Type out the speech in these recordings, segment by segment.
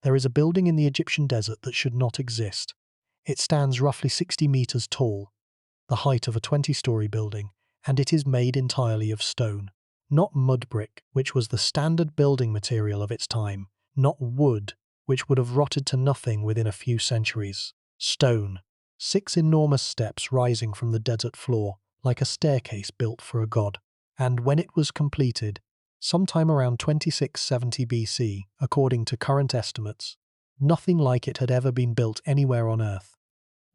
There is a building in the Egyptian desert that should not exist. It stands roughly 60 meters tall, the height of a 20-story building, and it is made entirely of stone. Not mud brick, which was the standard building material of its time. Not wood, which would have rotted to nothing within a few centuries. Stone. 6 enormous steps rising from the desert floor, like a staircase built for a god. And when it was completed, sometime around 2670 BC, according to current estimates, nothing like it had ever been built anywhere on Earth.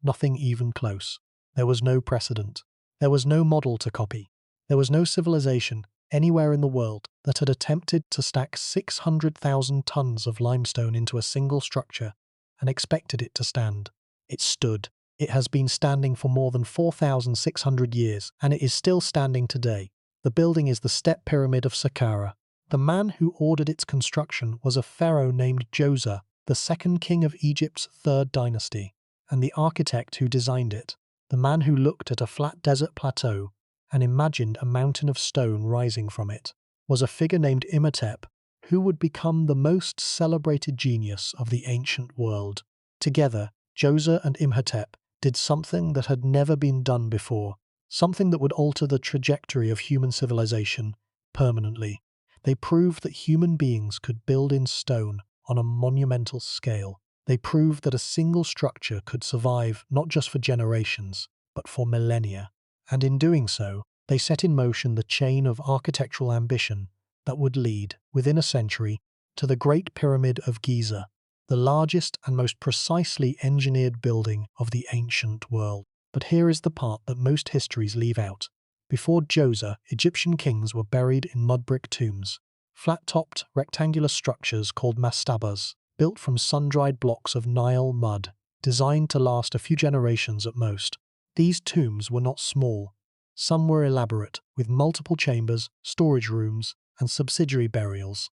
Nothing even close. There was no precedent. There was no model to copy. There was no civilization anywhere in the world that had attempted to stack 600,000 tons of limestone into a single structure and expected it to stand. It stood. It has been standing for more than 4,600 years, and it is still standing today. The building is the Step Pyramid of Saqqara. The man who ordered its construction was a pharaoh named Djoser, the second king of Egypt's third dynasty, and the architect who designed it, the man who looked at a flat desert plateau and imagined a mountain of stone rising from it, was a figure named Imhotep, who would become the most celebrated genius of the ancient world. Together, Djoser and Imhotep did something that had never been done before, something that would alter the trajectory of human civilization permanently. They proved that human beings could build in stone on a monumental scale. They proved that a single structure could survive not just for generations, but for millennia. And in doing so, they set in motion the chain of architectural ambition that would lead, within a century, to the Great Pyramid of Giza, the largest and most precisely engineered building of the ancient world. But here is the part that most histories leave out. Before Djoser, Egyptian kings were buried in mud brick tombs, flat-topped rectangular structures called mastabas, built from sun-dried blocks of Nile mud, designed to last a few generations at most. These tombs were not small. Some were elaborate, with multiple chambers, storage rooms, and subsidiary burials.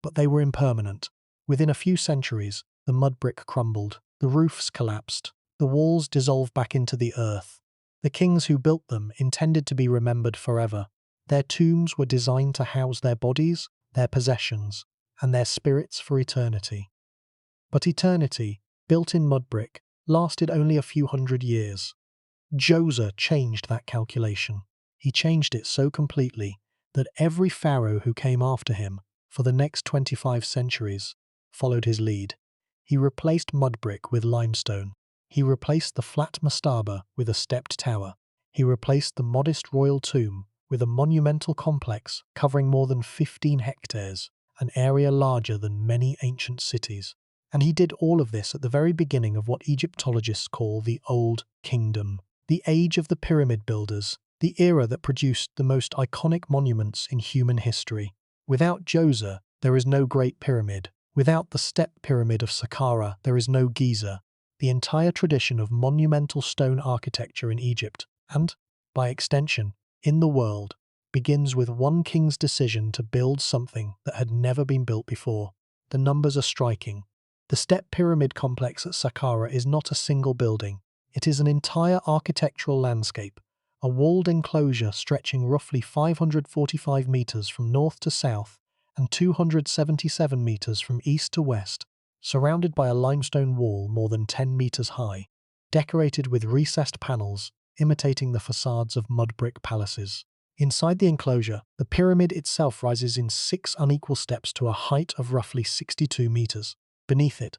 But they were impermanent. Within a few centuries, the mud brick crumbled, the roofs collapsed, the walls dissolved back into the earth. The kings who built them intended to be remembered forever. Their tombs were designed to house their bodies, their possessions, and their spirits for eternity. But eternity, built in mud brick, lasted only a few hundred years. Djoser changed that calculation. He changed it so completely that every pharaoh who came after him, for the next 25 centuries, followed his lead. He replaced mud brick with limestone. He replaced the flat mastaba with a stepped tower. He replaced the modest royal tomb with a monumental complex covering more than 15 hectares, an area larger than many ancient cities. And he did all of this at the very beginning of what Egyptologists call the Old Kingdom, the age of the pyramid builders, the era that produced the most iconic monuments in human history. Without Djoser, there is no Great Pyramid. Without the Step Pyramid of Saqqara, there is no Giza. The entire tradition of monumental stone architecture in Egypt, and, by extension, in the world, begins with one king's decision to build something that had never been built before. The numbers are striking. The Step Pyramid complex at Saqqara is not a single building. It is an entire architectural landscape, a walled enclosure stretching roughly 545 meters from north to south and 277 meters from east to west, surrounded by a limestone wall more than 10 meters high, decorated with recessed panels imitating the facades of mud brick palaces. Inside the enclosure, the pyramid itself rises in 6 unequal steps to a height of roughly 62 meters. Beneath it,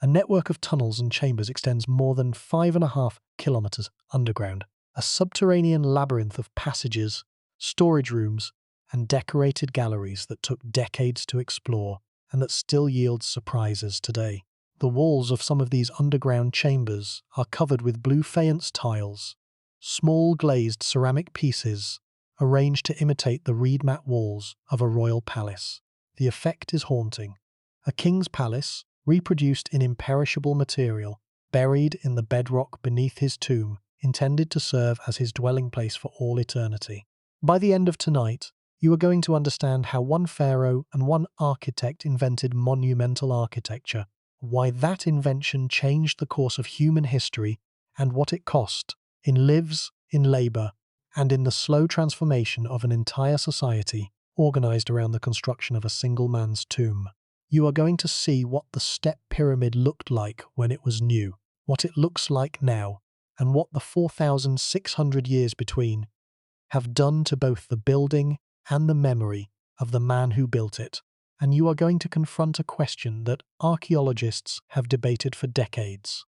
a network of tunnels and chambers extends more than 5.5 kilometers underground, a subterranean labyrinth of passages, storage rooms, and decorated galleries that took decades to explore and that still yields surprises today. The walls of some of these underground chambers are covered with blue faience tiles, small glazed ceramic pieces arranged to imitate the reed mat walls of a royal palace. The effect is haunting. A king's palace, reproduced in imperishable material, buried in the bedrock beneath his tomb, intended to serve as his dwelling place for all eternity. By the end of tonight, you are going to understand how one pharaoh and one architect invented monumental architecture, why that invention changed the course of human history, and what it cost in lives, in labor, and in the slow transformation of an entire society organized around the construction of a single man's tomb. You are going to see what the step pyramid looked like when it was new, what it looks like now, and what the 4,600 years between have done to both the building and the memory of the man who built it. And you are going to confront a question that archaeologists have debated for decades.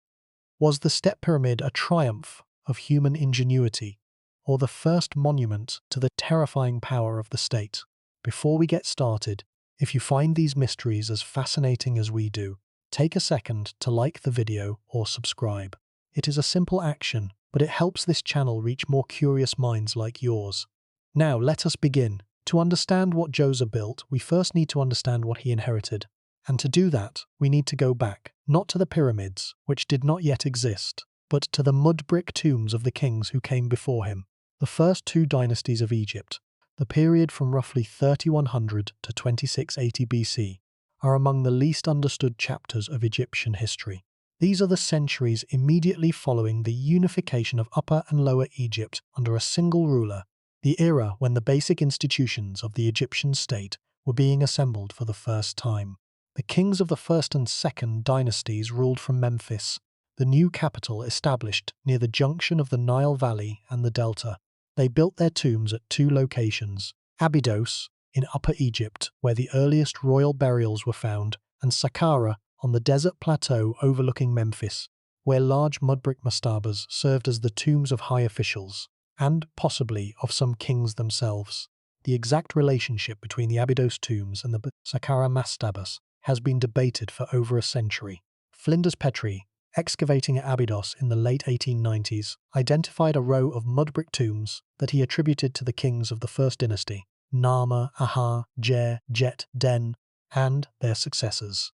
Was the step pyramid a triumph of human ingenuity, or the first monument to the terrifying power of the state? Before we get started, if you find these mysteries as fascinating as we do, take a second to like the video or subscribe. It is a simple action, but it helps this channel reach more curious minds like yours. Now let us begin. To understand what Djoser built, we first need to understand what he inherited. And to do that, we need to go back, not to the pyramids, which did not yet exist, but to the mud brick tombs of the kings who came before him. The first two dynasties of Egypt, the period from roughly 3100 to 2680 BC, are among the least understood chapters of Egyptian history. These are the centuries immediately following the unification of Upper and Lower Egypt under a single ruler, the era when the basic institutions of the Egyptian state were being assembled for the first time. The kings of the first and second dynasties ruled from Memphis, the new capital established near the junction of the Nile Valley and the Delta. They built their tombs at two locations, Abydos in Upper Egypt, where the earliest royal burials were found, and Saqqara on the desert plateau overlooking Memphis, where large mud brick mastabas served as the tombs of high officials, and possibly of some kings themselves. The exact relationship between the Abydos tombs and the Saqqara mastabas has been debated for over a century. Flinders Petrie, excavating at Abydos in the late 1890s, identified a row of mud brick tombs that he attributed to the kings of the first dynasty, Nama, Aha, Jer, Jet, Den, and their successors.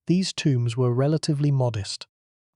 These tombs were relatively modest,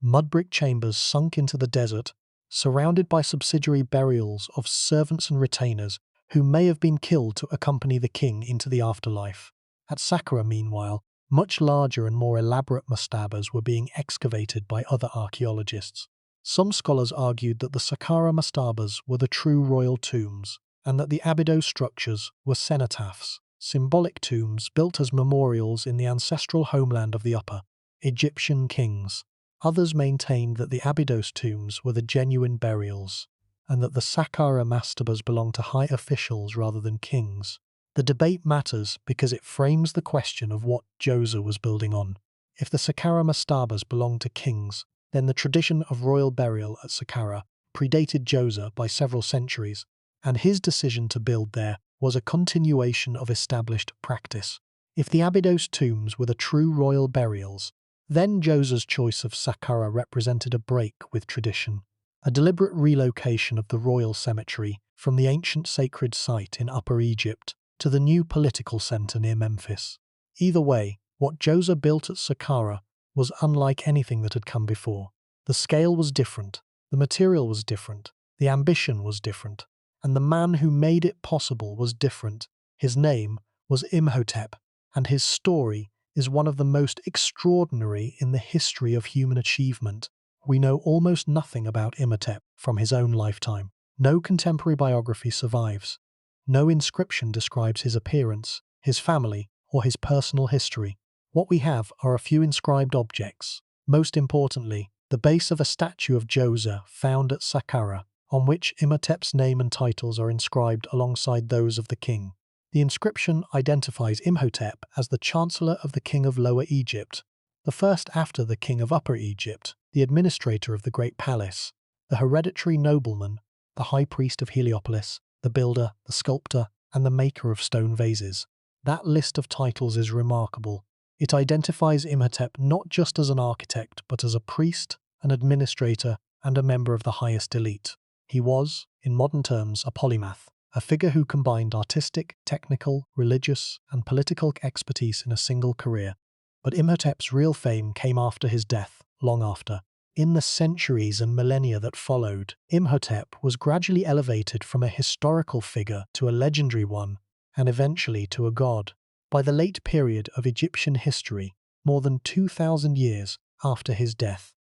mud brick chambers sunk into the desert, surrounded by subsidiary burials of servants and retainers who may have been killed to accompany the king into the afterlife. At Saqqara, meanwhile, much larger and more elaborate mastabas were being excavated by other archaeologists. Some scholars argued that the Saqqara mastabas were the true royal tombs, and that the Abydos structures were cenotaphs, symbolic tombs built as memorials in the ancestral homeland of the Upper Egyptian kings. Others maintained that the Abydos tombs were the genuine burials, and that the Saqqara mastabas belonged to high officials rather than kings. The debate matters because it frames the question of what Djoser was building on. If the Saqqara mastabas belonged to kings, then the tradition of royal burial at Saqqara predated Djoser by several centuries, and his decision to build there was a continuation of established practice. If the Abydos tombs were the true royal burials, then Djoser's choice of Saqqara represented a break with tradition, a deliberate relocation of the royal cemetery from the ancient sacred site in Upper Egypt to the new political centre near Memphis. Either way, what Djoser built at Saqqara was unlike anything that had come before. The scale was different, the material was different, the ambition was different, and the man who made it possible was different. His name was Imhotep, and his story is one of the most extraordinary in the history of human achievement. We know almost nothing about Imhotep from his own lifetime. No contemporary biography survives. No inscription describes his appearance, his family, or his personal history. What we have are a few inscribed objects. Most importantly, the base of a statue of Djoser found at Saqqara, on which Imhotep's name and titles are inscribed alongside those of the king. The inscription identifies Imhotep as the Chancellor of the King of Lower Egypt, the first after the King of Upper Egypt, the administrator of the Great Palace, the hereditary nobleman, the High Priest of Heliopolis, the builder, the sculptor, and the maker of stone vases. That list of titles is remarkable. It identifies Imhotep not just as an architect, but as a priest, an administrator, and a member of the highest elite. He was, in modern terms, a polymath, a figure who combined artistic, technical, religious, and political expertise in a single career. But Imhotep's real fame came after his death, long after. In the centuries and millennia that followed, Imhotep was gradually elevated from a historical figure to a legendary one, and eventually to a god. By the late period of Egyptian history, more than 2,000 years after his death,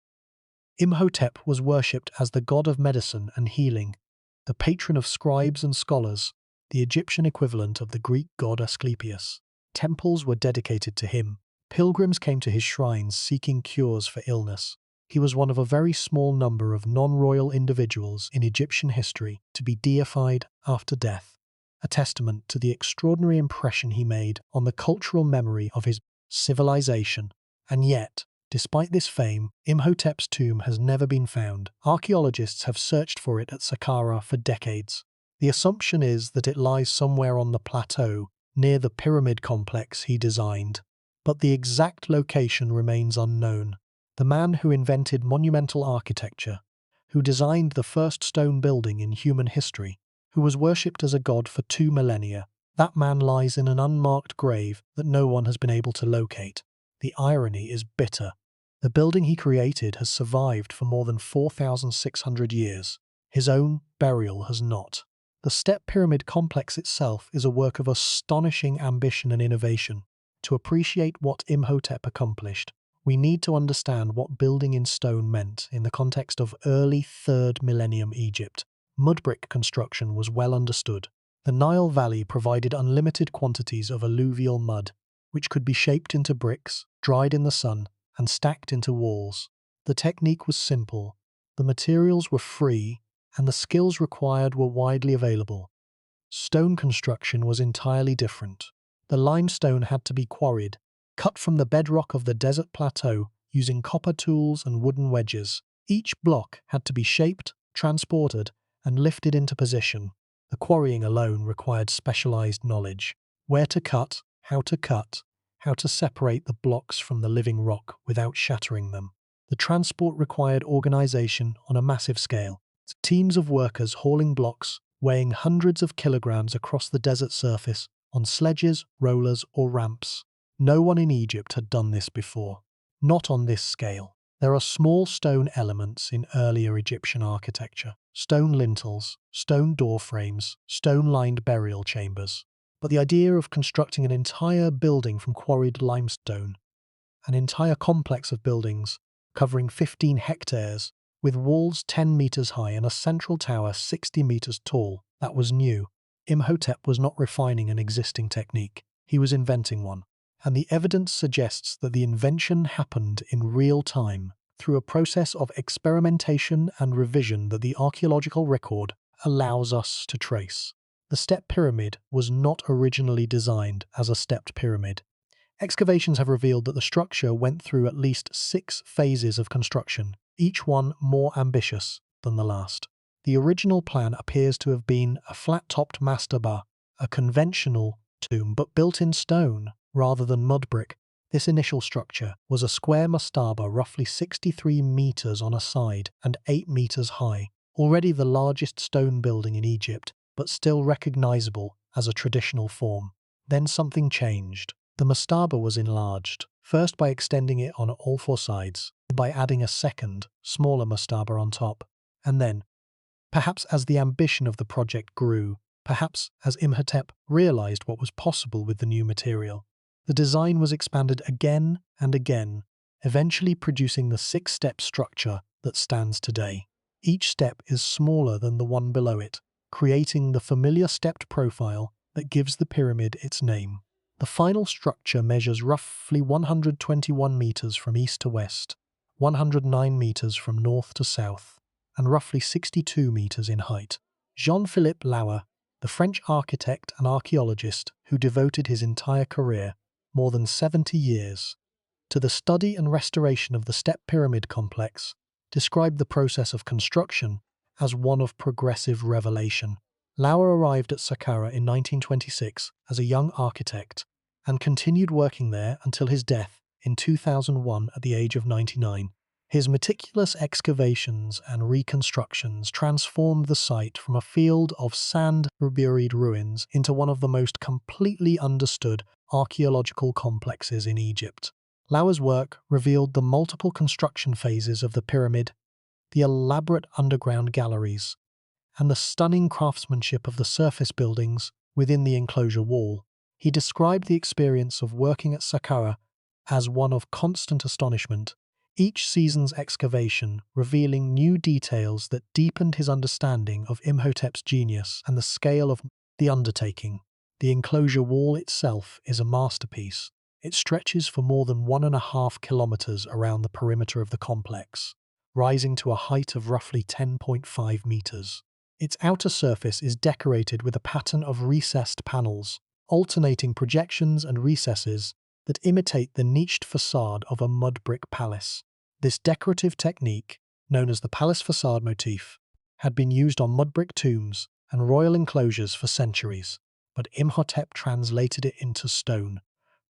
Imhotep was worshipped as the god of medicine and healing, the patron of scribes and scholars, the Egyptian equivalent of the Greek god Asclepius. Temples were dedicated to him, Pilgrims came to his shrines seeking cures for illness. He was one of a very small number of non-royal individuals in Egyptian history to be deified after death, a testament to the extraordinary impression he made on the cultural memory of his civilization. And yet, despite this fame, Imhotep's tomb has never been found. Archaeologists have searched for it at Saqqara for decades. The assumption is that it lies somewhere on the plateau near the pyramid complex he designed, but the exact location remains unknown. The man who invented monumental architecture, who designed the first stone building in human history, who was worshipped as a god for 2 millennia, that man lies in an unmarked grave that no one has been able to locate. The irony is bitter. The building he created has survived for more than 4,600 years. His own burial has not. The Step Pyramid complex itself is a work of astonishing ambition and innovation. To appreciate what Imhotep accomplished, we need to understand what building in stone meant in the context of early 3rd millennium Egypt. Mud brick construction was well understood. The Nile Valley provided unlimited quantities of alluvial mud, which could be shaped into bricks, dried in the sun, and stacked into walls. The technique was simple, the materials were free, and the skills required were widely available. Stone construction was entirely different. The limestone had to be quarried, cut from the bedrock of the desert plateau using copper tools and wooden wedges. Each block had to be shaped, transported, and lifted into position. The quarrying alone required specialized knowledge. Where to cut, how to separate the blocks from the living rock without shattering them. The transport required organization on a massive scale. Teams of workers hauling blocks, weighing hundreds of kilograms across the desert surface on sledges, rollers, or ramps. No one in Egypt had done this before. Not on this scale. There are small stone elements in earlier Egyptian architecture. Stone lintels, stone door frames, stone-lined burial chambers. But the idea of constructing an entire building from quarried limestone, an entire complex of buildings covering 15 hectares, with walls 10 meters high and a central tower 60 meters tall, that was new. Imhotep was not refining an existing technique, he was inventing one. And the evidence suggests that the invention happened in real time, through a process of experimentation and revision that the archaeological record allows us to trace. The step pyramid was not originally designed as a stepped pyramid. Excavations have revealed that the structure went through at least 6 phases of construction, each one more ambitious than the last. The original plan appears to have been a flat-topped mastaba, a conventional tomb but built in stone rather than mud brick. This initial structure was a square mastaba roughly 63 meters on a side and 8 meters high, already the largest stone building in Egypt, but still recognizable as a traditional form. Then something changed. The mastaba was enlarged, first by extending it on all 4 sides, by adding a second, smaller mastaba on top, and then, perhaps as the ambition of the project grew, perhaps as Imhotep realized what was possible with the new material, the design was expanded again and again, eventually producing the 6-step structure that stands today. Each step is smaller than the one below it, creating the familiar stepped profile that gives the pyramid its name. The final structure measures roughly 121 meters from east to west, 109 meters from north to south, and roughly 62 meters in height. Jean-Philippe Lauer, the French architect and archaeologist who devoted his entire career, more than 70 years, to the study and restoration of the step pyramid complex, described the process of construction as one of progressive revelation. Lauer arrived at Saqqara in 1926 as a young architect and continued working there until his death in 2001 at the age of 99. His meticulous excavations and reconstructions transformed the site from a field of sand-buried ruins into one of the most completely understood archaeological complexes in Egypt. Lauer's work revealed the multiple construction phases of the pyramid, the elaborate underground galleries, and the stunning craftsmanship of the surface buildings within the enclosure wall. He described the experience of working at Saqqara as one of constant astonishment, each season's excavation revealing new details that deepened his understanding of Imhotep's genius and the scale of the undertaking. The enclosure wall itself is a masterpiece. It stretches for more than 1.5 kilometers around the perimeter of the complex, rising to a height of roughly 10.5 meters. Its outer surface is decorated with a pattern of recessed panels, alternating projections and recesses that imitate the niched facade of a mud brick palace. This decorative technique, known as the palace facade motif, had been used on mud brick tombs and royal enclosures for centuries, but Imhotep translated it into stone,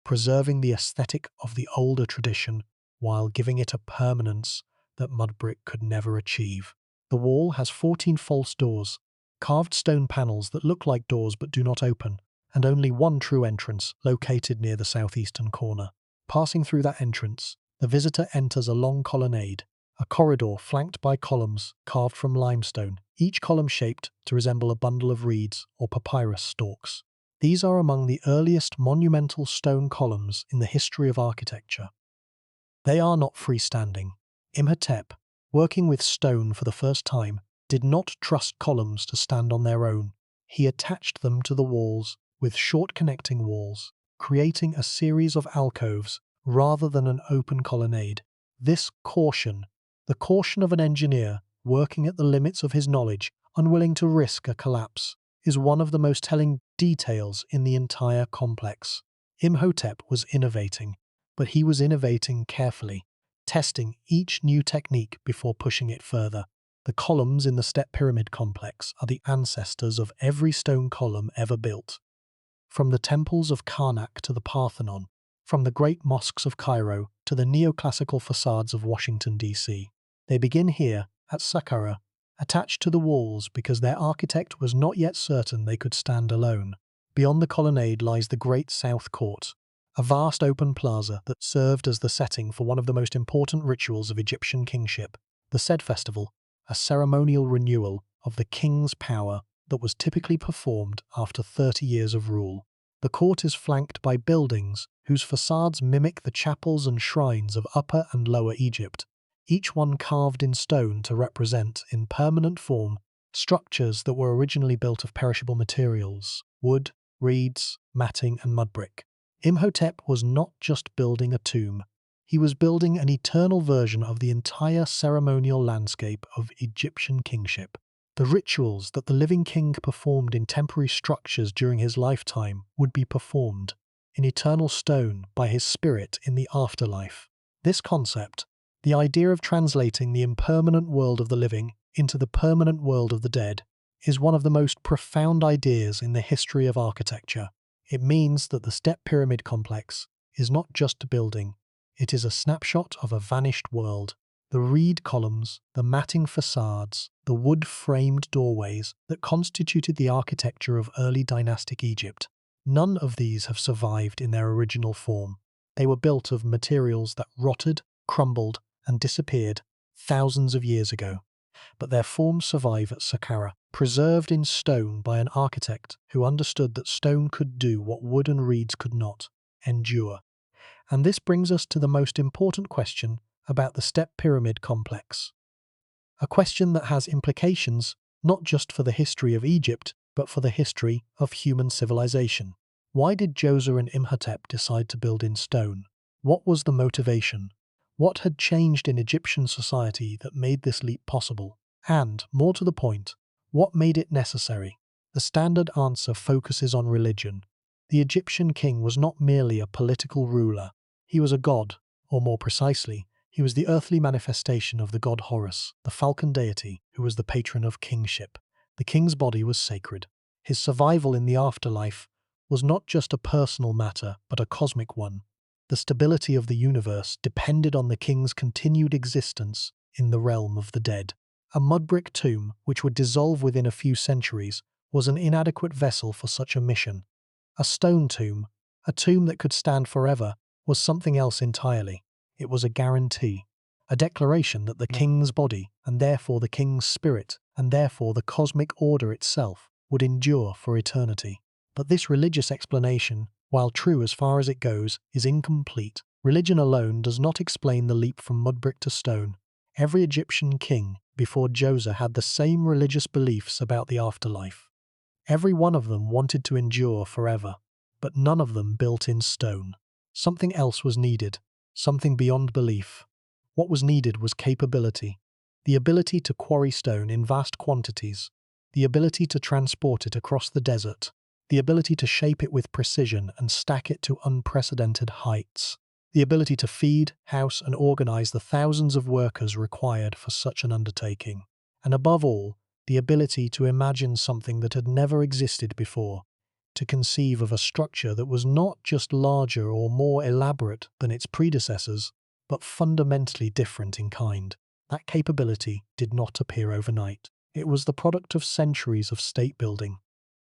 preserving the aesthetic of the older tradition while giving it a permanence that mud brick could never achieve. The wall has 14 false doors, carved stone panels that look like doors but do not open, and only one true entrance located near the southeastern corner. Passing through that entrance, the visitor enters a long colonnade, a corridor flanked by columns carved from limestone, each column shaped to resemble a bundle of reeds or papyrus stalks. These are among the earliest monumental stone columns in the history of architecture. They are not freestanding. Imhotep, working with stone for the first time, did not trust columns to stand on their own. He attached them to the walls with short connecting walls, creating a series of alcoves rather than an open colonnade. This caution, the caution of an engineer working at the limits of his knowledge, unwilling to risk a collapse, is one of the most telling details in the entire complex. Imhotep was innovating, but he was innovating carefully, testing each new technique before pushing it further. The columns in the step pyramid complex are the ancestors of every stone column ever built. From the temples of Karnak to the Parthenon, from the great mosques of Cairo to the neoclassical facades of Washington, D.C. They begin here, at Saqqara, attached to the walls because their architect was not yet certain they could stand alone. Beyond the colonnade lies the Great South Court, a vast open plaza that served as the setting for one of the most important rituals of Egyptian kingship, the Sed Festival, a ceremonial renewal of the king's power that was typically performed after 30 years of rule. The court is flanked by buildings whose facades mimic the chapels and shrines of Upper and Lower Egypt, each one carved in stone to represent, in permanent form, structures that were originally built of perishable materials: wood, reeds, matting, and mud brick. Imhotep was not just building a tomb, he was building an eternal version of the entire ceremonial landscape of Egyptian kingship. The rituals that the living king performed in temporary structures during his lifetime would be performed in eternal stone by his spirit in the afterlife. This concept, the idea of translating the impermanent world of the living into the permanent world of the dead, is one of the most profound ideas in the history of architecture. It means that the step pyramid complex is not just a building, it is a snapshot of a vanished world. The reed columns, the matting facades, the wood-framed doorways that constituted the architecture of early dynastic Egypt, none of these have survived in their original form. They were built of materials that rotted, crumbled, and disappeared thousands of years ago. But their forms survive at Saqqara, preserved in stone by an architect who understood that stone could do what wood and reeds could not: endure. And this brings us to the most important question about the step pyramid complex. A question that has implications not just for the history of Egypt, but for the history of human civilization. Why did Djoser and Imhotep decide to build in stone? What was the motivation? What had changed in Egyptian society that made this leap possible? And, more to the point, what made it necessary? The standard answer focuses on religion. The Egyptian king was not merely a political ruler. He was a god, or more precisely, he was the earthly manifestation of the god Horus, the falcon deity who was the patron of kingship. The king's body was sacred. His survival in the afterlife was not just a personal matter, but a cosmic one. The stability of the universe depended on the king's continued existence in the realm of the dead. A mud brick tomb, which would dissolve within a few centuries, was an inadequate vessel for such a mission. A stone tomb, a tomb that could stand forever, was something else entirely. It was a guarantee, a declaration that the king's body, and therefore the king's spirit, and therefore the cosmic order itself, would endure for eternity. But this religious explanation, while true as far as it goes, is incomplete. Religion alone does not explain the leap from mud brick to stone. Every Egyptian king before Djoser had the same religious beliefs about the afterlife. Every one of them wanted to endure forever, but none of them built in stone. Something else was needed, something beyond belief. What was needed was capability, the ability to quarry stone in vast quantities, the ability to transport it across the desert, the ability to shape it with precision and stack it to unprecedented heights, the ability to feed, house, and organize the thousands of workers required for such an undertaking, and above all, the ability to imagine something that had never existed before, to conceive of a structure that was not just larger or more elaborate than its predecessors, but fundamentally different in kind. That capability did not appear overnight. It was the product of centuries of state building,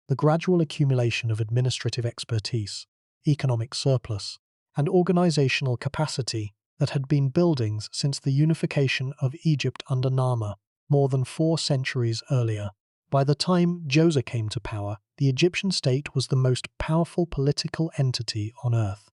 the gradual accumulation of administrative expertise, economic surplus, and organizational capacity that had been building since the unification of Egypt under Nama, more than 4 centuries earlier. By the time Djoser came to power, the Egyptian state was the most powerful political entity on earth.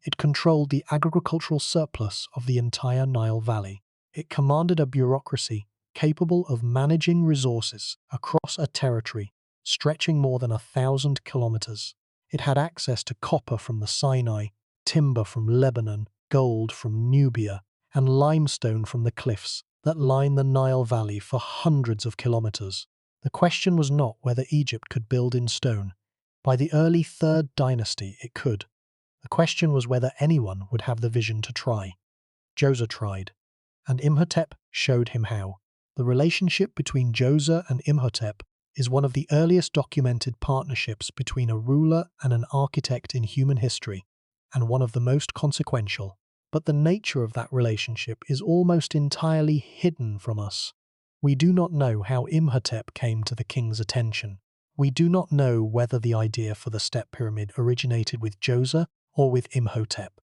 It controlled the agricultural surplus of the entire Nile Valley. It commanded a bureaucracy capable of managing resources across a territory stretching more than 1,000 kilometers. It had access to copper from the Sinai, timber from Lebanon, gold from Nubia, and limestone from the cliffs that line the Nile Valley for hundreds of kilometers. The question was not whether Egypt could build in stone. By the early 3rd Dynasty, it could. The question was whether anyone would have the vision to try. Djoser tried, and Imhotep showed him how. The relationship between Djoser and Imhotep is one of the earliest documented partnerships between a ruler and an architect in human history, and one of the most consequential. But the nature of that relationship is almost entirely hidden from us. We do not know how Imhotep came to the king's attention. We do not know whether the idea for the step pyramid originated with Djoser or with Imhotep.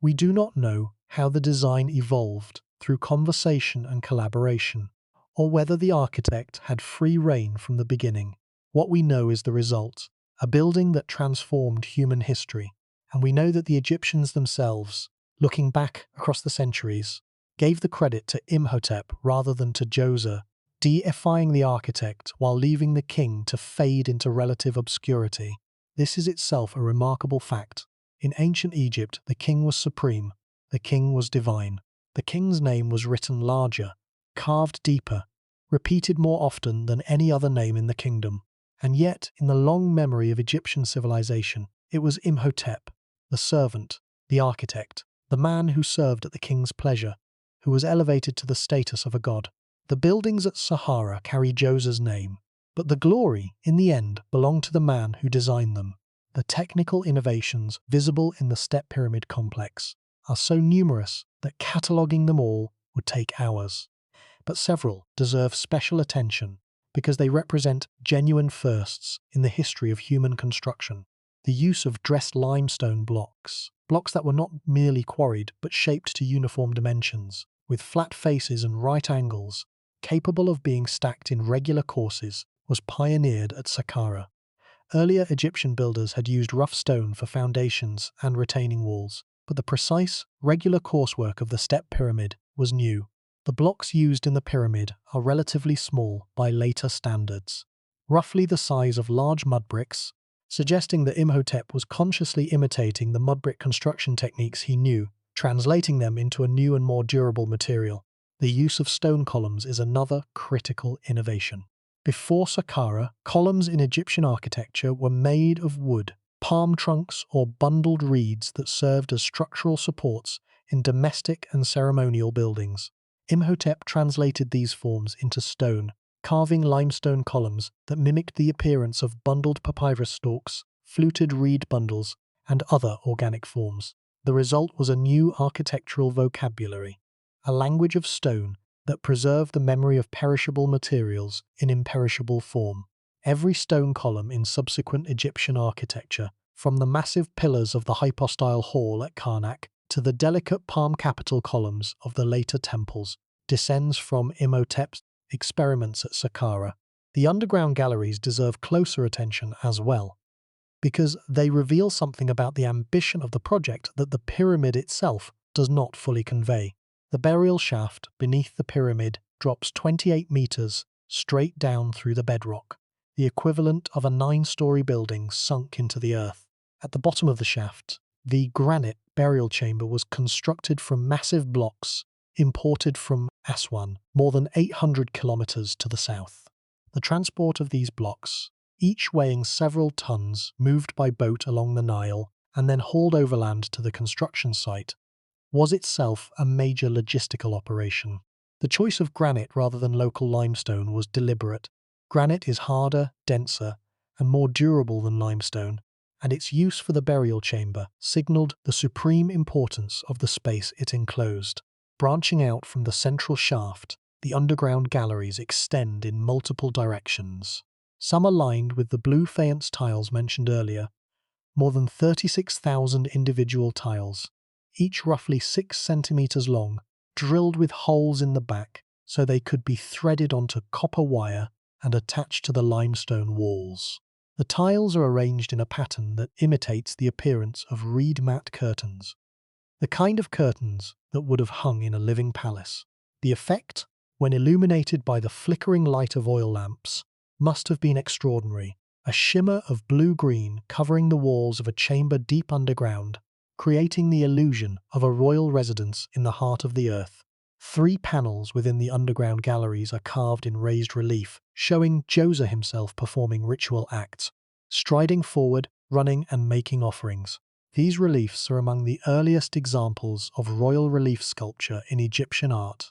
We do not know how the design evolved through conversation and collaboration, or whether the architect had free rein from the beginning. What we know is the result, a building that transformed human history, and we know that the Egyptians themselves, looking back across the centuries, gave the credit to Imhotep rather than to Djoser, deifying the architect while leaving the king to fade into relative obscurity. This is itself a remarkable fact. In ancient Egypt, the king was supreme, the king was divine. The king's name was written larger, carved deeper, repeated more often than any other name in the kingdom. And yet, in the long memory of Egyptian civilization, it was Imhotep, the servant, the architect, the man who served at the king's pleasure, who was elevated to the status of a god. The buildings at Sahara carry Djoser's name, but the glory, in the end, belonged to the man who designed them. The technical innovations visible in the step pyramid complex are so numerous that cataloguing them all would take hours. But several deserve special attention because they represent genuine firsts in the history of human construction. The use of dressed limestone blocks that were not merely quarried but shaped to uniform dimensions, with flat faces and right angles, capable of being stacked in regular courses, was pioneered at Saqqara. Earlier Egyptian builders had used rough stone for foundations and retaining walls, but the precise, regular coursework of the step pyramid was new. The blocks used in the pyramid are relatively small by later standards, roughly the size of large mud bricks, suggesting that Imhotep was consciously imitating the mud brick construction techniques he knew, translating them into a new and more durable material. The use of stone columns is another critical innovation. Before Saqqara, columns in Egyptian architecture were made of wood, palm trunks or bundled reeds that served as structural supports in domestic and ceremonial buildings. Imhotep translated these forms into stone, carving limestone columns that mimicked the appearance of bundled papyrus stalks, fluted reed bundles, and other organic forms. The result was a new architectural vocabulary, a language of stone that preserved the memory of perishable materials in imperishable form. Every stone column in subsequent Egyptian architecture, from the massive pillars of the hypostyle hall at Karnak to the delicate palm capital columns of the later temples, descends from Imhotep's experiments at Saqqara. The underground galleries deserve closer attention as well, because they reveal something about the ambition of the project that the pyramid itself does not fully convey. The burial shaft beneath the pyramid drops 28 meters straight down through the bedrock, the equivalent of a 9-story building sunk into the earth. At the bottom of the shaft, The granite burial chamber was constructed from massive blocks imported from Aswan, more than 800 kilometers to the south. The transport of these blocks, each weighing several tons, moved by boat along the Nile and then hauled overland to the construction site, was itself a major logistical operation. The choice of granite rather than local limestone was deliberate. Granite is harder, denser, and more durable than limestone, and its use for the burial chamber signalled the supreme importance of the space it enclosed. Branching out from the central shaft, the underground galleries extend in multiple directions. Some are lined with the blue faience tiles mentioned earlier, more than 36,000 individual tiles, each roughly 6 centimeters long, drilled with holes in the back so they could be threaded onto copper wire and attached to the limestone walls. The tiles are arranged in a pattern that imitates the appearance of reed mat curtains, the kind of curtains that would have hung in a living palace. The effect, when illuminated by the flickering light of oil lamps, must have been extraordinary. A shimmer of blue-green covering the walls of a chamber deep underground, creating the illusion of a royal residence in the heart of the earth. 3 panels within the underground galleries are carved in raised relief, showing Djoser himself performing ritual acts, striding forward, running and making offerings. These reliefs are among the earliest examples of royal relief sculpture in Egyptian art,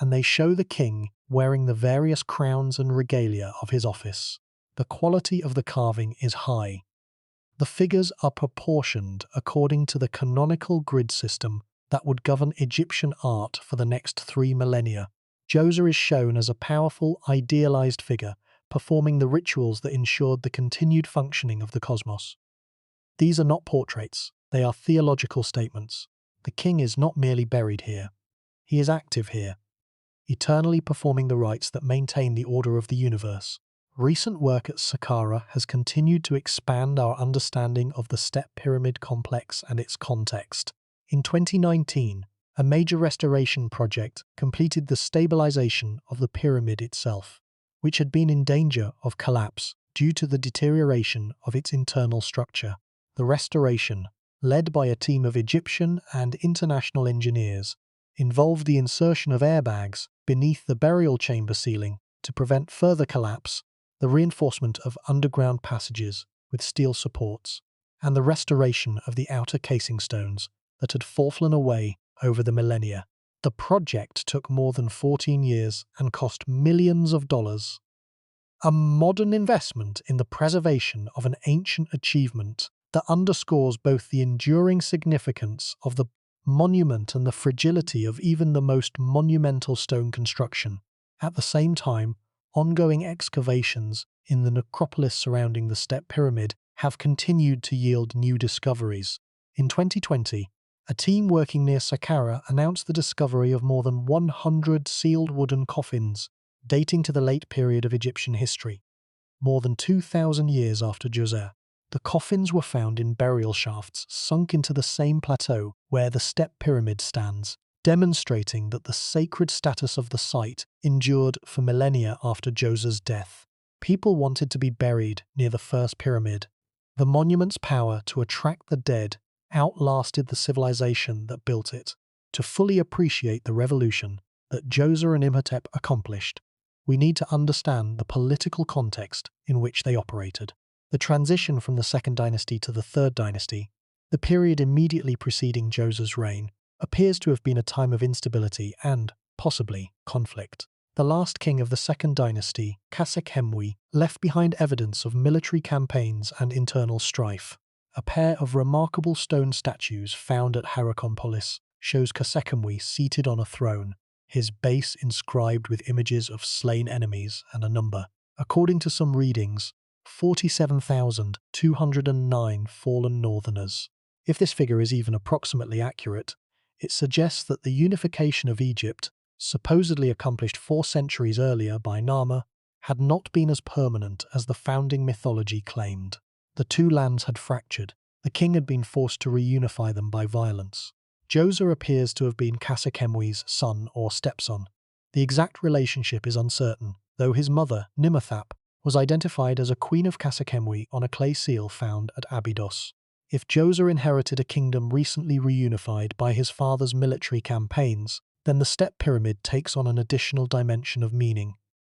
and they show the king wearing the various crowns and regalia of his office. The quality of the carving is high. The figures are proportioned according to the canonical grid system that would govern Egyptian art for the next 3 millennia. Djoser is shown as a powerful, idealized figure, performing the rituals that ensured the continued functioning of the cosmos. These are not portraits, they are theological statements. The king is not merely buried here. He is active here, eternally performing the rites that maintain the order of the universe. Recent work at Saqqara has continued to expand our understanding of the step pyramid complex and its context. In 2019, a major restoration project completed the stabilization of the pyramid itself, which had been in danger of collapse due to the deterioration of its internal structure. The restoration, led by a team of Egyptian and international engineers, involved the insertion of airbags beneath the burial chamber ceiling to prevent further collapse, the reinforcement of underground passages with steel supports, and the restoration of the outer casing stones that had fallen away over the millennia. The project took more than 14 years and cost millions of dollars. A modern investment in the preservation of an ancient achievement that underscores both the enduring significance of the monument and the fragility of even the most monumental stone construction. At the same time, ongoing excavations in the necropolis surrounding the step pyramid have continued to yield new discoveries. In 2020, a team working near Saqqara announced the discovery of more than 100 sealed wooden coffins dating to the late period of Egyptian history, more than 2,000 years after Djoser. The coffins were found in burial shafts sunk into the same plateau where the step pyramid stands, demonstrating that the sacred status of the site endured for millennia after Djoser's death. People wanted to be buried near the first pyramid. The monument's power to attract the dead outlasted the civilization that built it. To fully appreciate the revolution that Djoser and Imhotep accomplished, we need to understand the political context in which they operated. The transition from the Second Dynasty to the Third Dynasty, the period immediately preceding Djoser's reign, appears to have been a time of instability and, possibly, conflict. The last king of the Second Dynasty, Khâsekhemoui, left behind evidence of military campaigns and internal strife. A pair of remarkable stone statues found at Hierakonpolis shows Khâsekhemoui seated on a throne, his base inscribed with images of slain enemies and a number. According to some readings, 47,209 fallen northerners. If this figure is even approximately accurate, it suggests that the unification of Egypt, supposedly accomplished 4 centuries earlier by Nama, had not been as permanent as the founding mythology claimed. The 2 lands had fractured. The king had been forced to reunify them by violence. Djoser appears to have been Khâsekhemoi's son or stepson. The exact relationship is uncertain, though his mother, Imhotep, was identified as a queen of Khâsekhemoui on a clay seal found at Abydos. If Djoser inherited a kingdom recently reunified by his father's military campaigns, then the step pyramid takes on an additional dimension of meaning.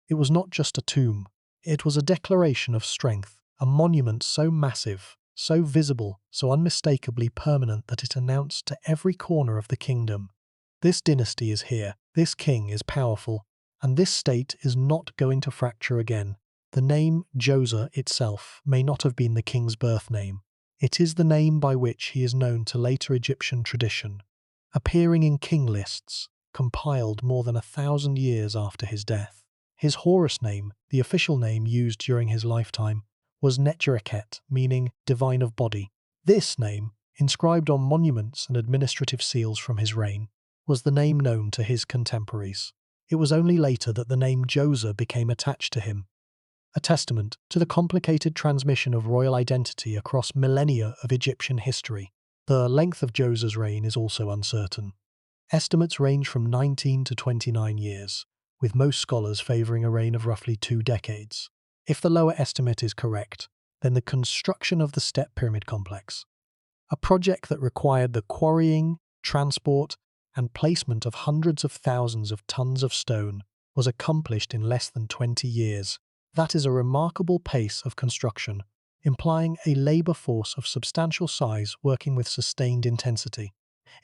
It was not just a tomb. It was a declaration of strength, a monument so massive, so visible, so unmistakably permanent that it announced to every corner of the kingdom, this dynasty is here, this king is powerful, and this state is not going to fracture again. The name Djoser itself may not have been the king's birth name. It is the name by which he is known to later Egyptian tradition, appearing in king lists, compiled more than 1,000 years after his death. His Horus name, the official name used during his lifetime, was Nechereket, meaning divine of body. This name, inscribed on monuments and administrative seals from his reign, was the name known to his contemporaries. It was only later that the name Djoser became attached to him, a testament to the complicated transmission of royal identity across millennia of Egyptian history. The length of Djoser's reign is also uncertain. Estimates range from 19 to 29 years, with most scholars favouring a reign of roughly 2 decades. If the lower estimate is correct, then the construction of the Step Pyramid complex, a project that required the quarrying, transport, and placement of hundreds of thousands of tons of stone, was accomplished in less than 20 years. That is a remarkable pace of construction, implying a labour force of substantial size working with sustained intensity.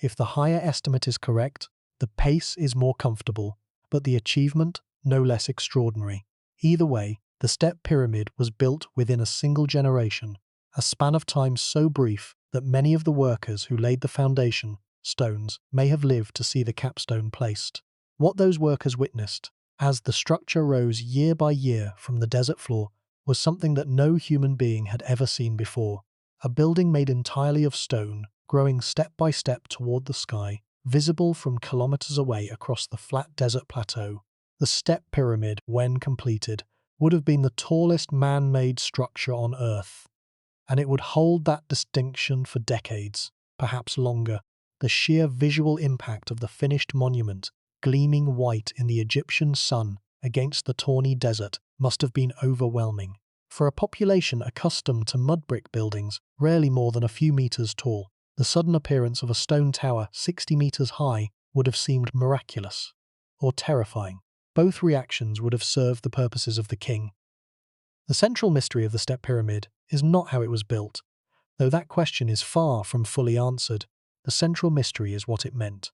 If the higher estimate is correct, the pace is more comfortable, but the achievement no less extraordinary. Either way, the Step Pyramid was built within a single generation, a span of time so brief that many of the workers who laid the foundation stones may have lived to see the capstone placed. What those workers witnessed, as the structure rose year by year from the desert floor, was something that no human being had ever seen before. A building made entirely of stone, growing step by step toward the sky, visible from kilometers away across the flat desert plateau. The Step Pyramid, when completed, would have been the tallest man-made structure on Earth, and it would hold that distinction for decades, perhaps longer. The sheer visual impact of the finished monument, gleaming white in the Egyptian sun against the tawny desert, must have been overwhelming. For a population accustomed to mud brick buildings, rarely more than a few meters tall, the sudden appearance of a stone tower 60 meters high would have seemed miraculous or terrifying. Both reactions would have served the purposes of the king. The central mystery of the Step Pyramid is not how it was built, though that question is far from fully answered. The central mystery is what it meant.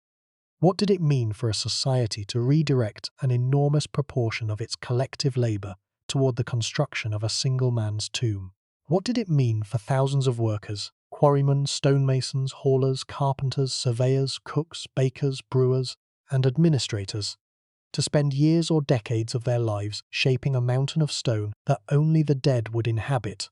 What did it mean for a society to redirect an enormous proportion of its collective labour toward the construction of a single man's tomb? What did it mean for thousands of workers, quarrymen, stonemasons, haulers, carpenters, surveyors, cooks, bakers, brewers, and administrators, to spend years or decades of their lives shaping a mountain of stone that only the dead would inhabit?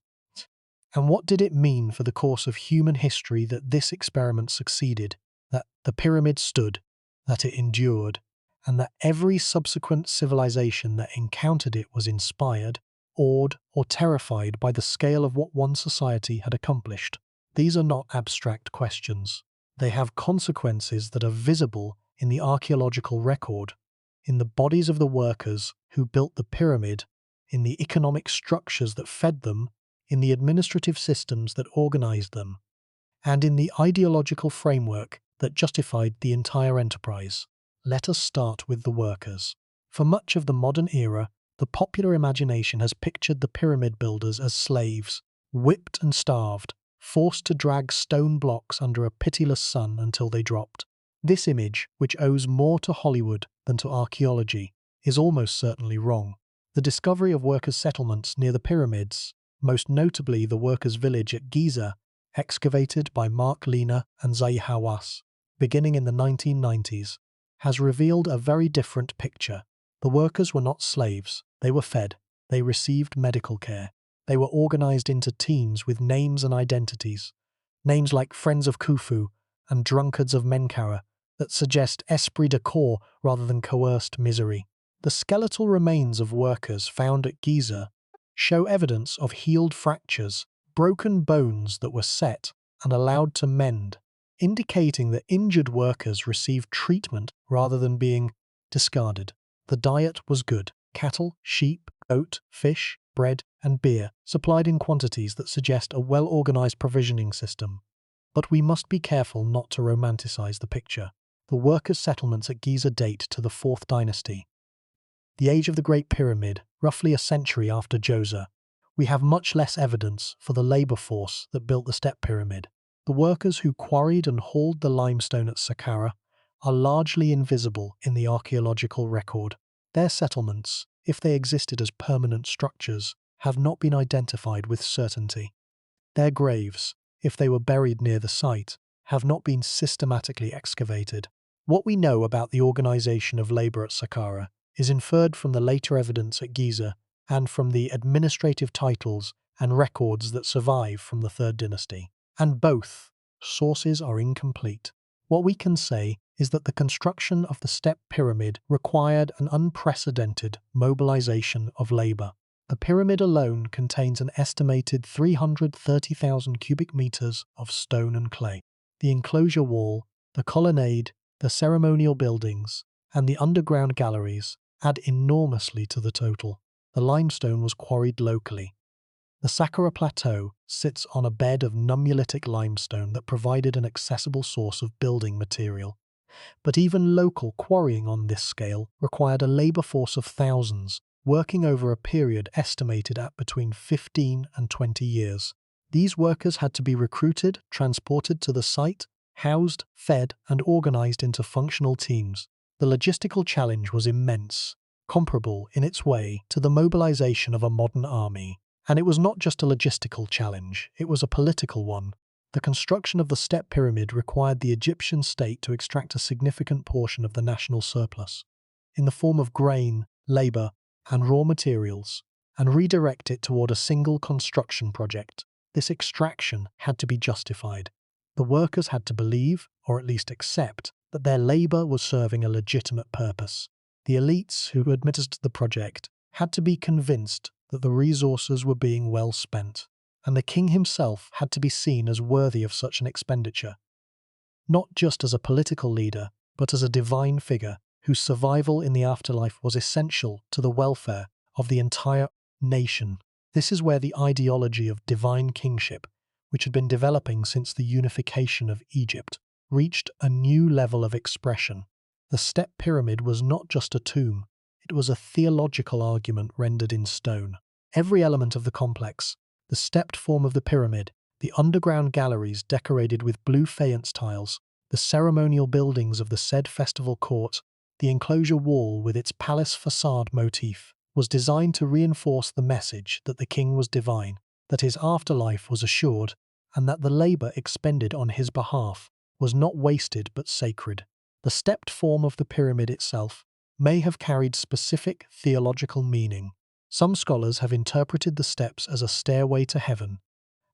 And what did it mean for the course of human history that this experiment succeeded, that the pyramid stood, that it endured, and that every subsequent civilization that encountered it was inspired, awed, or terrified by the scale of what one society had accomplished? These are not abstract questions. They have consequences that are visible in the archaeological record, in the bodies of the workers who built the pyramid, in the economic structures that fed them, in the administrative systems that organized them, and in the ideological framework that justified the entire enterprise. Let us start with the workers. For much of the modern era, the popular imagination has pictured the pyramid builders as slaves, whipped and starved, forced to drag stone blocks under a pitiless sun until they dropped. This image, which owes more to Hollywood than to archaeology, is almost certainly wrong. The discovery of workers' settlements near the pyramids, most notably the workers' village at Giza, excavated by Mark Lehner and Zahi Hawass, beginning in the 1990s, has revealed a very different picture. The workers were not slaves. They were fed. They received medical care. They were organized into teams with names and identities, names like Friends of Khufu and Drunkards of Menkaure, that suggest esprit de corps rather than coerced misery. The skeletal remains of workers found at Giza show evidence of healed fractures, broken bones that were set and allowed to mend, indicating that injured workers received treatment rather than being discarded. The diet was good. Cattle, sheep, goat, fish, bread and beer, supplied in quantities that suggest a well-organized provisioning system. But we must be careful not to romanticize the picture. The workers' settlements at Giza date to the 4th dynasty, the age of the Great Pyramid, roughly a century after Djoser. We have much less evidence for the labor force that built the step pyramid. The workers who quarried and hauled the limestone at Saqqara are largely invisible in the archaeological record. Their settlements, if they existed as permanent structures, have not been identified with certainty. Their graves, if they were buried near the site, have not been systematically excavated. What we know about the organization of labor at Saqqara is inferred from the later evidence at Giza and from the administrative titles and records that survive from the 3rd dynasty. And both sources are incomplete. What we can say is that the construction of the step pyramid required an unprecedented mobilization of labor. The pyramid alone contains an estimated 330,000 cubic meters of stone and clay. The enclosure wall, the colonnade, the ceremonial buildings, and the underground galleries add enormously to the total. The limestone was quarried locally. The Saqqara Plateau sits on a bed of nummulitic limestone that provided an accessible source of building material. But even local quarrying on this scale required a labor force of thousands, working over a period estimated at between 15 and 20 years. These workers had to be recruited, transported to the site, housed, fed, and organized into functional teams. The logistical challenge was immense, comparable in its way to the mobilization of a modern army. And it was not just a logistical challenge, it was a political one. The construction of the step pyramid required the Egyptian state to extract a significant portion of the national surplus, in the form of grain, labor, and raw materials, and redirect it toward a single construction project. This extraction had to be justified. The workers had to believe, or at least accept, that their labor was serving a legitimate purpose. The elites who administered the project had to be convinced that the resources were being well spent, and the king himself had to be seen as worthy of such an expenditure, not just as a political leader, but as a divine figure whose survival in the afterlife was essential to the welfare of the entire nation. This is where the ideology of divine kingship, which had been developing since the unification of Egypt, reached a new level of expression. The step pyramid was not just a tomb, it was a theological argument rendered in stone. Every element of the complex, the stepped form of the pyramid, the underground galleries decorated with blue faience tiles, the ceremonial buildings of the said festival court, the enclosure wall with its palace facade motif, was designed to reinforce the message that the king was divine, that his afterlife was assured, and that the labor expended on his behalf was not wasted but sacred. The stepped form of the pyramid itself may have carried specific theological meaning. Some scholars have interpreted the steps as a stairway to heaven,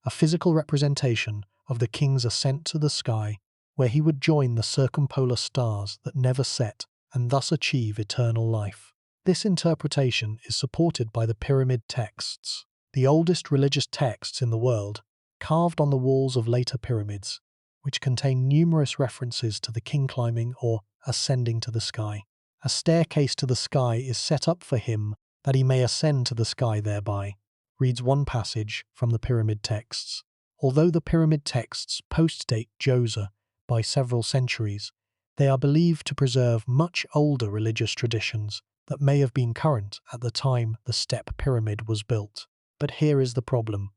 a physical representation of the king's ascent to the sky, where he would join the circumpolar stars that never set and thus achieve eternal life. This interpretation is supported by the pyramid texts, the oldest religious texts in the world, carved on the walls of later pyramids, which contain numerous references to the king climbing or ascending to the sky. A staircase to the sky is set up for him that he may ascend to the sky thereby, reads one passage from the pyramid texts. Although the pyramid texts post-date Djoser by several centuries, they are believed to preserve much older religious traditions that may have been current at the time the step pyramid was built. But here is the problem.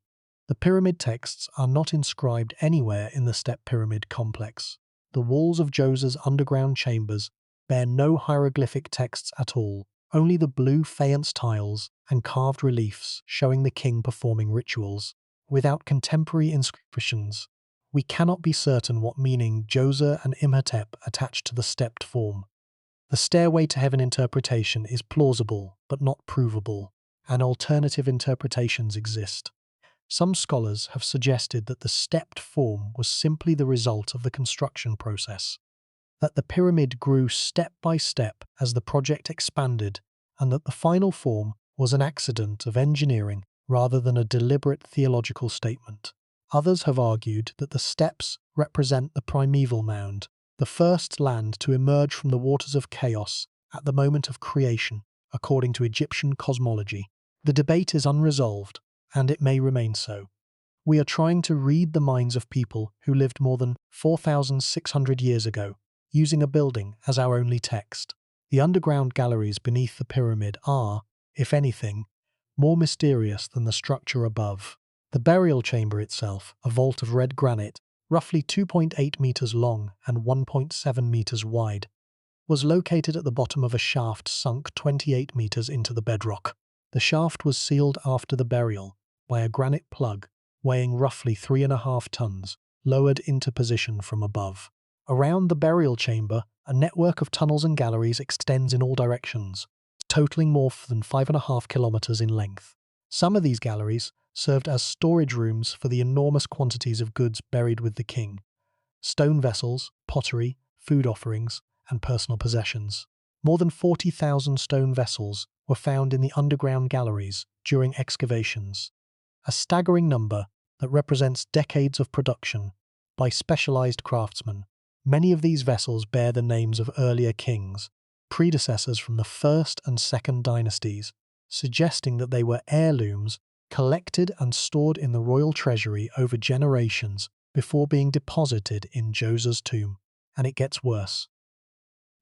The pyramid texts are not inscribed anywhere in the step pyramid complex. The walls of Djoser's underground chambers bear no hieroglyphic texts at all, only the blue faience tiles and carved reliefs showing the king performing rituals. Without contemporary inscriptions, we cannot be certain what meaning Djoser and Imhotep attached to the stepped form. The stairway to heaven interpretation is plausible but not provable, and alternative interpretations exist. Some scholars have suggested that the stepped form was simply the result of the construction process, that the pyramid grew step by step as the project expanded, and that the final form was an accident of engineering rather than a deliberate theological statement. Others have argued that the steps represent the primeval mound, the first land to emerge from the waters of chaos at the moment of creation, according to Egyptian cosmology. The debate is unresolved, and it may remain so. We are trying to read the minds of people who lived more than 4,600 years ago, using a building as our only text. The underground galleries beneath the pyramid are, if anything, more mysterious than the structure above. The burial chamber itself, a vault of red granite, roughly 2.8 meters long and 1.7 meters wide, was located at the bottom of a shaft sunk 28 meters into the bedrock. The shaft was sealed after the burial by a granite plug weighing roughly 3.5 tons, lowered into position from above. Around the burial chamber, a network of tunnels and galleries extends in all directions, totaling more than 5.5 kilometers in length. Some of these galleries served as storage rooms for the enormous quantities of goods buried with the king: stone vessels, pottery, food offerings, and personal possessions. More than 40,000 stone vessels were found in the underground galleries during excavations, a staggering number that represents decades of production by specialized craftsmen. Many of these vessels bear the names of earlier kings, predecessors from the first and second dynasties, suggesting that they were heirlooms collected and stored in the royal treasury over generations before being deposited in Djoser's tomb. And it gets worse.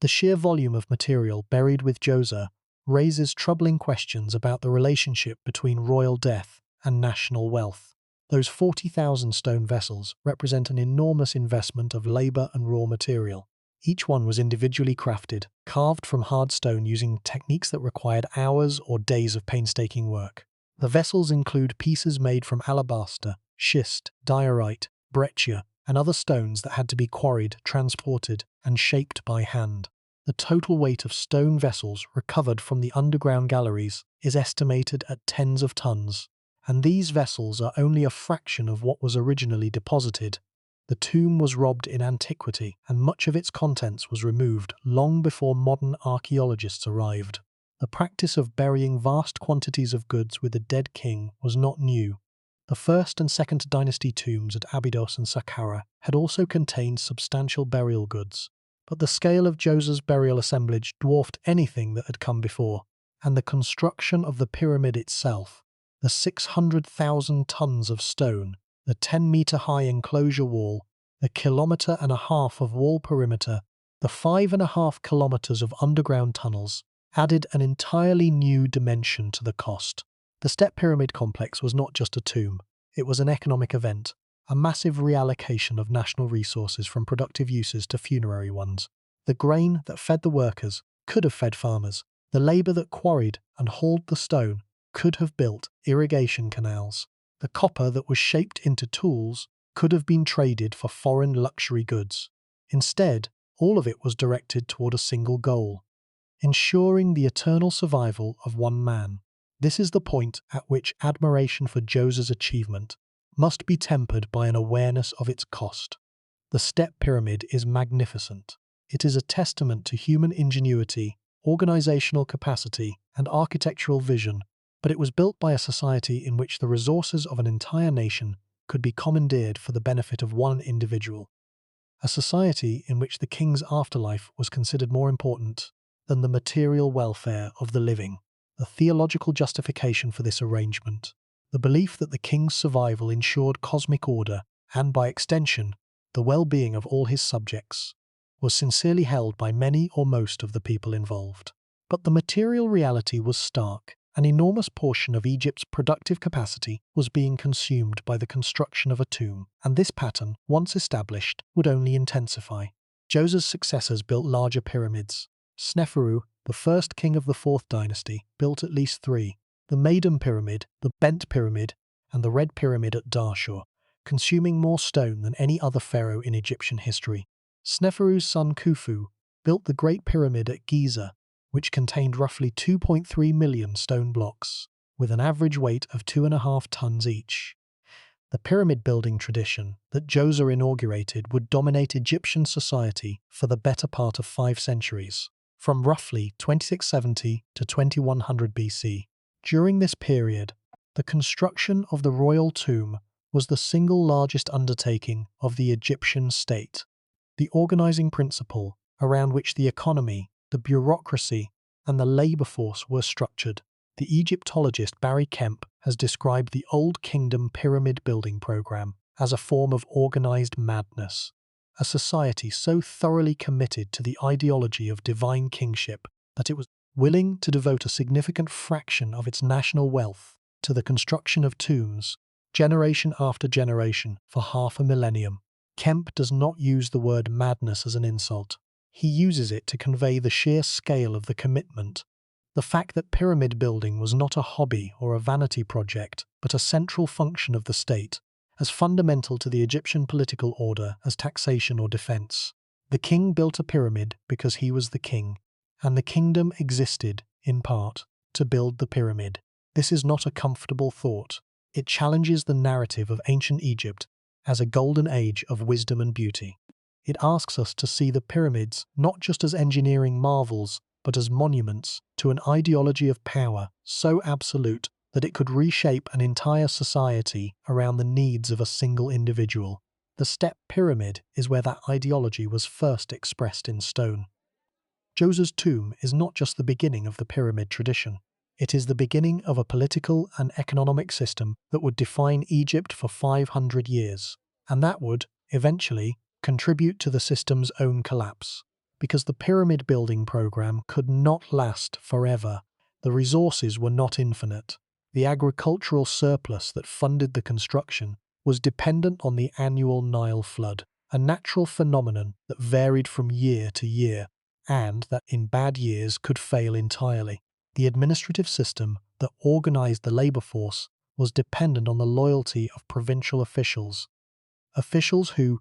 The sheer volume of material buried with Djoser raises troubling questions about the relationship between royal death and national wealth. Those 40,000 stone vessels represent an enormous investment of labor and raw material. Each one was individually crafted, carved from hard stone using techniques that required hours or days of painstaking work. The vessels include pieces made from alabaster, schist, diorite, breccia, and other stones that had to be quarried, transported, and shaped by hand. The total weight of stone vessels recovered from the underground galleries is estimated at tens of tons, and these vessels are only a fraction of what was originally deposited. The tomb was robbed in antiquity, and much of its contents was removed long before modern archaeologists arrived. The practice of burying vast quantities of goods with a dead king was not new. The first and second dynasty tombs at Abydos and Saqqara had also contained substantial burial goods, but the scale of Djoser's burial assemblage dwarfed anything that had come before, and the construction of the pyramid itself, the 600,000 tons of stone, the 10-meter-high enclosure wall, the 1.5 kilometers of wall perimeter, the 5.5 kilometers of underground tunnels, added an entirely new dimension to the cost. The step pyramid complex was not just a tomb, it was an economic event, a massive reallocation of national resources from productive uses to funerary ones. The grain that fed the workers could have fed farmers. The labour that quarried and hauled the stone could have built irrigation canals. The copper that was shaped into tools could have been traded for foreign luxury goods. Instead, all of it was directed toward a single goal: ensuring the eternal survival of one man. This is the point at which admiration for Djoser's achievement must be tempered by an awareness of its cost. The step pyramid is magnificent. It is a testament to human ingenuity, organizational capacity, and architectural vision, but it was built by a society in which the resources of an entire nation could be commandeered for the benefit of one individual. A society in which the king's afterlife was considered more important than the material welfare of the living. The theological justification for this arrangement, the belief that the king's survival ensured cosmic order and, by extension, the well-being of all his subjects, was sincerely held by many or most of the people involved. But the material reality was stark. An enormous portion of Egypt's productive capacity was being consumed by the construction of a tomb, and this pattern, once established, would only intensify. Djoser's successors built larger pyramids. Sneferu, the first king of the fourth dynasty, built at least 3: the Maiden Pyramid, the Bent Pyramid, and the Red Pyramid at Dahshur, consuming more stone than any other pharaoh in Egyptian history. Sneferu's son Khufu built the Great Pyramid at Giza, which contained roughly 2.3 million stone blocks, with an average weight of 2.5 tons each. The pyramid building tradition that Djoser inaugurated would dominate Egyptian society for the better part of 5 centuries, from roughly 2670 to 2100 BC. During this period, the construction of the royal tomb was the single largest undertaking of the Egyptian state. The organizing principle around which the economy, the bureaucracy, and the labor force were structured. The Egyptologist Barry Kemp has described the Old Kingdom pyramid building program as a form of organized madness, a society so thoroughly committed to the ideology of divine kingship that it was willing to devote a significant fraction of its national wealth to the construction of tombs, generation after generation, for half a millennium. Kemp does not use the word madness as an insult. He uses it to convey the sheer scale of the commitment, the fact that pyramid building was not a hobby or a vanity project, but a central function of the state, as fundamental to the Egyptian political order as taxation or defense. The king built a pyramid because he was the king, and the kingdom existed, in part, to build the pyramid. This is not a comfortable thought. It challenges the narrative of ancient Egypt as a golden age of wisdom and beauty. It asks us to see the pyramids not just as engineering marvels, but as monuments to an ideology of power so absolute that it could reshape an entire society around the needs of a single individual. The step pyramid is where that ideology was first expressed in stone. Djoser's tomb is not just the beginning of the pyramid tradition. It is the beginning of a political and economic system that would define Egypt for 500 years, and that would, eventually, contribute to the system's own collapse. Because the pyramid building program could not last forever, the resources were not infinite. The agricultural surplus that funded the construction was dependent on the annual Nile flood, a natural phenomenon that varied from year to year, and that in bad years could fail entirely. The administrative system that organized the labor force was dependent on the loyalty of provincial officials who,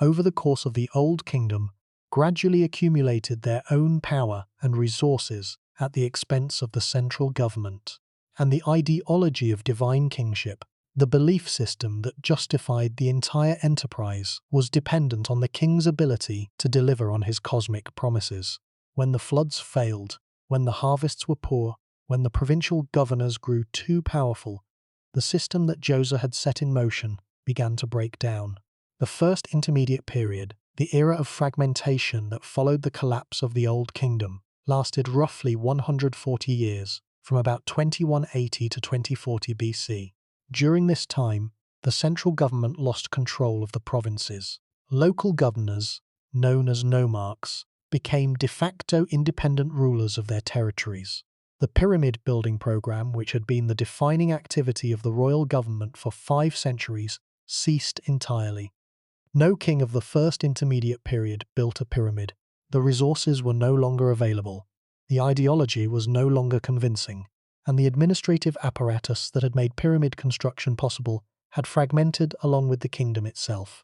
over the course of the Old Kingdom, gradually accumulated their own power and resources at the expense of the central government. And the ideology of divine kingship, the belief system that justified the entire enterprise, was dependent on the king's ability to deliver on his cosmic promises. When the floods failed, when the harvests were poor, when the provincial governors grew too powerful, the system that Djoser had set in motion began to break down. The first intermediate period, the era of fragmentation that followed the collapse of the Old Kingdom, lasted roughly 140 years, from about 2180 to 2040 BC. During this time, the central government lost control of the provinces. Local governors, known as nomarchs, became de facto independent rulers of their territories. The pyramid building program, which had been the defining activity of the royal government for 5 centuries, ceased entirely. No king of the first intermediate period built a pyramid. The resources were no longer available. The ideology was no longer convincing, and the administrative apparatus that had made pyramid construction possible had fragmented along with the kingdom itself.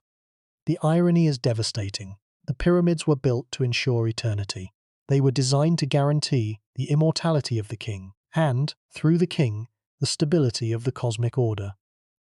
The irony is devastating. The pyramids were built to ensure eternity. They were designed to guarantee the immortality of the king and, through the king, the stability of the cosmic order.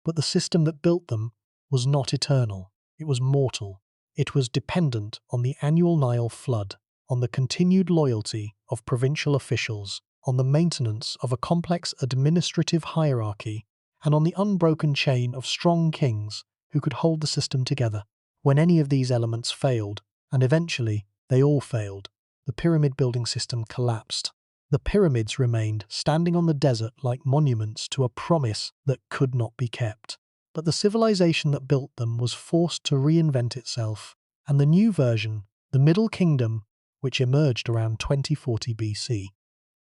But the system that built them was not eternal. It was mortal. It was dependent on the annual Nile flood, on the continued loyalty of provincial officials, on the maintenance of a complex administrative hierarchy, and on the unbroken chain of strong kings who could hold the system together. When any of these elements failed, and eventually they all failed, the pyramid building system collapsed. The pyramids remained standing on the desert like monuments to a promise that could not be kept. But the civilization that built them was forced to reinvent itself, and the new version, the Middle Kingdom, which emerged around 2040 BC,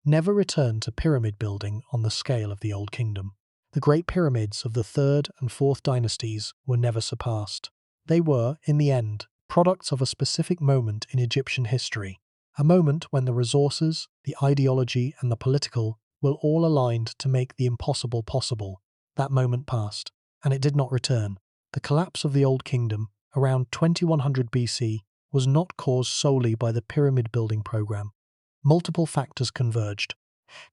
never returned to pyramid building on the scale of the Old Kingdom. The Great Pyramids of the 3rd and 4th dynasties were never surpassed. They were, in the end, products of a specific moment in Egyptian history, a moment when the resources, the ideology, and the political were all aligned to make the impossible possible. That moment passed, and it did not return. The collapse of the Old Kingdom, around 2100 BC, was not caused solely by the pyramid building program. Multiple factors converged.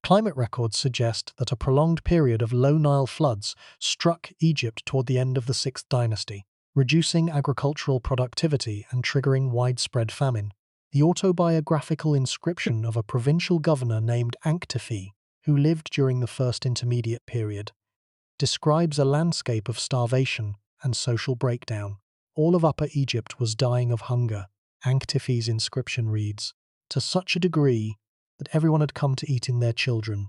Climate records suggest that a prolonged period of low Nile floods struck Egypt toward the end of the 6th dynasty, reducing agricultural productivity and triggering widespread famine. The autobiographical inscription of a provincial governor named Ankhtifi, who lived during the first intermediate period, describes a landscape of starvation and social breakdown. All of Upper Egypt was dying of hunger. Ankhtifi's inscription reads, to such a degree that everyone had come to eat in their children.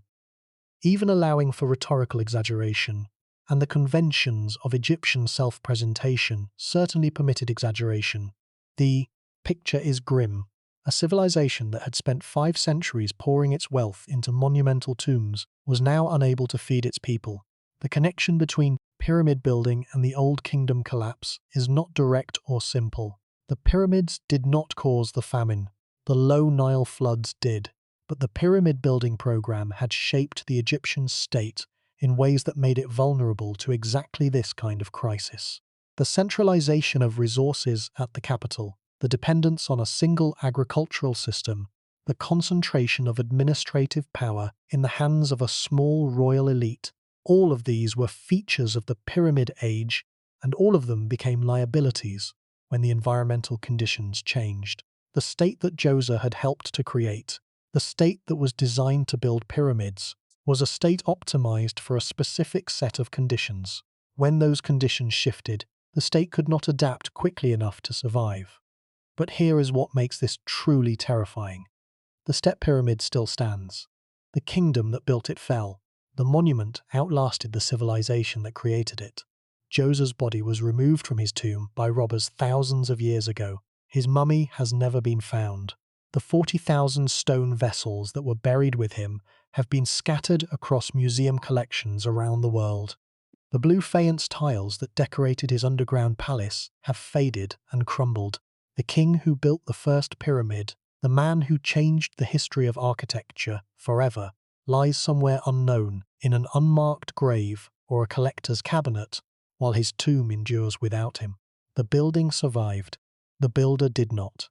even allowing for rhetorical exaggeration, and the conventions of Egyptian self-presentation certainly permitted exaggeration. The picture is grim. A civilization that had spent 5 centuries pouring its wealth into monumental tombs was now unable to feed its people. The connection between pyramid building and the Old Kingdom collapse is not direct or simple. The pyramids did not cause the famine. The low Nile floods did. But the pyramid building program had shaped the Egyptian state in ways that made it vulnerable to exactly this kind of crisis. The centralization of resources at the capital, the dependence on a single agricultural system, the concentration of administrative power in the hands of a small royal elite, all of these were features of the pyramid age, and all of them became liabilities when the environmental conditions changed. The state that Djoser had helped to create, the state that was designed to build pyramids, was a state optimized for a specific set of conditions. When those conditions shifted, the state could not adapt quickly enough to survive. But here is what makes this truly terrifying. The step pyramid still stands. The kingdom that built it fell. The monument outlasted the civilization that created it. Djoser's body was removed from his tomb by robbers thousands of years ago. His mummy has never been found. The 40,000 stone vessels that were buried with him have been scattered across museum collections around the world. The blue faience tiles that decorated his underground palace have faded and crumbled. The king who built the first pyramid, the man who changed the history of architecture forever, lies somewhere unknown in an unmarked grave or a collector's cabinet, while his tomb endures without him. The building survived. The builder did not.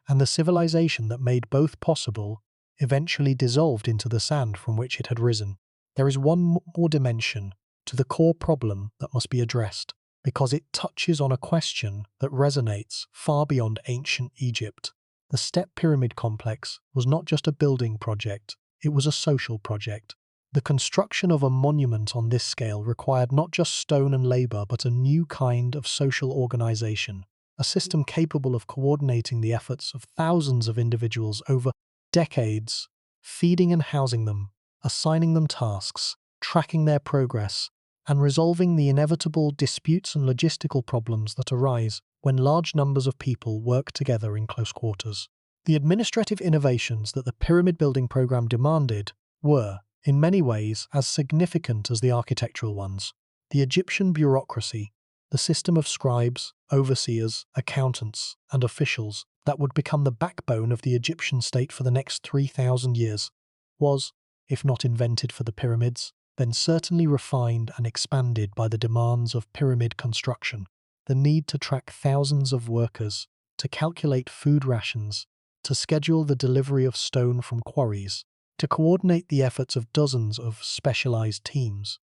And the civilization that made both possible eventually dissolved into the sand from which it had risen. There is one more dimension to the core problem that must be addressed, because it touches on a question that resonates far beyond ancient Egypt. The Step Pyramid complex was not just a building project, it was a social project. The construction of a monument on this scale required not just stone and labor, but a new kind of social organization, a system capable of coordinating the efforts of thousands of individuals over decades, feeding and housing them, assigning them tasks, tracking their progress, and resolving the inevitable disputes and logistical problems that arise when large numbers of people work together in close quarters. The administrative innovations that the pyramid building program demanded were, in many ways, as significant as the architectural ones. The Egyptian bureaucracy, the system of scribes, overseers, accountants, and officials that would become the backbone of the Egyptian state for the next 3,000 years, was, if not invented for the pyramids, then certainly refined and expanded by the demands of pyramid construction. The need to track thousands of workers, to calculate food rations, to schedule the delivery of stone from quarries, to coordinate the efforts of dozens of specialized teams.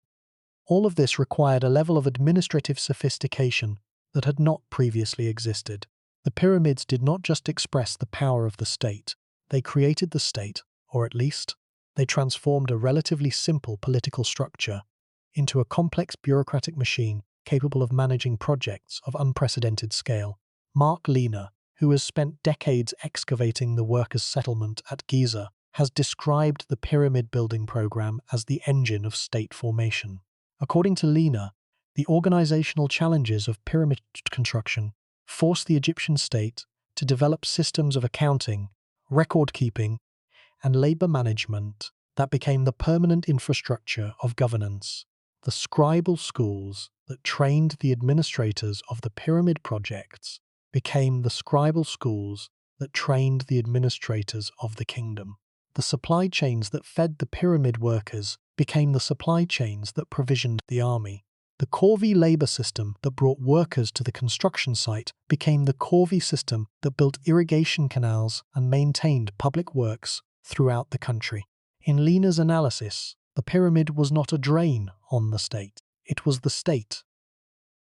All of this required a level of administrative sophistication that had not previously existed. The pyramids did not just express the power of the state, they created the state, or at least, they transformed a relatively simple political structure into a complex bureaucratic machine capable of managing projects of unprecedented scale. Mark Lehner, who has spent decades excavating the workers' settlement at Giza, has described the pyramid building program as the engine of state formation. According to Lehner, the organizational challenges of pyramid construction forced the Egyptian state to develop systems of accounting, record-keeping, and labor management that became the permanent infrastructure of governance. The scribal schools that trained the administrators of the pyramid projects became the scribal schools that trained the administrators of the kingdom. The supply chains that fed the pyramid workers became the supply chains that provisioned the army. The corvée labor system that brought workers to the construction site became the corvée system that built irrigation canals and maintained public works throughout the country. In Lehner's analysis, the pyramid was not a drain on the state. It was the state,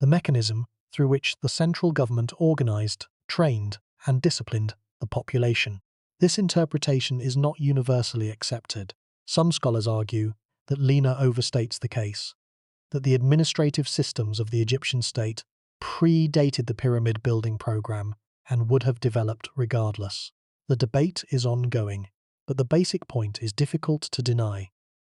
the mechanism through which the central government organized, trained, and disciplined the population. This interpretation is not universally accepted. Some scholars argue that Lehner overstates the case, that the administrative systems of the Egyptian state predated the pyramid building program and would have developed regardless. The debate is ongoing, but the basic point is difficult to deny.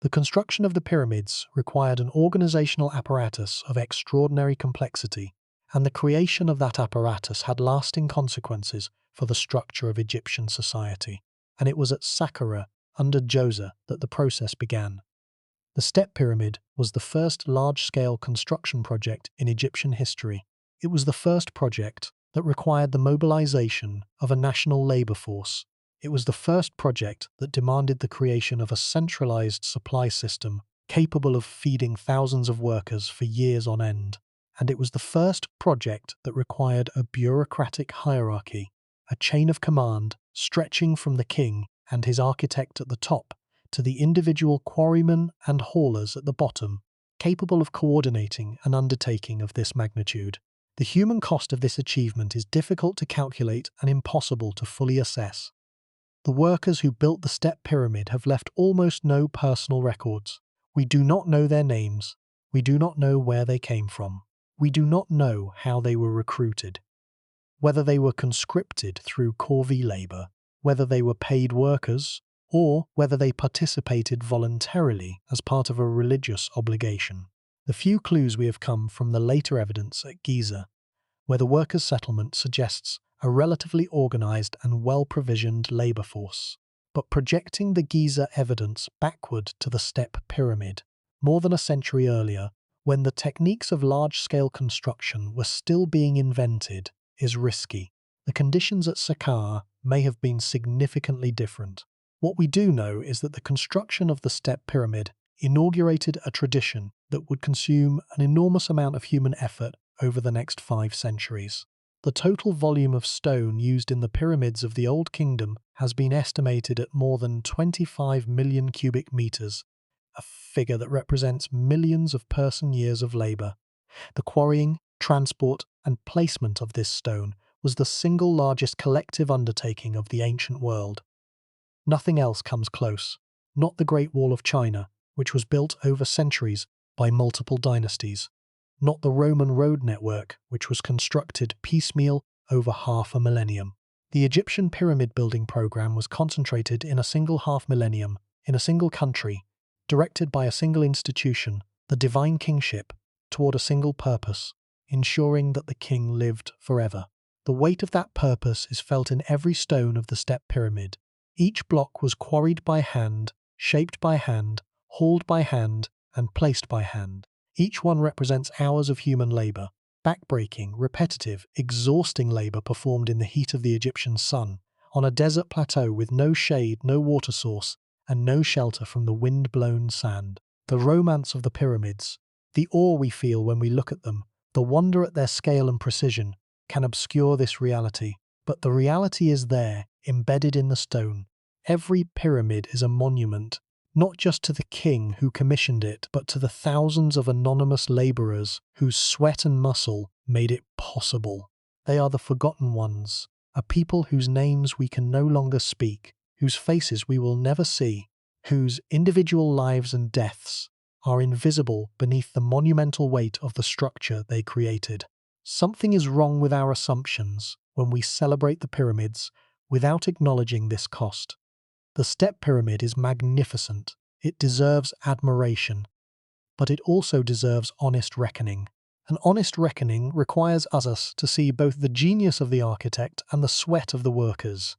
The construction of the pyramids required an organizational apparatus of extraordinary complexity, and the creation of that apparatus had lasting consequences for the structure of Egyptian society. And it was at Saqqara, under Djoser, that the process began. The Step Pyramid was the first large-scale construction project in Egyptian history. It was the first project that required the mobilization of a national labor force. It was the first project that demanded the creation of a centralized supply system capable of feeding thousands of workers for years on end. And it was the first project that required a bureaucratic hierarchy, a chain of command stretching from the king and his architect at the top to the individual quarrymen and haulers at the bottom, capable of coordinating an undertaking of this magnitude. The human cost of this achievement is difficult to calculate and impossible to fully assess. The workers who built the Step Pyramid have left almost no personal records. We do not know their names. We do not know where they came from. We do not know how they were recruited, whether they were conscripted through corvée labor, whether they were paid workers, or whether they participated voluntarily as part of a religious obligation. The few clues we have come from the later evidence at Giza, where the workers' settlement suggests a relatively organized and well-provisioned labor force. But projecting the Giza evidence backward to the Step Pyramid, more than a century earlier, when the techniques of large-scale construction were still being invented, is risky. The conditions at Saqqara may have been significantly different. What we do know is that the construction of the Step Pyramid inaugurated a tradition that would consume an enormous amount of human effort over the next 5 centuries. The total volume of stone used in the pyramids of the Old Kingdom has been estimated at more than 25 million cubic meters, a figure that represents millions of person-years of labor. The quarrying, transport, and placement of this stone was the single largest collective undertaking of the ancient world. Nothing else comes close, not the Great Wall of China, which was built over centuries by multiple dynasties, not the Roman road network, which was constructed piecemeal over half a millennium. The Egyptian pyramid building program was concentrated in a single half-millennium, in a single country, directed by a single institution, the divine kingship, toward a single purpose, ensuring that the king lived forever. The weight of that purpose is felt in every stone of the Step Pyramid. Each block was quarried by hand, shaped by hand, hauled by hand, and placed by hand. Each one represents hours of human labor, backbreaking, repetitive, exhausting labor performed in the heat of the Egyptian sun, on a desert plateau with no shade, no water source, and no shelter from the wind-blown sand. The romance of the pyramids, the awe we feel when we look at them, the wonder at their scale and precision, can obscure this reality. But the reality is there, embedded in the stone. Every pyramid is a monument, not just to the king who commissioned it, but to the thousands of anonymous laborers whose sweat and muscle made it possible. They are the forgotten ones, a people whose names we can no longer speak, whose faces we will never see, whose individual lives and deaths are invisible beneath the monumental weight of the structure they created. Something is wrong with our assumptions when we celebrate the pyramids without acknowledging this cost. The Step Pyramid is magnificent. It deserves admiration, but it also deserves honest reckoning. An honest reckoning requires us to see both the genius of the architect and the sweat of the workers,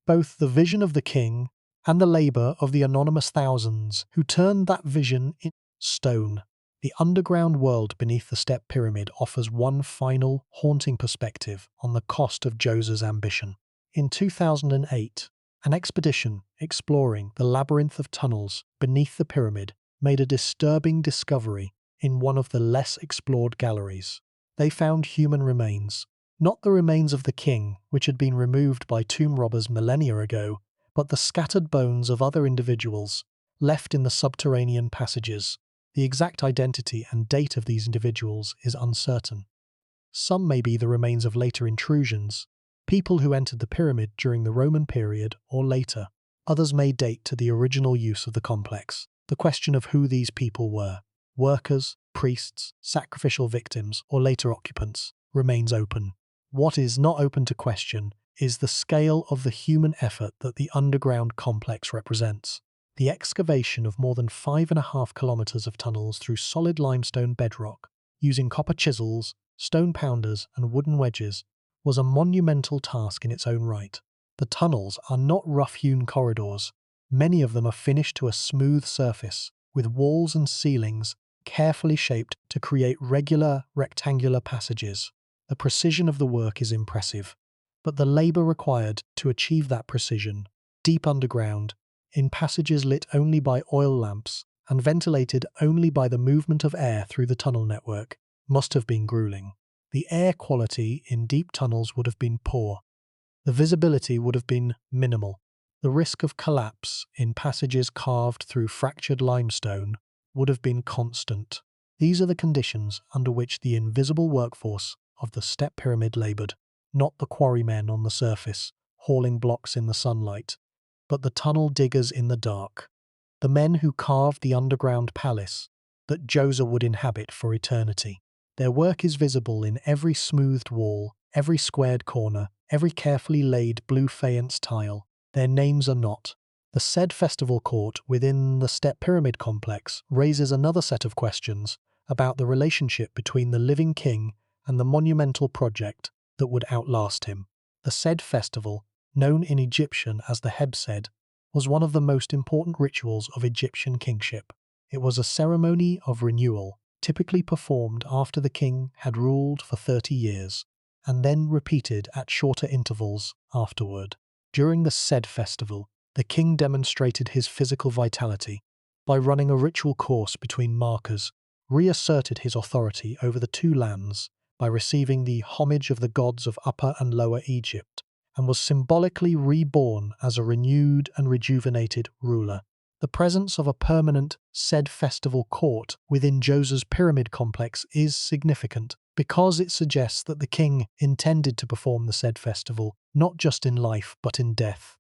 both the vision of the king and the labor of the anonymous thousands who turned that vision into stone. The underground world beneath the Step Pyramid offers one final, haunting perspective on the cost of Djoser's ambition. In 2008, an expedition exploring the labyrinth of tunnels beneath the pyramid made a disturbing discovery in one of the less explored galleries. They found human remains, not the remains of the king, which had been removed by tomb robbers millennia ago, but the scattered bones of other individuals left in the subterranean passages. The exact identity and date of these individuals is uncertain. Some may be the remains of later intrusions, people who entered the pyramid during the Roman period or later. Others may date to the original use of the complex. The question of who these people were, workers, priests, sacrificial victims, or later occupants, remains open. What is not open to question is the scale of the human effort that the underground complex represents. The excavation of more than 5.5 kilometers of tunnels through solid limestone bedrock, using copper chisels, stone pounders, and wooden wedges, was a monumental task in its own right. The tunnels are not rough-hewn corridors. Many of them are finished to a smooth surface, with walls and ceilings carefully shaped to create regular, rectangular passages. The precision of the work is impressive, but the labor required to achieve that precision, deep underground, in passages lit only by oil lamps and ventilated only by the movement of air through the tunnel network, must have been grueling. The air quality in deep tunnels would have been poor. The visibility would have been minimal. The risk of collapse in passages carved through fractured limestone would have been constant. These are the conditions under which the invisible workforce of the step pyramid labored, not the quarrymen on the surface, hauling blocks in the sunlight, but the tunnel diggers in the dark, the men who carved the underground palace that Djoser would inhabit for eternity. Their work is visible in every smoothed wall, every squared corner, every carefully laid blue faience tile. Their names are not. The said festival court within the step pyramid complex raises another set of questions about the relationship between the living king and the monumental project that would outlast him. The said festival, known in Egyptian as the Hebsed, was one of the most important rituals of Egyptian kingship. It was a ceremony of renewal, typically performed after the king had ruled for 30 years, and then repeated at shorter intervals afterward. During the said festival, the king demonstrated his physical vitality by running a ritual course between markers, reasserted his authority over the two lands by receiving the homage of the gods of Upper and Lower Egypt, and was symbolically reborn as a renewed and rejuvenated ruler. The presence of a permanent said festival court within Djoser's pyramid complex is significant because it suggests that the king intended to perform the said festival not just in life but in death,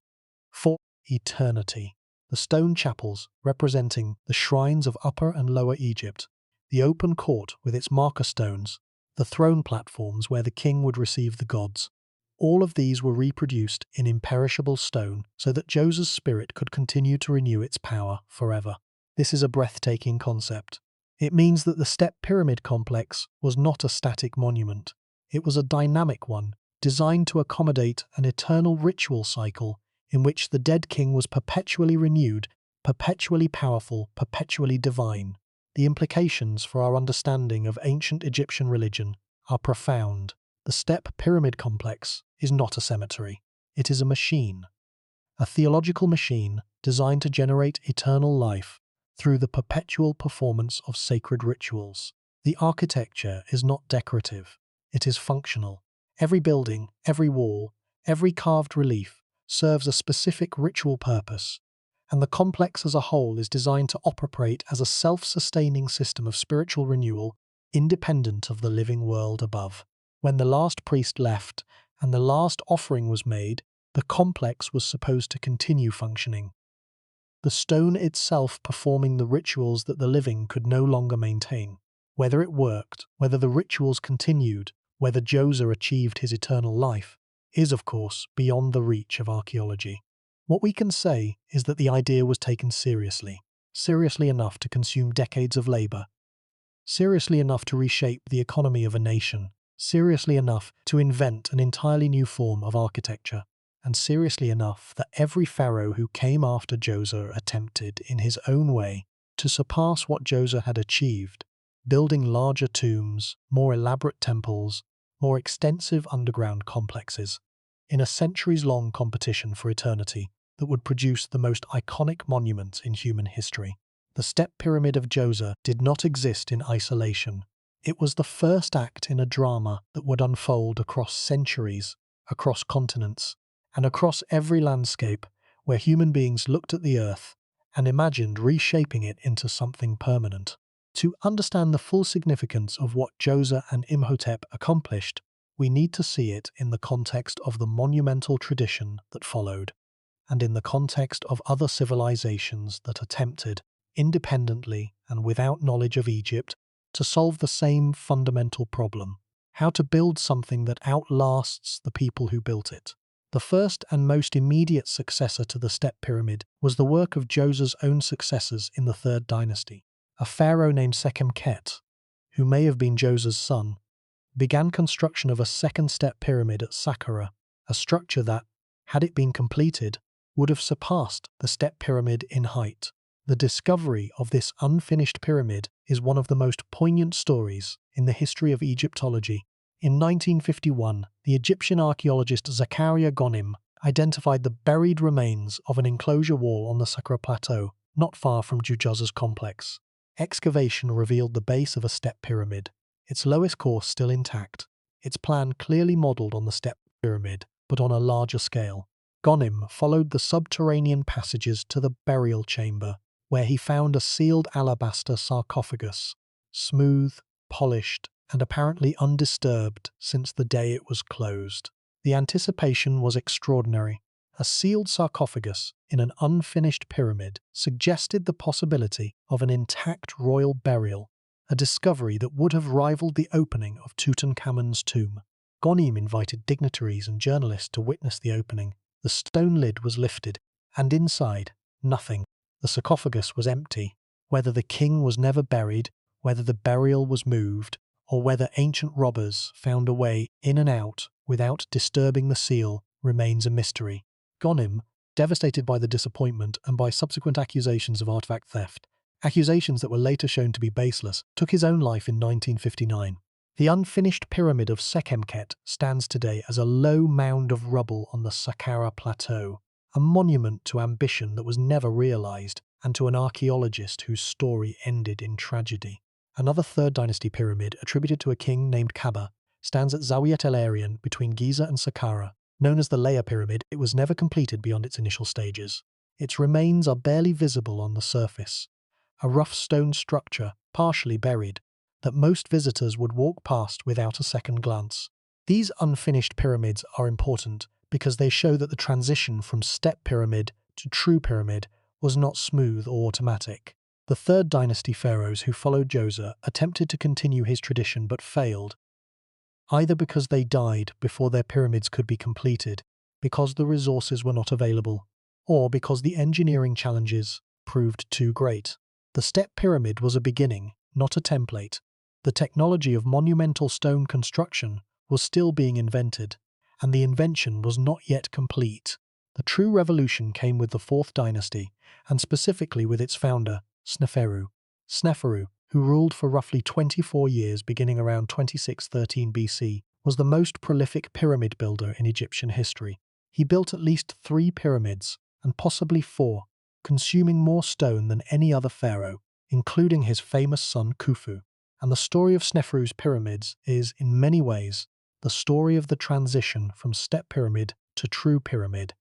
for eternity. The stone chapels representing the shrines of Upper and Lower Egypt, the open court with its marker stones, the throne platforms where the king would receive the gods, all of these were reproduced in imperishable stone so that Djoser's spirit could continue to renew its power forever. This is a breathtaking concept. It means that the step pyramid complex was not a static monument. It was a dynamic one, designed to accommodate an eternal ritual cycle in which the dead king was perpetually renewed, perpetually powerful, perpetually divine. The implications for our understanding of ancient Egyptian religion are profound. The step pyramid complex is not a cemetery. It is a machine, a theological machine designed to generate eternal life through the perpetual performance of sacred rituals. The architecture is not decorative. It is functional. Every building, every wall, every carved relief serves a specific ritual purpose, and the complex as a whole is designed to operate as a self-sustaining system of spiritual renewal independent of the living world above. When the last priest left and the last offering was made, the complex was supposed to continue functioning, the stone itself performing the rituals that the living could no longer maintain. Whether it worked, whether the rituals continued, whether Djoser achieved his eternal life, is of course beyond the reach of archaeology. What we can say is that the idea was taken seriously enough to consume decades of labor, seriously enough to reshape the economy of a nation, seriously enough to invent an entirely new form of architecture, and seriously enough that every pharaoh who came after Djoser attempted, in his own way, to surpass what Djoser had achieved, building larger tombs, more elaborate temples, more extensive underground complexes, in a centuries-long competition for eternity that would produce the most iconic monument in human history. The step pyramid of Djoser did not exist in isolation. It was the first act in a drama that would unfold across centuries, across continents, and across every landscape where human beings looked at the earth and imagined reshaping it into something permanent. To understand the full significance of what Djoser and Imhotep accomplished, we need to see it in the context of the monumental tradition that followed, and in the context of other civilizations that attempted, independently and without knowledge of Egypt, to solve the same fundamental problem: how to build something that outlasts the people who built it. The first and most immediate successor to the step pyramid was the work of Djoser's own successors in the Third Dynasty. A pharaoh named Sekhem-Khet, who may have been Djoser's son, began construction of a second step pyramid at Saqqara, a structure that, had it been completed, would have surpassed the step pyramid in height. The discovery of this unfinished pyramid is one of the most poignant stories in the history of Egyptology. In 1951, the Egyptian archaeologist Zakaria Gonim identified the buried remains of an enclosure wall on the Saqqara Plateau, not far from Djoser's complex. Excavation revealed the base of a step pyramid, its lowest course still intact, its plan clearly modelled on the step pyramid, but on a larger scale. Gonim followed the subterranean passages to the burial chamber, where he found a sealed alabaster sarcophagus, smooth, polished, and apparently undisturbed since the day it was closed. The anticipation was extraordinary. A sealed sarcophagus in an unfinished pyramid suggested the possibility of an intact royal burial, a discovery that would have rivaled the opening of Tutankhamun's tomb. Gonim invited dignitaries and journalists to witness the opening. The stone lid was lifted, and inside, nothing. The sarcophagus was empty. Whether the king was never buried, whether the burial was moved, or whether ancient robbers found a way in and out without disturbing the seal remains a mystery. Gonim, devastated by the disappointment and by subsequent accusations of artifact theft, accusations that were later shown to be baseless, took his own life in 1959. The unfinished pyramid of Sekhem-Khet stands today as a low mound of rubble on the Saqqara Plateau, a monument to ambition that was never realized and to an archaeologist whose story ended in tragedy. Another Third Dynasty pyramid, attributed to a king named Kaba, stands at Zawiyat el-Aryan between Giza and Saqqara. Known as the Leia Pyramid, it was never completed beyond its initial stages. Its remains are barely visible on the surface, a rough stone structure, partially buried, that most visitors would walk past without a second glance. These unfinished pyramids are important because they show that the transition from step pyramid to true pyramid was not smooth or automatic. The Third Dynasty pharaohs who followed Djoser attempted to continue his tradition but failed, either because they died before their pyramids could be completed, because the resources were not available, or because the engineering challenges proved too great. The step pyramid was a beginning, not a template. The technology of monumental stone construction was still being invented, and the invention was not yet complete. The true revolution came with the Fourth Dynasty, and specifically with its founder, Sneferu. Sneferu, who ruled for roughly 24 years beginning around 2613 BC, was the most prolific pyramid builder in Egyptian history. He built at least 3 pyramids, and possibly 4, consuming more stone than any other pharaoh, including his famous son Khufu. And the story of Sneferu's pyramids is, in many ways, the story of the transition from step pyramid to true pyramid,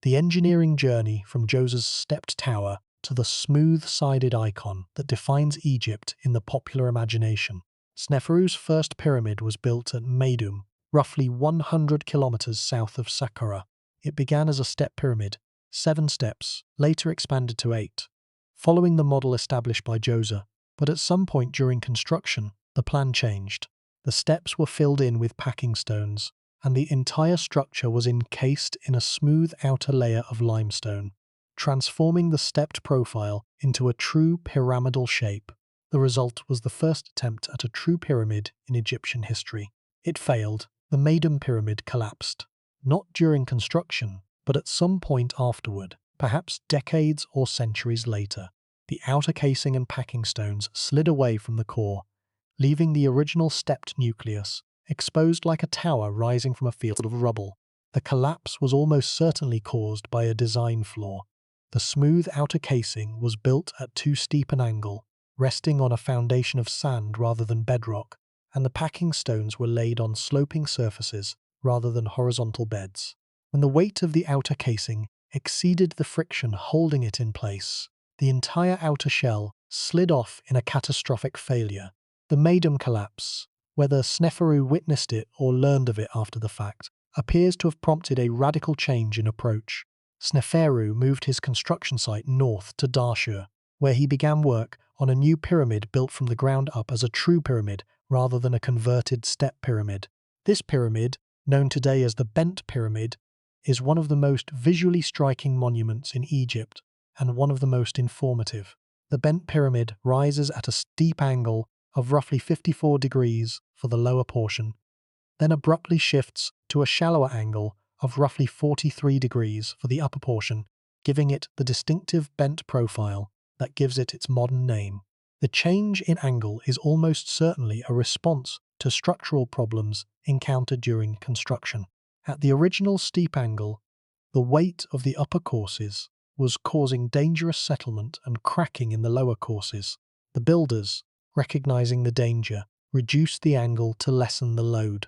the engineering journey from Djoser's stepped tower to the smooth-sided icon that defines Egypt in the popular imagination. Sneferu's first pyramid was built at Meidum, roughly 100 kilometers south of Saqqara. It began as a step pyramid, 7 steps, later expanded to 8, following the model established by Djoser. But at some point during construction, the plan changed. The steps were filled in with packing stones, and the entire structure was encased in a smooth outer layer of limestone, transforming the stepped profile into a true pyramidal shape. The result was the first attempt at a true pyramid in Egyptian history. It failed. The Meidum Pyramid collapsed, not during construction, but at some point afterward, perhaps decades or centuries later. The outer casing and packing stones slid away from the core, leaving the original stepped nucleus exposed like a tower rising from a field of rubble. The collapse was almost certainly caused by a design flaw. The smooth outer casing was built at too steep an angle, resting on a foundation of sand rather than bedrock, and the packing stones were laid on sloping surfaces rather than horizontal beds. When the weight of the outer casing exceeded the friction holding it in place, the entire outer shell slid off in a catastrophic failure. The Meidum collapse, whether Sneferu witnessed it or learned of it after the fact, appears to have prompted a radical change in approach. Sneferu moved his construction site north to Dashur, where he began work on a new pyramid built from the ground up as a true pyramid rather than a converted step pyramid. This pyramid, known today as the Bent Pyramid, is one of the most visually striking monuments in Egypt and one of the most informative. The bent pyramid rises at a steep angle of roughly 54 degrees for the lower portion, then abruptly shifts to a shallower angle of roughly 43 degrees for the upper portion, giving it the distinctive bent profile that gives it its modern name. The change in angle is almost certainly a response to structural problems encountered during construction. At the original steep angle, the weight of the upper courses was causing dangerous settlement and cracking in the lower courses. The builders, recognizing the danger, reduced the angle to lessen the load.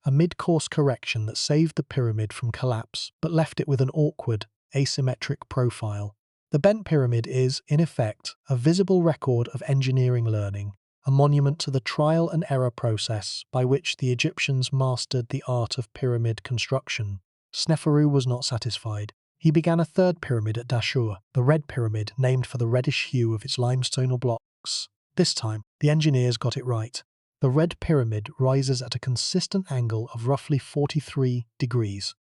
A mid-course correction that saved the pyramid from collapse but left it with an awkward, asymmetric profile. The bent pyramid is, in effect, a visible record of engineering learning, a monument to the trial and error process by which the Egyptians mastered the art of pyramid construction. Sneferu was not satisfied. He began a third pyramid at Dashur, the Red Pyramid, named for the reddish hue of its limestone blocks. This time, the engineers got it right. The Red Pyramid rises at a consistent angle of roughly 43 degrees,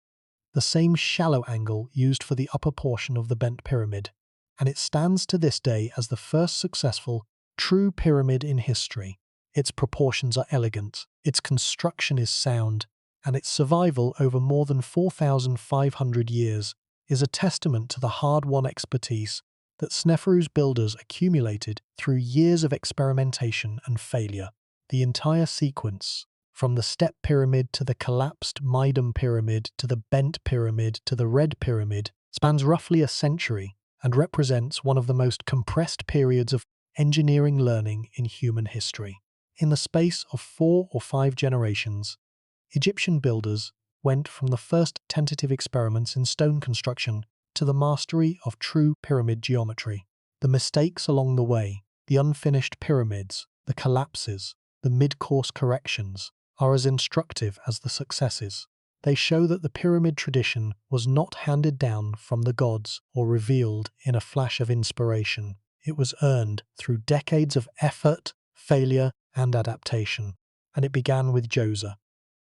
the same shallow angle used for the upper portion of the bent pyramid, and it stands to this day as the first successful, true pyramid in history. Its proportions are elegant, its construction is sound, and its survival over more than 4,500 years is a testament to the hard-won expertise that Sneferu's builders accumulated through years of experimentation and failure. The entire sequence, from the step pyramid to the collapsed Maidum pyramid to the bent pyramid to the red pyramid, spans roughly a century and represents one of the most compressed periods of engineering learning in human history. In the space of 4 or 5 generations, Egyptian builders went from the first tentative experiments in stone construction to the mastery of true pyramid geometry. The mistakes along the way, the unfinished pyramids, the collapses, the mid-course corrections, are as instructive as the successes. They show that the pyramid tradition was not handed down from the gods or revealed in a flash of inspiration. It was earned through decades of effort, failure, and adaptation. And it began with Djoser.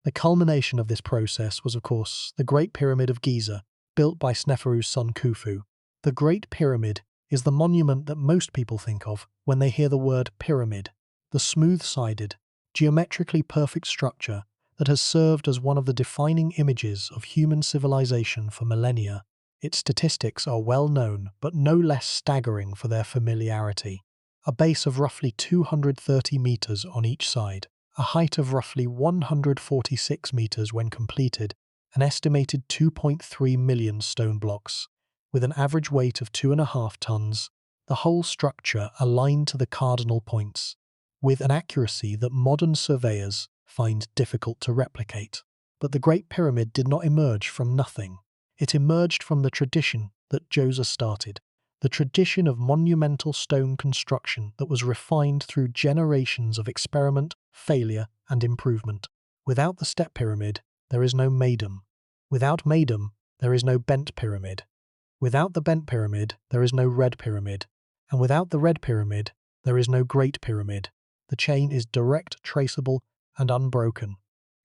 The culmination of this process was, of course, the Great Pyramid of Giza, built by Sneferu's son Khufu. The Great Pyramid is the monument that most people think of when they hear the word pyramid. The smooth-sided, geometrically perfect structure that has served as one of the defining images of human civilization for millennia. Its statistics are well known, but no less staggering for their familiarity. A base of roughly 230 meters on each side, a height of roughly 146 meters when completed, an estimated 2.3 million stone blocks, with an average weight of 2.5 tons, the whole structure aligned to the cardinal points, with an accuracy that modern surveyors find difficult to replicate. But the Great Pyramid did not emerge from nothing. It emerged from the tradition that Djoser started, the tradition of monumental stone construction that was refined through generations of experiment, failure, and improvement. Without the step pyramid, there is no Maidum. Without Maidum, there is no bent pyramid. Without the bent pyramid, there is no red pyramid. And without the red pyramid, there is no Great Pyramid. The chain is direct, traceable, and unbroken.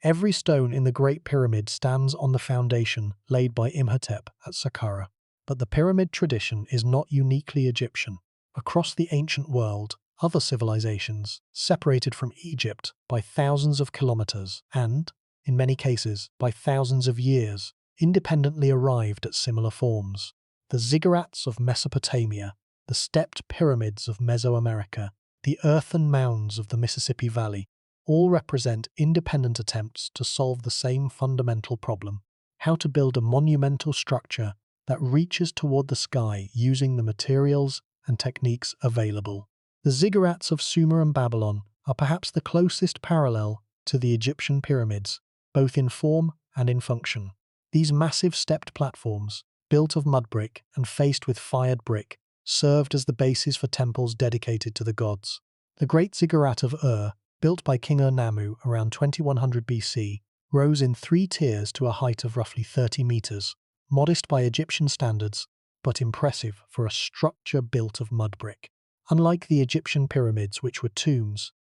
Every stone in the Great Pyramid stands on the foundation laid by Imhotep at Saqqara. But the pyramid tradition is not uniquely Egyptian. Across the ancient world, other civilizations, separated from Egypt by thousands of kilometers and, in many cases, by thousands of years, independently arrived at similar forms. The ziggurats of Mesopotamia, the stepped pyramids of Mesoamerica, the earthen mounds of the Mississippi Valley, all represent independent attempts to solve the same fundamental problem: how to build a monumental structure that reaches toward the sky using the materials and techniques available. The ziggurats of Sumer and Babylon are perhaps the closest parallel to the Egyptian pyramids, both in form and in function. These massive stepped platforms, built of mud brick and faced with fired brick, served as the bases for temples dedicated to the gods. The Great Ziggurat of Ur, built by King Ur-Nammu around 2100 BC, rose in 3 tiers to a height of roughly 30 meters, modest by Egyptian standards, but impressive for a structure built of mud brick. Unlike the Egyptian pyramids, which were tombs,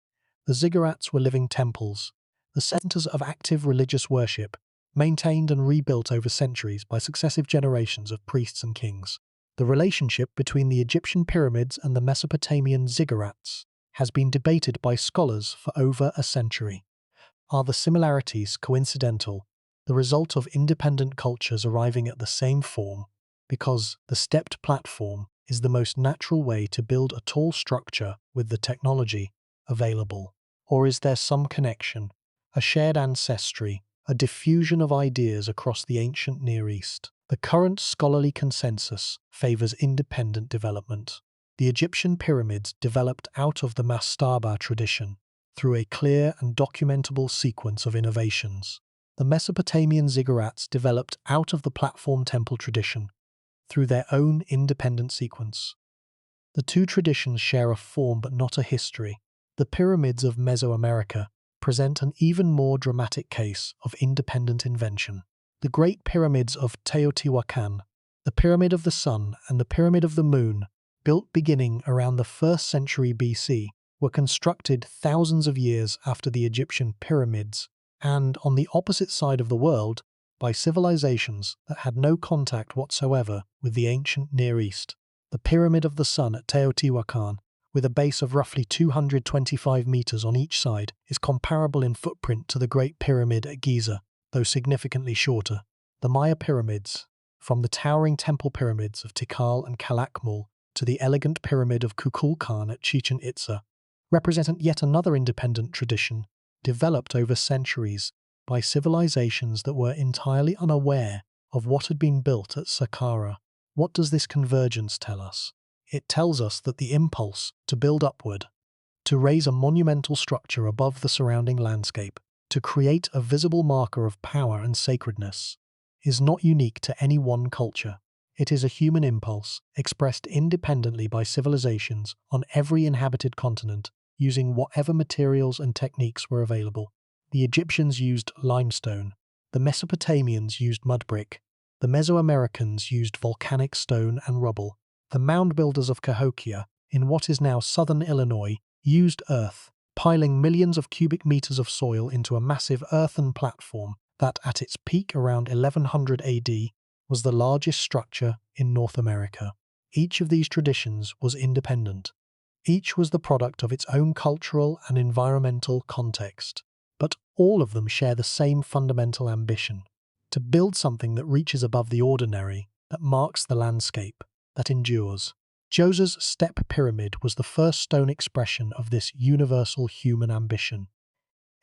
the ziggurats were living temples, the centers of active religious worship, maintained and rebuilt over centuries by successive generations of priests and kings. The relationship between the Egyptian pyramids and the Mesopotamian ziggurats has been debated by scholars for over a century. Are the similarities coincidental, the result of independent cultures arriving at the same form, because the stepped platform is the most natural way to build a tall structure with the technology available? Or is there some connection, a shared ancestry, a diffusion of ideas across the ancient Near East? The current scholarly consensus favors independent development. The Egyptian pyramids developed out of the mastaba tradition through a clear and documentable sequence of innovations. The Mesopotamian ziggurats developed out of the platform temple tradition through their own independent sequence. The two traditions share a form but not a history. The pyramids of Mesoamerica present an even more dramatic case of independent invention. The Great Pyramids of Teotihuacan, the Pyramid of the Sun and the Pyramid of the Moon, built beginning around the 1st century BC, were constructed thousands of years after the Egyptian pyramids, and on the opposite side of the world, by civilizations that had no contact whatsoever with the ancient Near East. The Pyramid of the Sun at Teotihuacan, with a base of roughly 225 meters on each side, is comparable in footprint to the Great Pyramid at Giza, though significantly shorter. The Maya pyramids, from the towering temple pyramids of Tikal and Calakmul to the elegant pyramid of Kukulkan at Chichen Itza, represent yet another independent tradition developed over centuries by civilizations that were entirely unaware of what had been built at Saqqara. What does this convergence tell us? It tells us that the impulse to build upward, to raise a monumental structure above the surrounding landscape, to create a visible marker of power and sacredness, is not unique to any one culture. It is a human impulse expressed independently by civilizations on every inhabited continent using whatever materials and techniques were available. The Egyptians used limestone, the Mesopotamians used mud brick, the Mesoamericans used volcanic stone and rubble, the mound builders of Cahokia, in what is now southern Illinois, used earth, piling millions of cubic meters of soil into a massive earthen platform that, at its peak around 1100 AD, was the largest structure in North America. Each of these traditions was independent. Each was the product of its own cultural and environmental context. But all of them share the same fundamental ambition: to build something that reaches above the ordinary, that marks the landscape, that endures. Djoser's step pyramid was the first stone expression of this universal human ambition.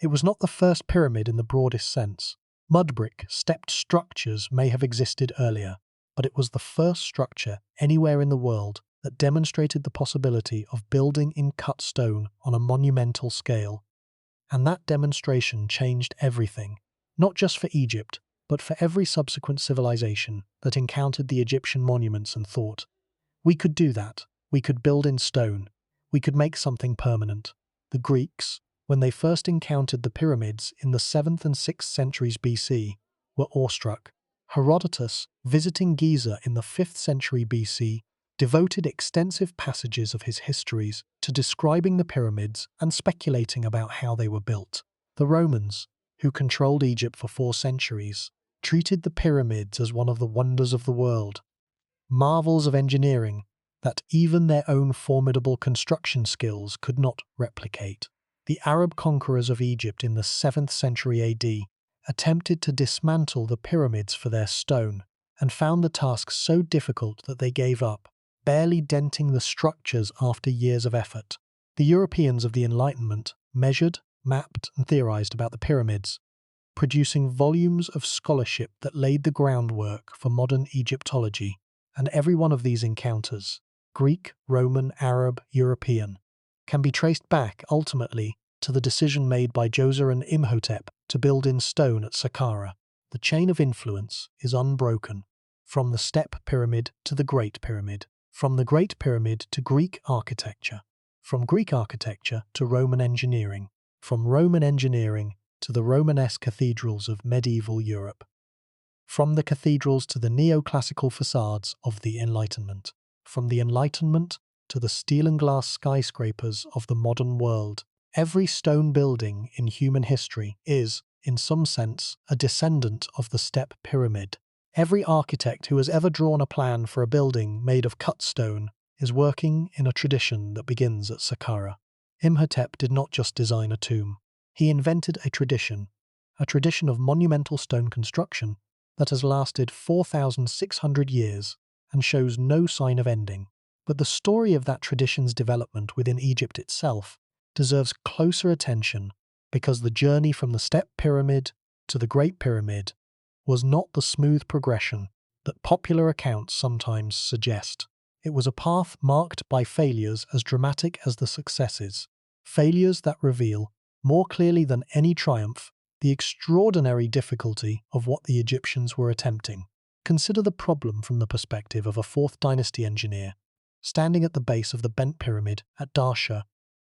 It was not the first pyramid in the broadest sense. Mud brick, stepped structures may have existed earlier, but it was the first structure anywhere in the world that demonstrated the possibility of building in cut stone on a monumental scale. And that demonstration changed everything, not just for Egypt, but for every subsequent civilization that encountered the Egyptian monuments and thought, we could do that, we could build in stone, we could make something permanent. The Greeks, when they first encountered the pyramids in the 7th and 6th centuries BC, were awestruck. Herodotus, visiting Giza in the 5th century BC, devoted extensive passages of his histories to describing the pyramids and speculating about how they were built. The Romans, who controlled Egypt for 4 centuries, treated the pyramids as one of the wonders of the world, marvels of engineering that even their own formidable construction skills could not replicate. The Arab conquerors of Egypt in the 7th century AD attempted to dismantle the pyramids for their stone and found the task so difficult that they gave up, barely denting the structures after years of effort. The Europeans of the Enlightenment measured, mapped, and theorized about the pyramids, producing volumes of scholarship that laid the groundwork for modern Egyptology. And every one of these encounters, Greek, Roman, Arab, European, can be traced back, ultimately, to the decision made by Djoser and Imhotep to build in stone at Saqqara. The chain of influence is unbroken, from the Step Pyramid to the Great Pyramid, from the Great Pyramid to Greek architecture, from Greek architecture to Roman engineering, from Roman engineering to the Romanesque cathedrals of medieval Europe, from the cathedrals to the neoclassical facades of the Enlightenment, from the Enlightenment to the steel and glass skyscrapers of the modern world. Every stone building in human history is, in some sense, a descendant of the step pyramid. Every architect who has ever drawn a plan for a building made of cut stone is working in a tradition that begins at Saqqara. Imhotep did not just design a tomb. He invented a tradition of monumental stone construction that has lasted 4,600 years and shows no sign of ending. But the story of that tradition's development within Egypt itself deserves closer attention because the journey from the Step Pyramid to the Great Pyramid was not the smooth progression that popular accounts sometimes suggest. It was a path marked by failures as dramatic as the successes, failures that reveal, more clearly than any triumph, the extraordinary difficulty of what the Egyptians were attempting. Consider the problem from the perspective of a 4th Dynasty engineer, standing at the base of the bent pyramid at Djoser,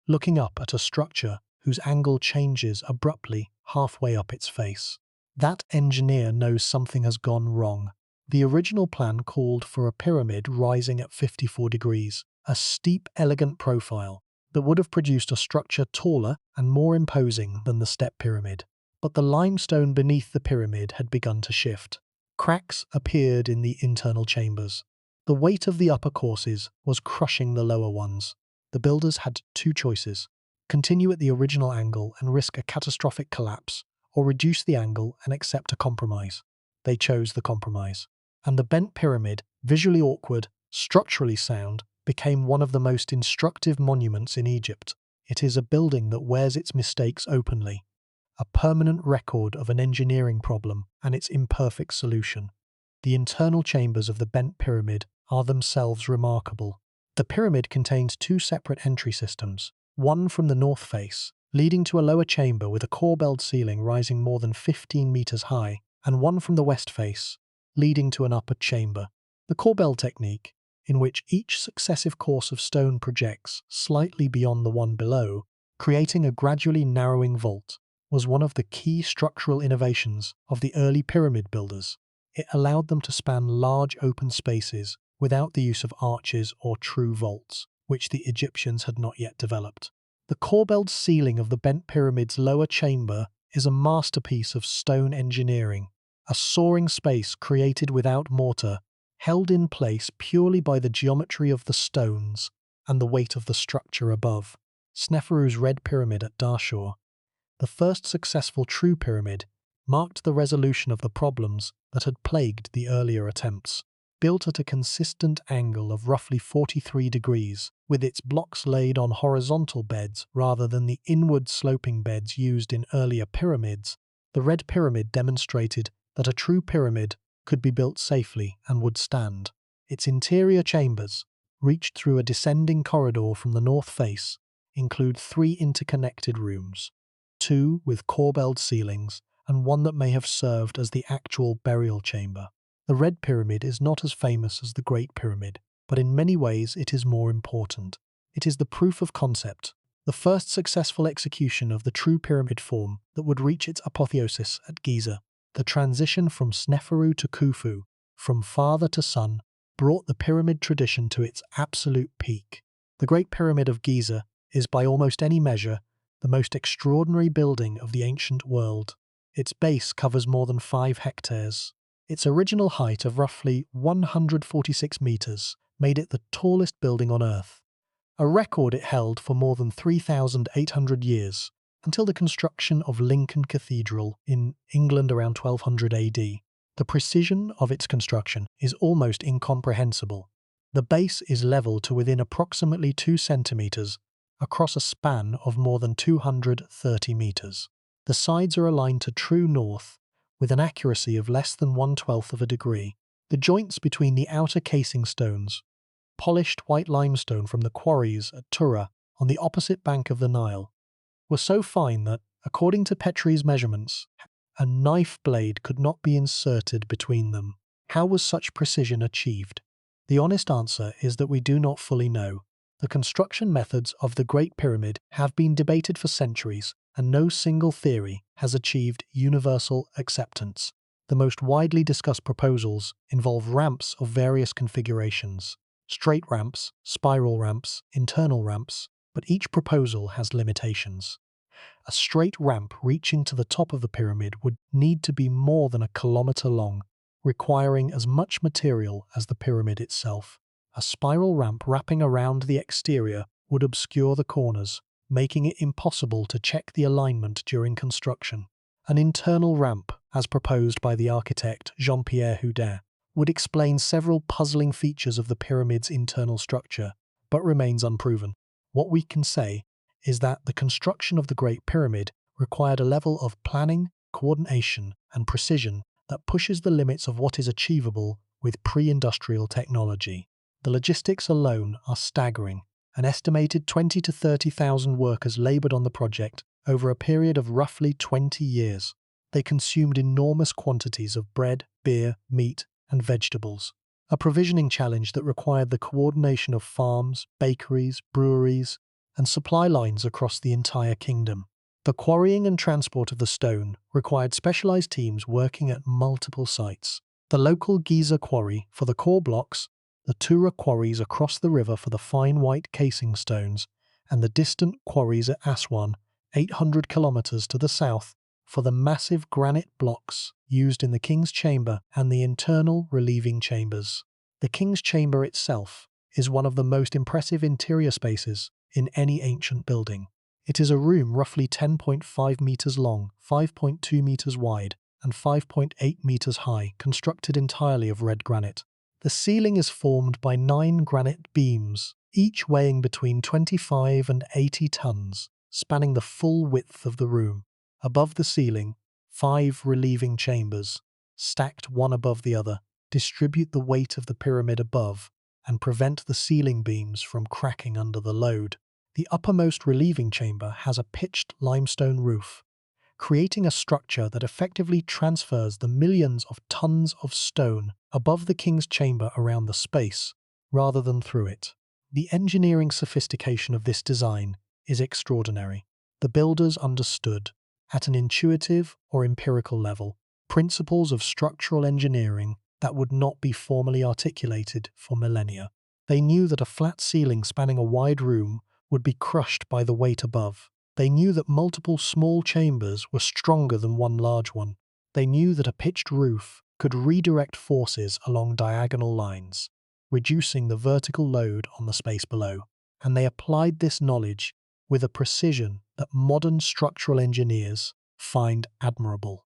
looking up at a structure whose angle changes abruptly halfway up its face. That engineer knows something has gone wrong. The original plan called for a pyramid rising at 54 degrees, a steep, elegant profile that would have produced a structure taller and more imposing than the step pyramid. But the limestone beneath the pyramid had begun to shift. Cracks appeared in the internal chambers. The weight of the upper courses was crushing the lower ones. The builders had two choices: continue at the original angle and risk a catastrophic collapse, or reduce the angle and accept a compromise. They chose the compromise. And the bent pyramid, visually awkward, structurally sound, became one of the most instructive monuments in Egypt. It is a building that wears its mistakes openly, a permanent record of an engineering problem and its imperfect solution. The internal chambers of the bent pyramid are themselves remarkable. The pyramid contains two separate entry systems, one from the north face, leading to a lower chamber with a corbelled ceiling rising more than 15 meters high, and one from the west face, leading to an upper chamber. The corbell technique, in which each successive course of stone projects slightly beyond the one below, creating a gradually narrowing vault, was one of the key structural innovations of the early pyramid builders. It allowed them to span large open spaces without the use of arches or true vaults, which the Egyptians had not yet developed. The corbelled ceiling of the bent pyramid's lower chamber is a masterpiece of stone engineering, a soaring space created without mortar, held in place purely by the geometry of the stones and the weight of the structure above. Sneferu's Red Pyramid at Djoser, the first successful true pyramid, marked the resolution of the problems that had plagued the earlier attempts. Built at a consistent angle of roughly 43 degrees, with its blocks laid on horizontal beds rather than the inward-sloping beds used in earlier pyramids, the Red Pyramid demonstrated that a true pyramid could be built safely and would stand. Its interior chambers, reached through a descending corridor from the north face, include 3 interconnected rooms, 2 with corbelled ceilings and one that may have served as the actual burial chamber. The Red Pyramid is not as famous as the Great Pyramid, but in many ways it is more important. It is the proof of concept, the first successful execution of the true pyramid form that would reach its apotheosis at Giza. The transition from Sneferu to Khufu, from father to son, brought the pyramid tradition to its absolute peak. The Great Pyramid of Giza is, by almost any measure, the most extraordinary building of the ancient world. Its base covers more than 5 hectares. Its original height of roughly 146 meters made it the tallest building on Earth, a record it held for more than 3,800 years, until the construction of Lincoln Cathedral in England around 1200 AD. The precision of its construction is almost incomprehensible. The base is level to within approximately 2 centimeters across a span of more than 230 meters. The sides are aligned to true north, with an accuracy of less than 1/12 of a degree. The joints between the outer casing stones, polished white limestone from the quarries at Tura on the opposite bank of the Nile, were so fine that, according to Petrie's measurements, a knife blade could not be inserted between them. How was such precision achieved? The honest answer is that we do not fully know. The construction methods of the Great Pyramid have been debated for centuries, and no single theory has achieved universal acceptance. The most widely discussed proposals involve ramps of various configurations: straight ramps, spiral ramps, internal ramps, but each proposal has limitations. A straight ramp reaching to the top of the pyramid would need to be more than a kilometer long, requiring as much material as the pyramid itself. A spiral ramp wrapping around the exterior would obscure the corners, making it impossible to check the alignment during construction. An internal ramp, as proposed by the architect Jean-Pierre Houdin, would explain several puzzling features of the pyramid's internal structure, but remains unproven. What we can say is that the construction of the Great Pyramid required a level of planning, coordination, and precision that pushes the limits of what is achievable with pre-industrial technology. The logistics alone are staggering. An estimated 20 to 30,000 workers labored on the project over a period of roughly 20 years. They consumed enormous quantities of bread, beer, meat, and vegetables, a provisioning challenge that required the coordination of farms, bakeries, breweries, and supply lines across the entire kingdom. The quarrying and transport of the stone required specialized teams working at multiple sites. The local Djoser quarry for the core blocks, the Tura quarries across the river for the fine white casing stones, and the distant quarries at Aswan, 800 kilometers to the south, for the massive granite blocks used in the King's Chamber and the internal relieving chambers. The King's Chamber itself is one of the most impressive interior spaces in any ancient building. It is a room roughly 10.5 meters long, 5.2 meters wide, and 5.8 meters high, constructed entirely of red granite. The ceiling is formed by 9 granite beams, each weighing between 25 and 80 tons, spanning the full width of the room. Above the ceiling, 5 relieving chambers, stacked one above the other, distribute the weight of the pyramid above and prevent the ceiling beams from cracking under the load. The uppermost relieving chamber has a pitched limestone roof, creating a structure that effectively transfers the millions of tons of stone above the King's Chamber around the space, rather than through it. The engineering sophistication of this design is extraordinary. The builders understood, at an intuitive or empirical level, principles of structural engineering that would not be formally articulated for millennia. They knew that a flat ceiling spanning a wide room would be crushed by the weight above. They knew that multiple small chambers were stronger than one large one. They knew that a pitched roof could redirect forces along diagonal lines, reducing the vertical load on the space below. And they applied this knowledge with a precision that modern structural engineers find admirable.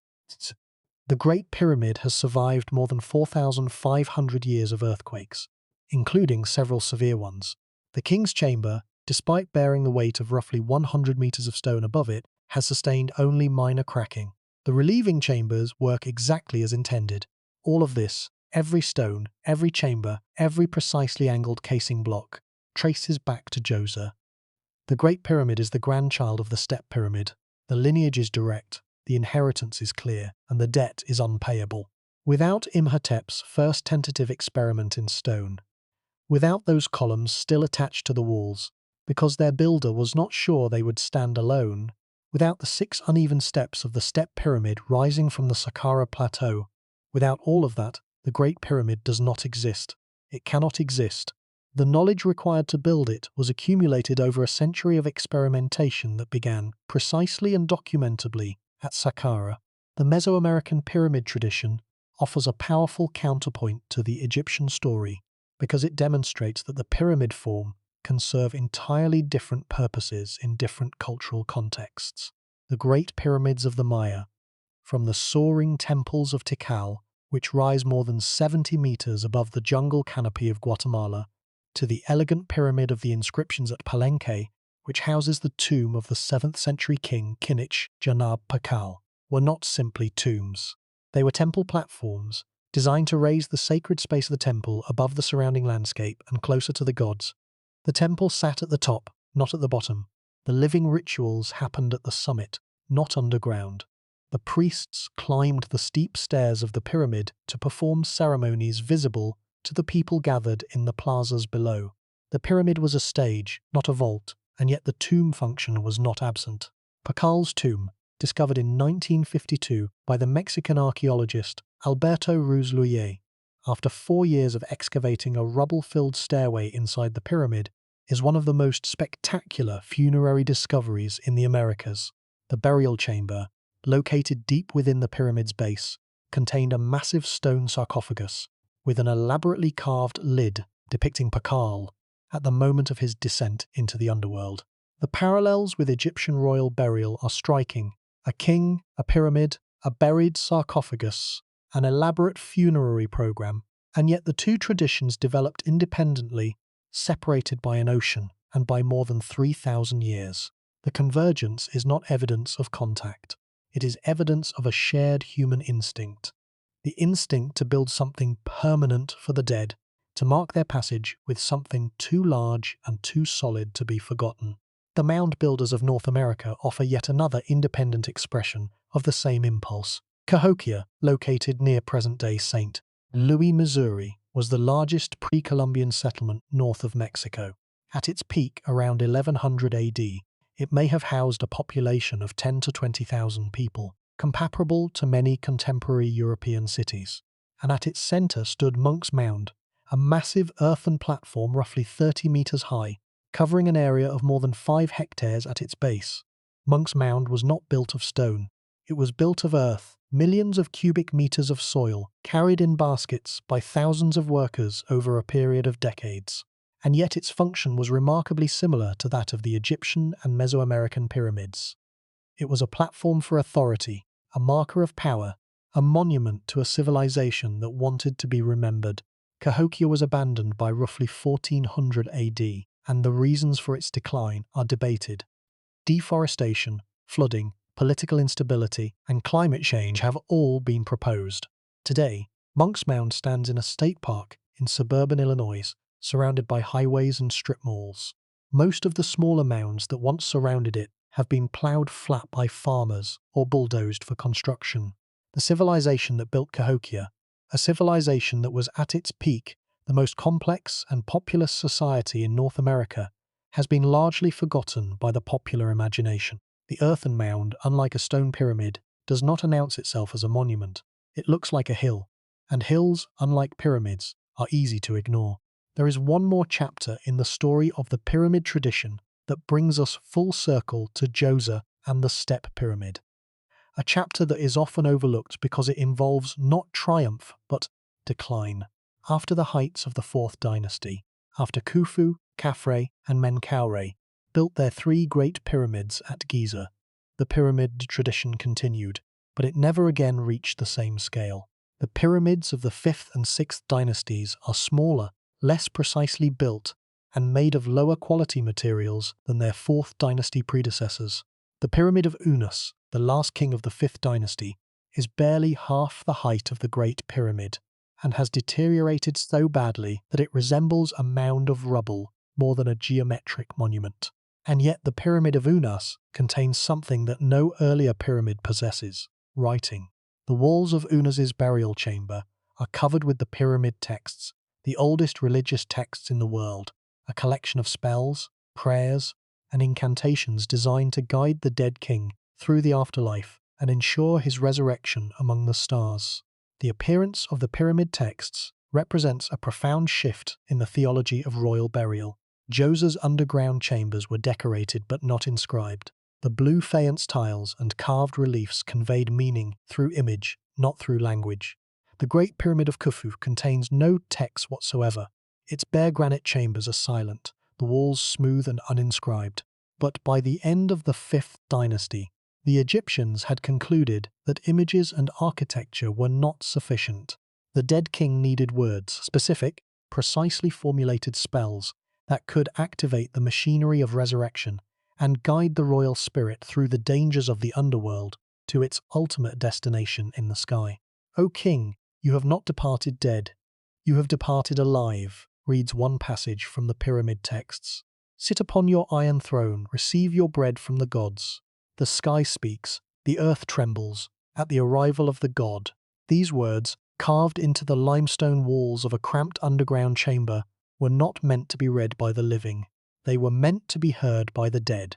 The Great Pyramid has survived more than 4,500 years of earthquakes, including several severe ones. The King's Chamber, despite bearing the weight of roughly 100 meters of stone above it, has sustained only minor cracking. The relieving chambers work exactly as intended. All of this, every stone, every chamber, every precisely angled casing block, traces back to Djoser. The Great Pyramid is the grandchild of the Step Pyramid. The lineage is direct, the inheritance is clear, and the debt is unpayable. Without Imhotep's first tentative experiment in stone, without those columns still attached to the walls, because their builder was not sure they would stand alone, without the 6 uneven steps of the Step Pyramid rising from the Saqqara Plateau, without all of that, the Great Pyramid does not exist. It cannot exist. The knowledge required to build it was accumulated over a century of experimentation that began, precisely and documentably, at Saqqara. The Mesoamerican pyramid tradition offers a powerful counterpoint to the Egyptian story, because it demonstrates that the pyramid form can serve entirely different purposes in different cultural contexts. The Great Pyramids of the Maya, from the soaring temples of Tikal, which rise more than 70 meters above the jungle canopy of Guatemala, to the elegant pyramid of the inscriptions at Palenque, which houses the tomb of the 7th century king Kinich Janab Pakal, were not simply tombs. They were temple platforms, designed to raise the sacred space of the temple above the surrounding landscape and closer to the gods. The temple sat at the top, not at the bottom. The living rituals happened at the summit, not underground. The priests climbed the steep stairs of the pyramid to perform ceremonies visible to the people gathered in the plazas below. The pyramid was a stage, not a vault, and yet the tomb function was not absent. Pakal's tomb, discovered in 1952 by the Mexican archaeologist Alberto Ruiz Luye, after 4 years of excavating a rubble-filled stairway inside the pyramid, is one of the most spectacular funerary discoveries in the Americas. the burial chamber, located deep within the pyramid's base, contained a massive stone sarcophagus with an elaborately carved lid depicting Pakal at the moment of his descent into the underworld. The parallels with Egyptian royal burial are striking. A king, a pyramid, a buried sarcophagus, an elaborate funerary program, and yet the two traditions developed independently, separated by an ocean and by more than 3,000 years. The convergence is not evidence of contact. It is evidence of a shared human instinct. The instinct to build something permanent for the dead, to mark their passage with something too large and too solid to be forgotten. The mound builders of North America offer yet another independent expression of the same impulse. Cahokia, located near present-day St. Louis, Missouri, was the largest pre-Columbian settlement north of Mexico. At its peak around 1100 AD, it may have housed a population of 10 to 20,000 people, comparable to many contemporary European cities. And at its center stood Monk's Mound, a massive earthen platform roughly 30 meters high, covering an area of more than 5 hectares at its base. Monk's Mound was not built of stone. It was built of earth, millions of cubic meters of soil, carried in baskets by thousands of workers over a period of decades. And yet its function was remarkably similar to that of the Egyptian and Mesoamerican pyramids. It was a platform for authority, a marker of power, a monument to a civilization that wanted to be remembered. Cahokia was abandoned by roughly 1400 AD, and the reasons for its decline are debated. Deforestation, flooding, political instability, and climate change have all been proposed. Today, Monk's Mound stands in a state park in suburban Illinois, surrounded by highways and strip malls. Most of the smaller mounds that once surrounded it have been ploughed flat by farmers or bulldozed for construction. The civilization that built Cahokia, a civilization that was at its peak the most complex and populous society in North America, has been largely forgotten by the popular imagination. The earthen mound, unlike a stone pyramid, does not announce itself as a monument. It looks like a hill, and hills, unlike pyramids, are easy to ignore. There is one more chapter in the story of the pyramid tradition that brings us full circle to Djoser and the step pyramid. A chapter that is often overlooked because it involves not triumph but decline. After the heights of the 4th dynasty, after Khufu, Khafre, and Menkaure built their 3 great pyramids at Giza, the pyramid tradition continued, but it never again reached the same scale. The pyramids of the 5th and 6th dynasties are smaller, less precisely built, and made of lower quality materials than their 4th dynasty predecessors. The Pyramid of Unas, the last king of the 5th dynasty, is barely half the height of the Great Pyramid, and has deteriorated so badly that it resembles a mound of rubble more than a geometric monument. And yet the Pyramid of Unas contains something that no earlier pyramid possesses: writing. The walls of Unas's burial chamber are covered with the pyramid texts, the oldest religious texts in the world, a collection of spells, prayers, and incantations designed to guide the dead king through the afterlife and ensure his resurrection among the stars. The appearance of the pyramid texts represents a profound shift in the theology of royal burial. Djoser's underground chambers were decorated but not inscribed. The blue faience tiles and carved reliefs conveyed meaning through image, not through language. The Great Pyramid of Khufu contains no text whatsoever. Its bare granite chambers are silent, the walls smooth and uninscribed. But by the end of the 5th dynasty, the Egyptians had concluded that images and architecture were not sufficient. The dead king needed words, specific, precisely formulated spells that could activate the machinery of resurrection and guide the royal spirit through the dangers of the underworld to its ultimate destination in the sky. "O king, you have not departed dead, you have departed alive," reads one passage from the pyramid texts. "Sit upon your iron throne, receive your bread from the gods. The sky speaks, the earth trembles, at the arrival of the god." These words, carved into the limestone walls of a cramped underground chamber, were not meant to be read by the living. They were meant to be heard by the dead,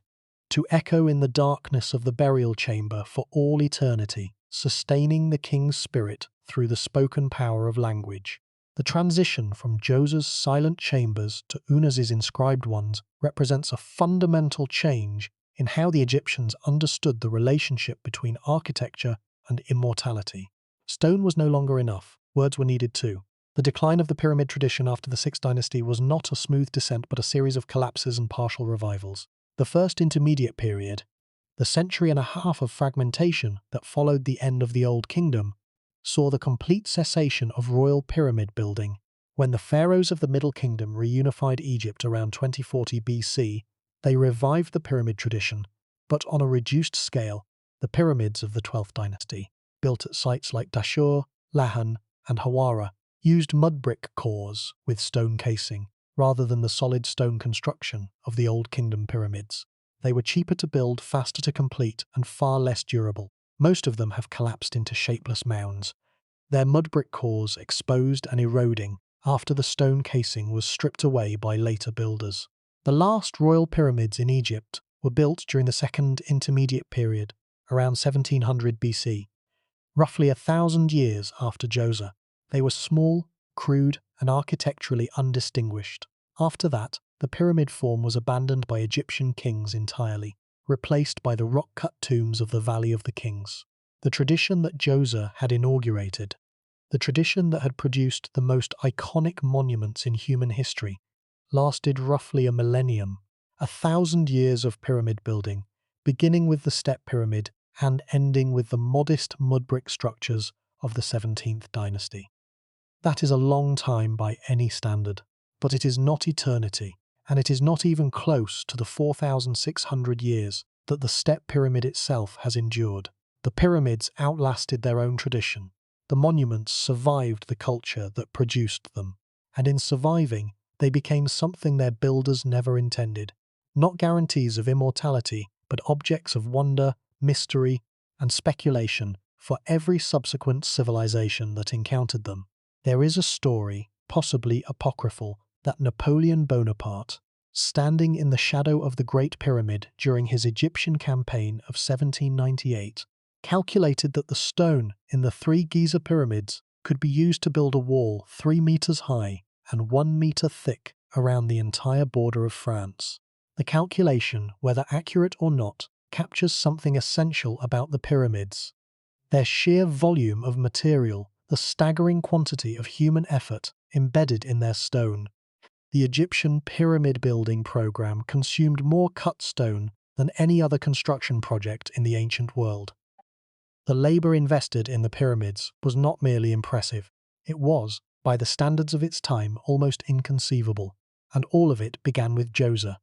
to echo in the darkness of the burial chamber for all eternity, sustaining the king's spirit through the spoken power of language. The transition from Djoser's silent chambers to Unas's inscribed ones represents a fundamental change in how the Egyptians understood the relationship between architecture and immortality. Stone was no longer enough, words were needed too. The decline of the pyramid tradition after the Sixth Dynasty was not a smooth descent but a series of collapses and partial revivals. The first intermediate period, the century and a half of fragmentation that followed the end of the Old Kingdom, saw the complete cessation of royal pyramid building. When the pharaohs of the Middle Kingdom reunified Egypt around 2040 BC, they revived the pyramid tradition, but on a reduced scale. The pyramids of the 12th dynasty, built at sites like Dashur, Lahan, and Hawara, used mud brick cores with stone casing, rather than the solid stone construction of the Old Kingdom pyramids. They were cheaper to build, faster to complete, and far less durable. Most of them have collapsed into shapeless mounds, their mud brick cores exposed and eroding after the stone casing was stripped away by later builders. The last royal pyramids in Egypt were built during the Second Intermediate Period, around 1700 BC, roughly 1,000 years after Djoser. They were small, crude, and architecturally undistinguished. After that, the pyramid form was abandoned by Egyptian kings entirely, replaced by the rock-cut tombs of the Valley of the Kings. The tradition that Djoser had inaugurated, the tradition that had produced the most iconic monuments in human history, lasted roughly a millennium, 1,000 years of pyramid building, beginning with the step pyramid and ending with the modest mud brick structures of the 17th dynasty. That is a long time by any standard, but it is not eternity, and it is not even close to the 4,600 years that the step pyramid itself has endured. The pyramids outlasted their own tradition. The monuments survived the culture that produced them, and in surviving, they became something their builders never intended. Not guarantees of immortality, but objects of wonder, mystery, and speculation for every subsequent civilization that encountered them. There is a story, possibly apocryphal, that Napoleon Bonaparte, standing in the shadow of the Great Pyramid during his Egyptian campaign of 1798, calculated that the stone in the three Giza pyramids could be used to build a wall 3 meters high and 1 meter thick around the entire border of France. The calculation, whether accurate or not, captures something essential about the pyramids: their sheer volume of material, the staggering quantity of human effort embedded in their stone. The Egyptian pyramid building program consumed more cut stone than any other construction project in the ancient world. The labor invested in the pyramids was not merely impressive, it was, by the standards of its time, almost inconceivable, and all of it began with Djoser,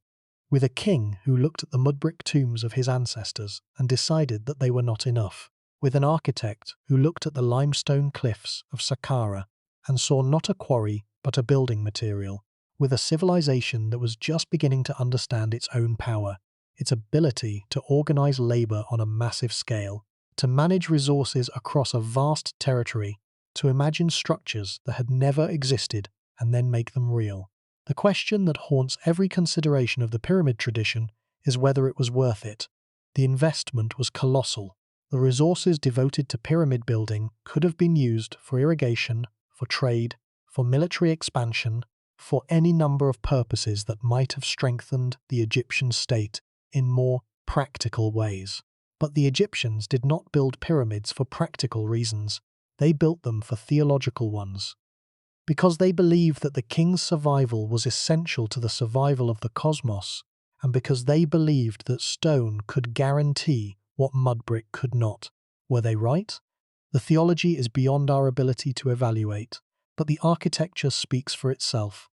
with a king who looked at the mud brick tombs of his ancestors and decided that they were not enough, with an architect who looked at the limestone cliffs of Saqqara and saw not a quarry but a building material, with a civilization that was just beginning to understand its own power, its ability to organize labor on a massive scale, to manage resources across a vast territory, to imagine structures that had never existed and then make them real. The question that haunts every consideration of the pyramid tradition is whether it was worth it. The investment was colossal. The resources devoted to pyramid building could have been used for irrigation, for trade, for military expansion, for any number of purposes that might have strengthened the Egyptian state in more practical ways. But the Egyptians did not build pyramids for practical reasons. They built them for theological ones. Because they believed that the king's survival was essential to the survival of the cosmos, and because they believed that stone could guarantee what mud brick could not. Were they right? The theology is beyond our ability to evaluate, but the architecture speaks for itself.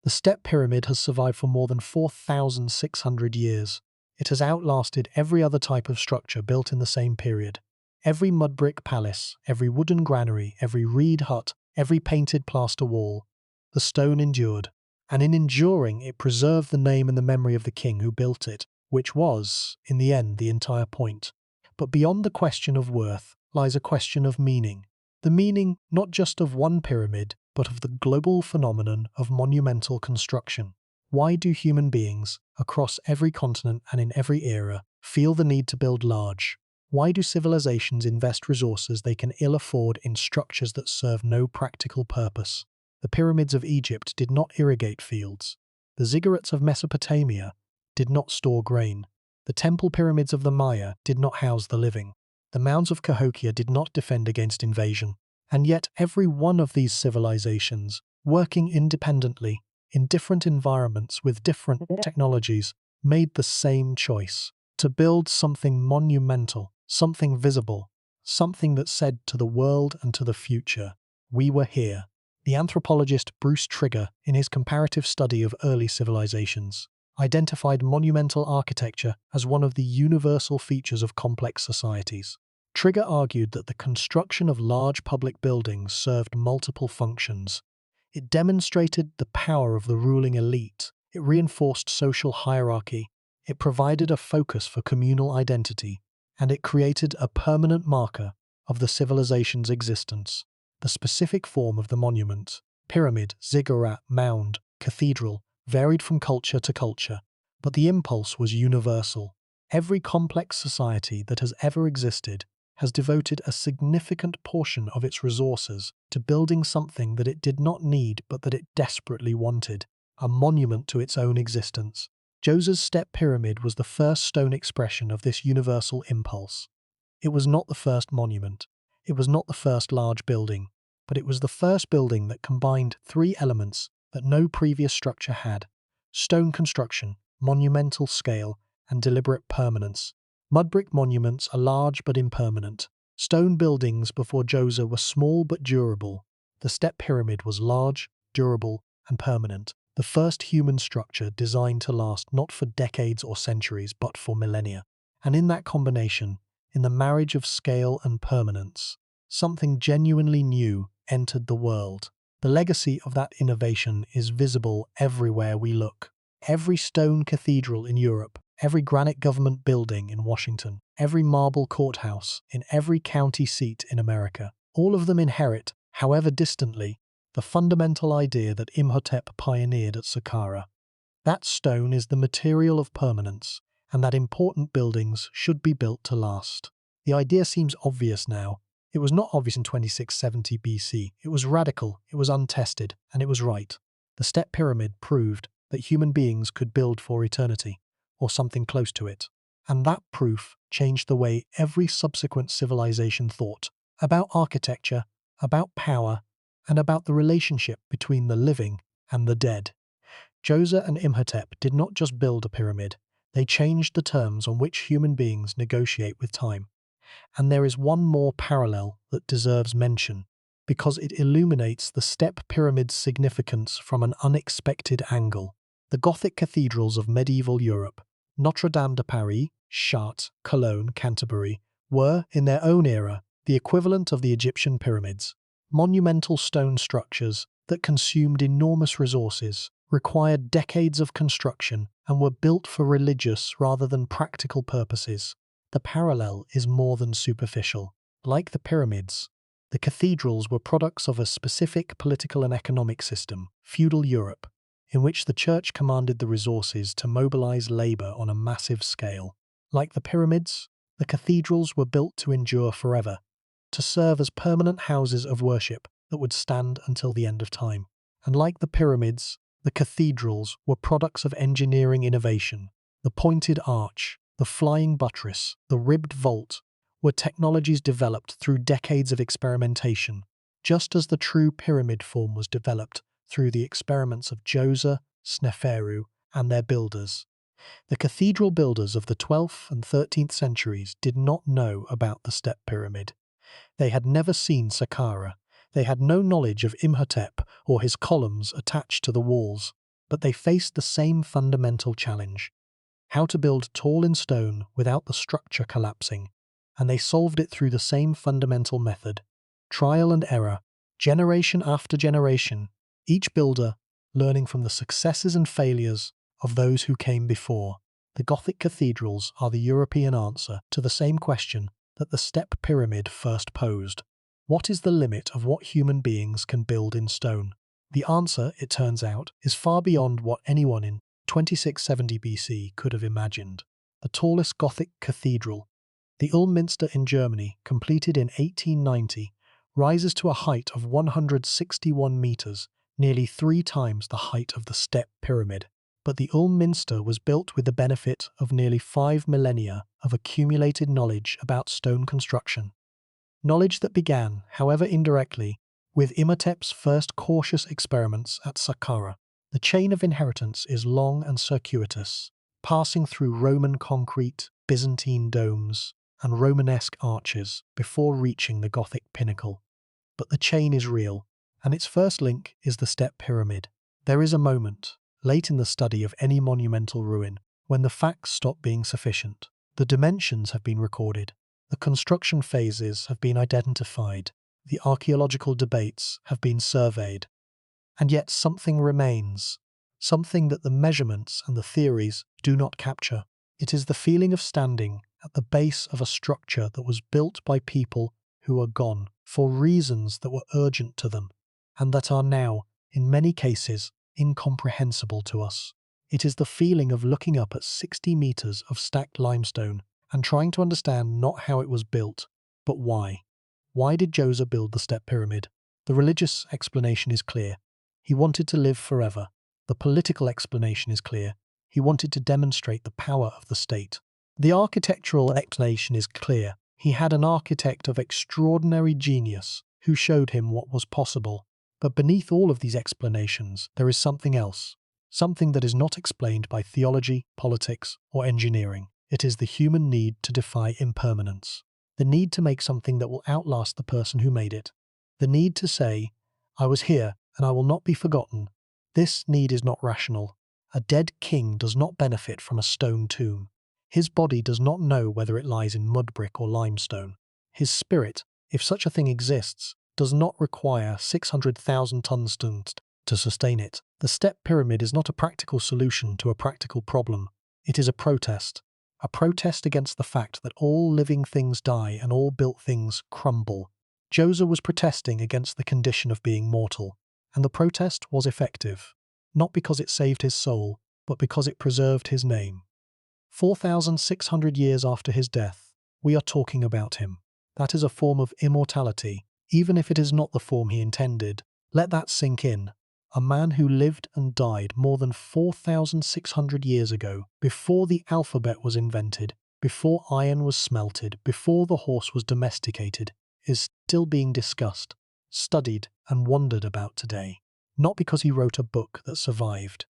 The step pyramid has survived for more than 4,600 years. It has outlasted every other type of structure built in the same period. Every mud brick palace, every wooden granary, every reed hut, every painted plaster wall. The stone endured, and in enduring it preserved the name and the memory of the king who built it, which was, in the end, the entire point. But beyond the question of worth lies a question of meaning. The meaning not just of one pyramid, but of the global phenomenon of monumental construction. Why do human beings, across every continent and in every era, feel the need to build large? Why do civilizations invest resources they can ill afford in structures that serve no practical purpose? The pyramids of Egypt did not irrigate fields. The ziggurats of Mesopotamia did not store grain. The temple pyramids of the Maya did not house the living. The mounds of Cahokia did not defend against invasion. And yet every one of these civilizations, working independently, in different environments with different technologies, made the same choice: to build something monumental, something visible, something that said to the world and to the future, "We were here." The anthropologist Bruce Trigger, in his comparative study of early civilizations, identified monumental architecture as one of the universal features of complex societies. Trigger argued that the construction of large public buildings served multiple functions. It demonstrated the power of the ruling elite. It reinforced social hierarchy. It provided a focus for communal identity. And it created a permanent marker of the civilization's existence. The specific form of the monument, pyramid, ziggurat, mound, cathedral, varied from culture to culture, but the impulse was universal. Every complex society that has ever existed has devoted a significant portion of its resources to building something that it did not need but that it desperately wanted, a monument to its own existence. Djoser's step pyramid was the first stone expression of this universal impulse. It was not the first monument, it was not the first large building, but it was the first building that combined three elements that no previous structure had: stone construction, monumental scale, and deliberate permanence. Mud brick monuments are large but impermanent. Stone buildings before Djoser were small but durable. The step pyramid was large, durable, and permanent. The first human structure designed to last not for decades or centuries but for millennia. And in that combination, in the marriage of scale and permanence, something genuinely new entered the world. The legacy of that innovation is visible everywhere we look. Every stone cathedral in Europe, every granite government building in Washington, every marble courthouse in every county seat in America, all of them inherit, however distantly, the fundamental idea that Imhotep pioneered at Saqqara. That stone is the material of permanence, and that important buildings should be built to last. The idea seems obvious now. It was not obvious in 2670 BC. It was radical, it was untested, and it was right. The step pyramid proved that human beings could build for eternity, or something close to it. And that proof changed the way every subsequent civilization thought about architecture, about power, and about the relationship between the living and the dead. Djoser and Imhotep did not just build a pyramid, they changed the terms on which human beings negotiate with time. And there is one more parallel that deserves mention, because it illuminates the step pyramid's significance from an unexpected angle. The Gothic cathedrals of medieval Europe, Notre Dame de Paris, Chartres, Cologne, Canterbury, were, in their own era, the equivalent of the Egyptian pyramids. Monumental stone structures that consumed enormous resources, required decades of construction, and were built for religious rather than practical purposes. The parallel is more than superficial. Like the pyramids, the cathedrals were products of a specific political and economic system, feudal Europe, in which the church commanded the resources to mobilize labor on a massive scale. Like the pyramids, the cathedrals were built to endure forever, to serve as permanent houses of worship that would stand until the end of time. And like the pyramids, the cathedrals were products of engineering innovation. The pointed arch, the flying buttress, the ribbed vault were technologies developed through decades of experimentation, just as the true pyramid form was developed through the experiments of Djoser, Pharaoh, and their builders. The cathedral builders of the 12th and 13th centuries did not know about the step pyramid. They had never seen Saqqara. They had no knowledge of Imhotep or his columns attached to the walls, but they faced the same fundamental challenge: how to build tall in stone without the structure collapsing, and they solved it through the same fundamental method: trial and error, generation after generation, each builder learning from the successes and failures of those who came before. The Gothic cathedrals are the European answer to the same question that the step pyramid first posed. What is the limit of what human beings can build in stone? The answer, it turns out, is far beyond what anyone in 2670 BC could have imagined. The tallest Gothic cathedral, the Ulmminster in Germany, completed in 1890, rises to a height of 161 meters, nearly 3 times the height of the step pyramid. But the Minster was built with the benefit of nearly 5 millennia of accumulated knowledge about stone construction. Knowledge that began, however indirectly, with Imhotep's first cautious experiments at Saqqara. The chain of inheritance is long and circuitous, passing through Roman concrete, Byzantine domes, and Romanesque arches before reaching the Gothic pinnacle. But the chain is real, and its first link is the step pyramid. There is a moment, late in the study of any monumental ruin, when the facts stop being sufficient. The dimensions have been recorded, the construction phases have been identified, the archaeological debates have been surveyed. And yet something remains, something that the measurements and the theories do not capture. It is the feeling of standing at the base of a structure that was built by people who are gone for reasons that were urgent to them, and that are now, in many cases, incomprehensible to us. It is the feeling of looking up at 60 meters of stacked limestone and trying to understand not how it was built, but why. Why did Djoser build the step pyramid? The religious explanation is clear. He wanted to live forever. The political explanation is clear. He wanted to demonstrate the power of the state. The architectural explanation is clear. He had an architect of extraordinary genius who showed him what was possible. But beneath all of these explanations, there is something else. Something that is not explained by theology, politics, or engineering. It is the human need to defy impermanence. The need to make something that will outlast the person who made it. The need to say, I was here and I will not be forgotten. This need is not rational. A dead king does not benefit from a stone tomb. His body does not know whether it lies in mud brick or limestone. His spirit, if such a thing exists, does not require 600,000 tons to sustain it. The step pyramid is not a practical solution to a practical problem. It is a protest against the fact that all living things die and all built things crumble. Djoser was protesting against the condition of being mortal, and the protest was effective, not because it saved his soul, but because it preserved his name. 4,600 years after his death, we are talking about him. That is a form of immortality, even if it is not the form he intended. Let that sink in. A man who lived and died more than 4,600 years ago, before the alphabet was invented, before iron was smelted, before the horse was domesticated, is still being discussed, studied, and wondered about today. Not because he wrote a book that survived,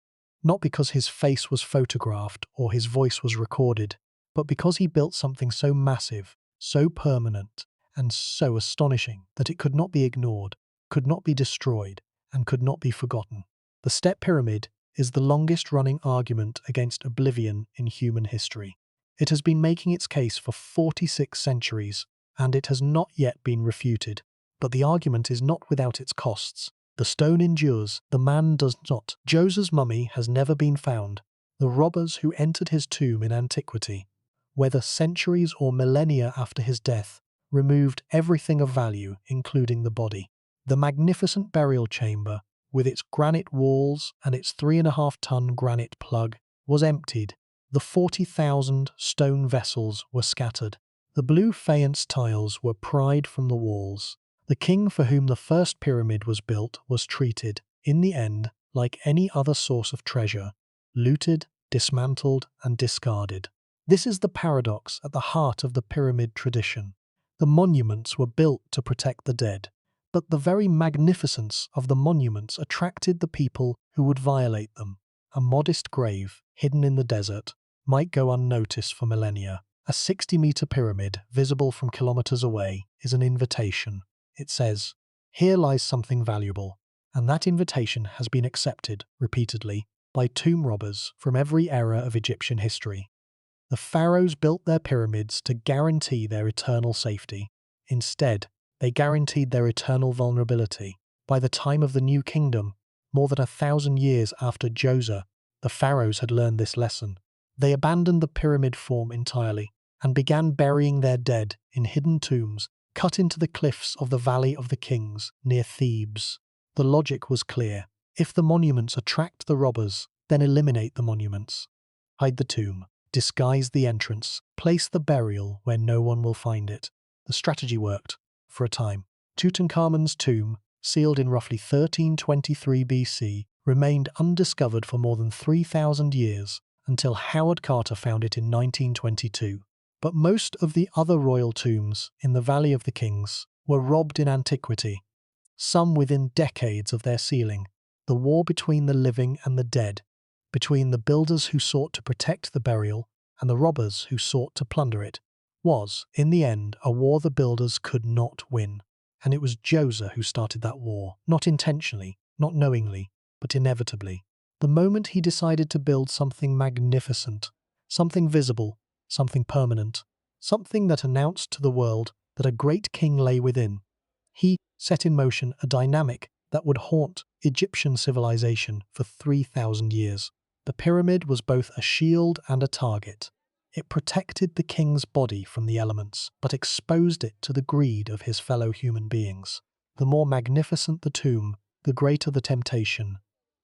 not because his face was photographed or his voice was recorded, but because he built something so massive, so permanent, and so astonishing that it could not be ignored, could not be destroyed, and could not be forgotten. The step pyramid is the longest-running argument against oblivion in human history. It has been making its case for 46 centuries, and it has not yet been refuted. But the argument is not without its costs. The stone endures, the man does not. Djoser's mummy has never been found. The robbers who entered his tomb in antiquity, whether centuries or millennia after his death, removed everything of value, including the body. The magnificent burial chamber, with its granite walls and its 3.5-ton granite plug, was emptied. The 40,000 stone vessels were scattered. The blue faience tiles were pried from the walls. The king for whom the first pyramid was built was treated, in the end, like any other source of treasure, looted, dismantled, and discarded. This is the paradox at the heart of the pyramid tradition. The monuments were built to protect the dead, but the very magnificence of the monuments attracted the people who would violate them. A modest grave, hidden in the desert, might go unnoticed for millennia. A 60-meter pyramid, visible from kilometers away, is an invitation. It says, "Here lies something valuable," and that invitation has been accepted, repeatedly, by tomb robbers from every era of Egyptian history. The pharaohs built their pyramids to guarantee their eternal safety. Instead, they guaranteed their eternal vulnerability. By the time of the New Kingdom, more than 1,000 years after Djoser, the pharaohs had learned this lesson. They abandoned the pyramid form entirely and began burying their dead in hidden tombs cut into the cliffs of the Valley of the Kings near Thebes. The logic was clear. If the monuments attract the robbers, then eliminate the monuments. Hide the tomb, disguise the entrance, place the burial where no one will find it. The strategy worked, for a time. Tutankhamun's tomb, sealed in roughly 1323 BC, remained undiscovered for more than 3,000 years until Howard Carter found it in 1922. But most of the other royal tombs in the Valley of the Kings were robbed in antiquity, some within decades of their sealing. The war between the living and the dead, between the builders who sought to protect the burial and the robbers who sought to plunder it, was, in the end, a war the builders could not win. And it was Djoser who started that war, not intentionally, not knowingly, but inevitably. The moment he decided to build something magnificent, something visible, something permanent, something that announced to the world that a great king lay within, he set in motion a dynamic that would haunt Egyptian civilization for 3,000 years. The pyramid was both a shield and a target. It protected the king's body from the elements, but exposed it to the greed of his fellow human beings. The more magnificent the tomb, the greater the temptation.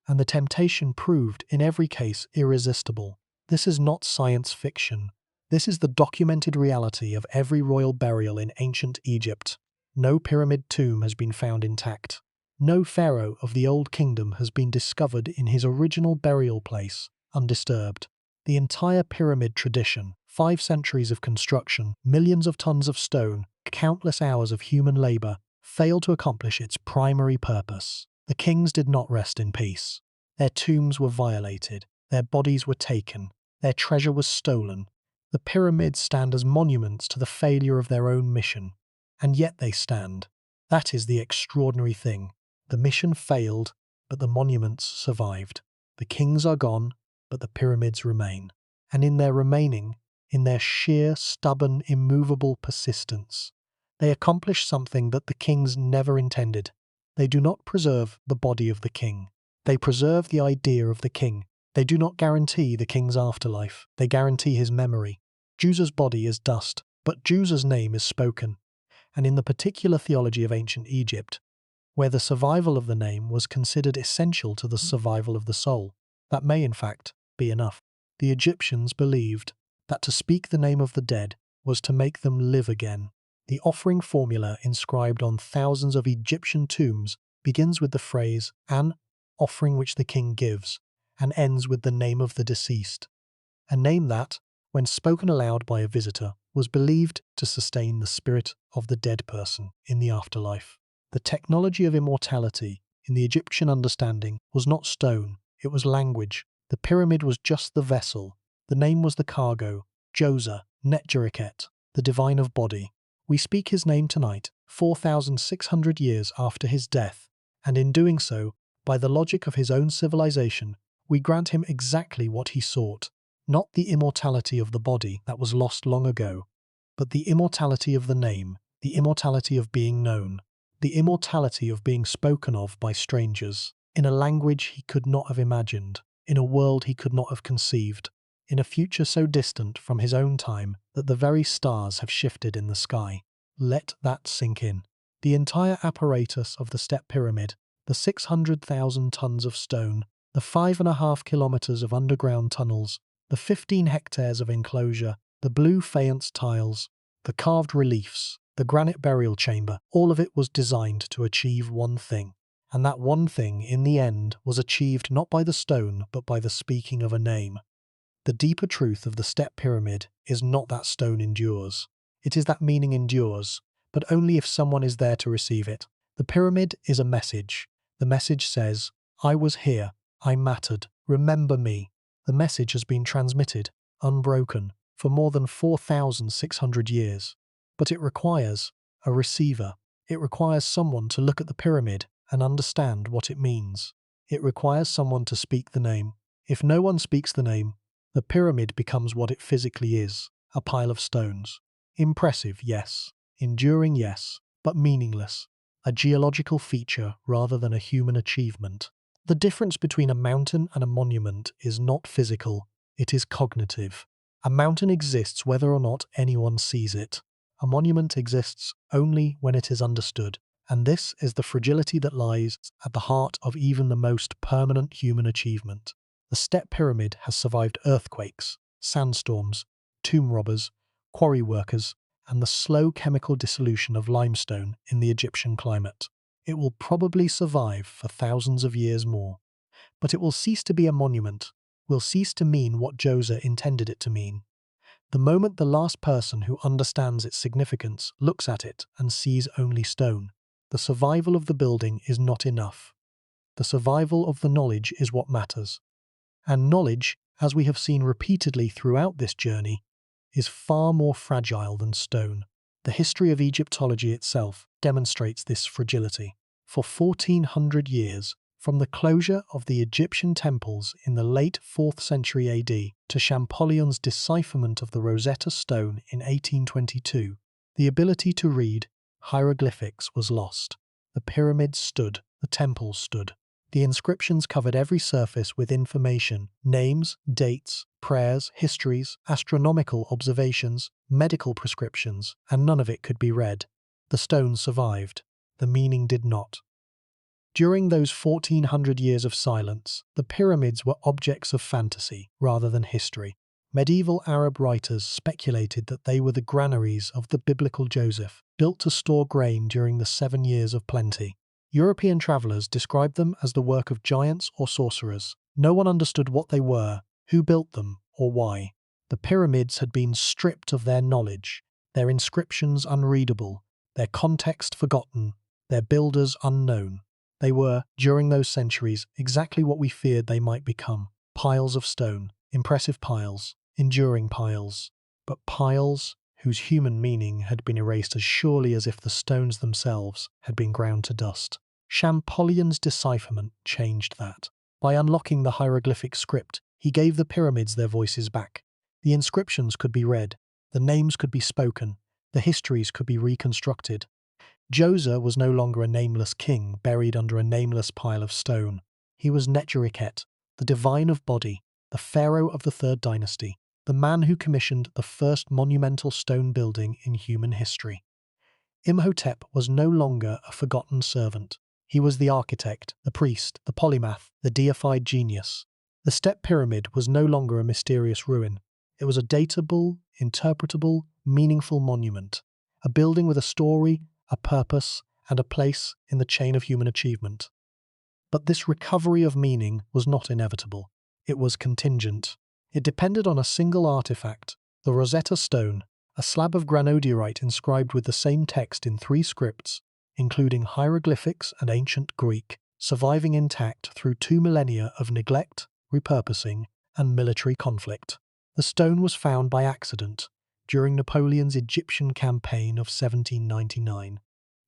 And the temptation proved, in every case, irresistible. This is not science fiction. This is the documented reality of every royal burial in ancient Egypt. No pyramid tomb has been found intact. No pharaoh of the Old Kingdom has been discovered in his original burial place, undisturbed. The entire pyramid tradition, 5 centuries of construction, millions of tons of stone, countless hours of human labor, failed to accomplish its primary purpose. The kings did not rest in peace. Their tombs were violated, their bodies were taken, their treasure was stolen. The pyramids stand as monuments to the failure of their own mission. And yet they stand. That is the extraordinary thing. The mission failed, but the monuments survived. The kings are gone, but the pyramids remain. And in their remaining, in their sheer, stubborn, immovable persistence, they accomplish something that the kings never intended. They do not preserve the body of the king. They preserve the idea of the king. They do not guarantee the king's afterlife. They guarantee his memory. Djoser's body is dust, but Djoser's name is spoken. And in the particular theology of ancient Egypt, where the survival of the name was considered essential to the survival of the soul, that may in fact be enough. The Egyptians believed that to speak the name of the dead was to make them live again. The offering formula inscribed on thousands of Egyptian tombs begins with the phrase, "an offering which the king gives," and ends with the name of the deceased. A name that, when spoken aloud by a visitor, was believed to sustain the spirit of the dead person in the afterlife. The technology of immortality, in the Egyptian understanding, was not stone, it was language. The pyramid was just the vessel. The name was the cargo, Djoser, Netjeriket, the divine of body. We speak his name tonight, 4,600 years after his death, and in doing so, by the logic of his own civilization, we grant him exactly what he sought. Not the immortality of the body that was lost long ago, but the immortality of the name, the immortality of being known, the immortality of being spoken of by strangers, in a language he could not have imagined, in a world he could not have conceived, in a future so distant from his own time that the very stars have shifted in the sky. Let that sink in. The entire apparatus of the step pyramid, the 600,000 tons of stone, the 5.5 kilometers of underground tunnels, the 15 hectares of enclosure, the blue faience tiles, the carved reliefs, the granite burial chamber, all of it was designed to achieve one thing. And that one thing, in the end, was achieved not by the stone, but by the speaking of a name. The deeper truth of the step pyramid is not that stone endures. It is that meaning endures, but only if someone is there to receive it. The pyramid is a message. The message says, "I was here, I mattered, remember me." The message has been transmitted, unbroken, for more than 4,600 years. But it requires a receiver. It requires someone to look at the pyramid and understand what it means. It requires someone to speak the name. If no one speaks the name, the pyramid becomes what it physically is, a pile of stones. Impressive, yes. Enduring, yes. But meaningless. A geological feature rather than a human achievement. The difference between a mountain and a monument is not physical, it is cognitive. A mountain exists whether or not anyone sees it. A monument exists only when it is understood, and this is the fragility that lies at the heart of even the most permanent human achievement. The step pyramid has survived earthquakes, sandstorms, tomb robbers, quarry workers, and the slow chemical dissolution of limestone in the Egyptian climate. It will probably survive for thousands of years more. but it will cease to be a monument, will cease to mean what Djoser intended it to mean. The moment the last person who understands its significance looks at it and sees only stone, the survival of the building is not enough. The survival of the knowledge is what matters. And knowledge, as we have seen repeatedly throughout this journey, is far more fragile than stone. The history of Egyptology itself demonstrates this fragility. For 1400 years, from the closure of the Egyptian temples in the late 4th century AD to Champollion's decipherment of the Rosetta Stone in 1822, the ability to read hieroglyphics was lost. The pyramids stood, the temples stood. The inscriptions covered every surface with information, names, dates, prayers, histories, astronomical observations, medical prescriptions, and none of it could be read. The stone survived. The meaning did not. During those 1400 years of silence, the pyramids were objects of fantasy rather than history. Medieval Arab writers speculated that they were the granaries of the biblical Joseph, built to store grain during the 7 years of plenty. European travellers described them as the work of giants or sorcerers. No one understood what they were, who built them, or why. The pyramids had been stripped of their knowledge, their inscriptions unreadable, their context forgotten, their builders unknown. They were, during those centuries, exactly what we feared they might become. Piles of stone, impressive piles, enduring piles, but piles whose human meaning had been erased as surely as if the stones themselves had been ground to dust. Champollion's decipherment changed that. By unlocking the hieroglyphic script, he gave the pyramids their voices back. The inscriptions could be read, the names could be spoken, the histories could be reconstructed. Djoser was no longer a nameless king buried under a nameless pile of stone. He was Necherikhet, the divine of body, the Pharaoh of the Third Dynasty, the man who commissioned the first monumental stone building in human history. Imhotep was no longer a forgotten servant. He was the architect, the priest, the polymath, the deified genius. The Step Pyramid was no longer a mysterious ruin. It was a datable, interpretable, meaningful monument, a building with a story, a purpose, and a place in the chain of human achievement. But this recovery of meaning was not inevitable. It was contingent. It depended on a single artifact, the Rosetta Stone, a slab of granodiorite inscribed with the same text in 3 scripts, including hieroglyphics and ancient Greek, surviving intact through 2 millennia of neglect, repurposing, and military conflict. The stone was found by accident during Napoleon's Egyptian campaign of 1799,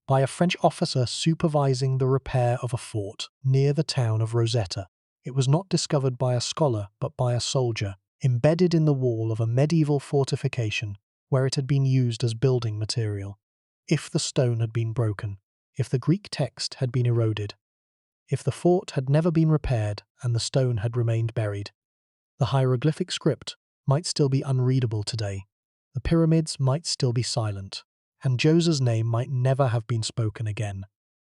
by a French officer supervising the repair of a fort near the town of Rosetta. It was not discovered by a scholar but by a soldier, embedded in the wall of a medieval fortification where it had been used as building material. If the stone had been broken, if the Greek text had been eroded, if the fort had never been repaired and the stone had remained buried, the hieroglyphic script might still be unreadable today. The pyramids might still be silent, and Djoser's name might never have been spoken again.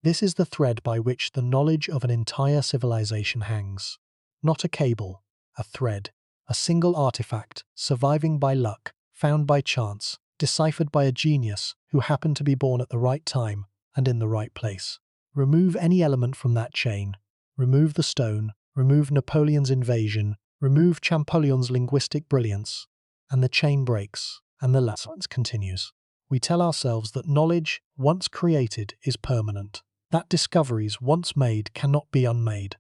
This is the thread by which the knowledge of an entire civilization hangs. Not a cable, a thread, a single artifact, surviving by luck, found by chance, deciphered by a genius who happened to be born at the right time and in the right place. Remove any element from that chain. Remove the stone, remove Napoleon's invasion, remove Champollion's linguistic brilliance, and the chain breaks, and the silence continues. We tell ourselves that knowledge, once created, is permanent, that discoveries once made cannot be unmade.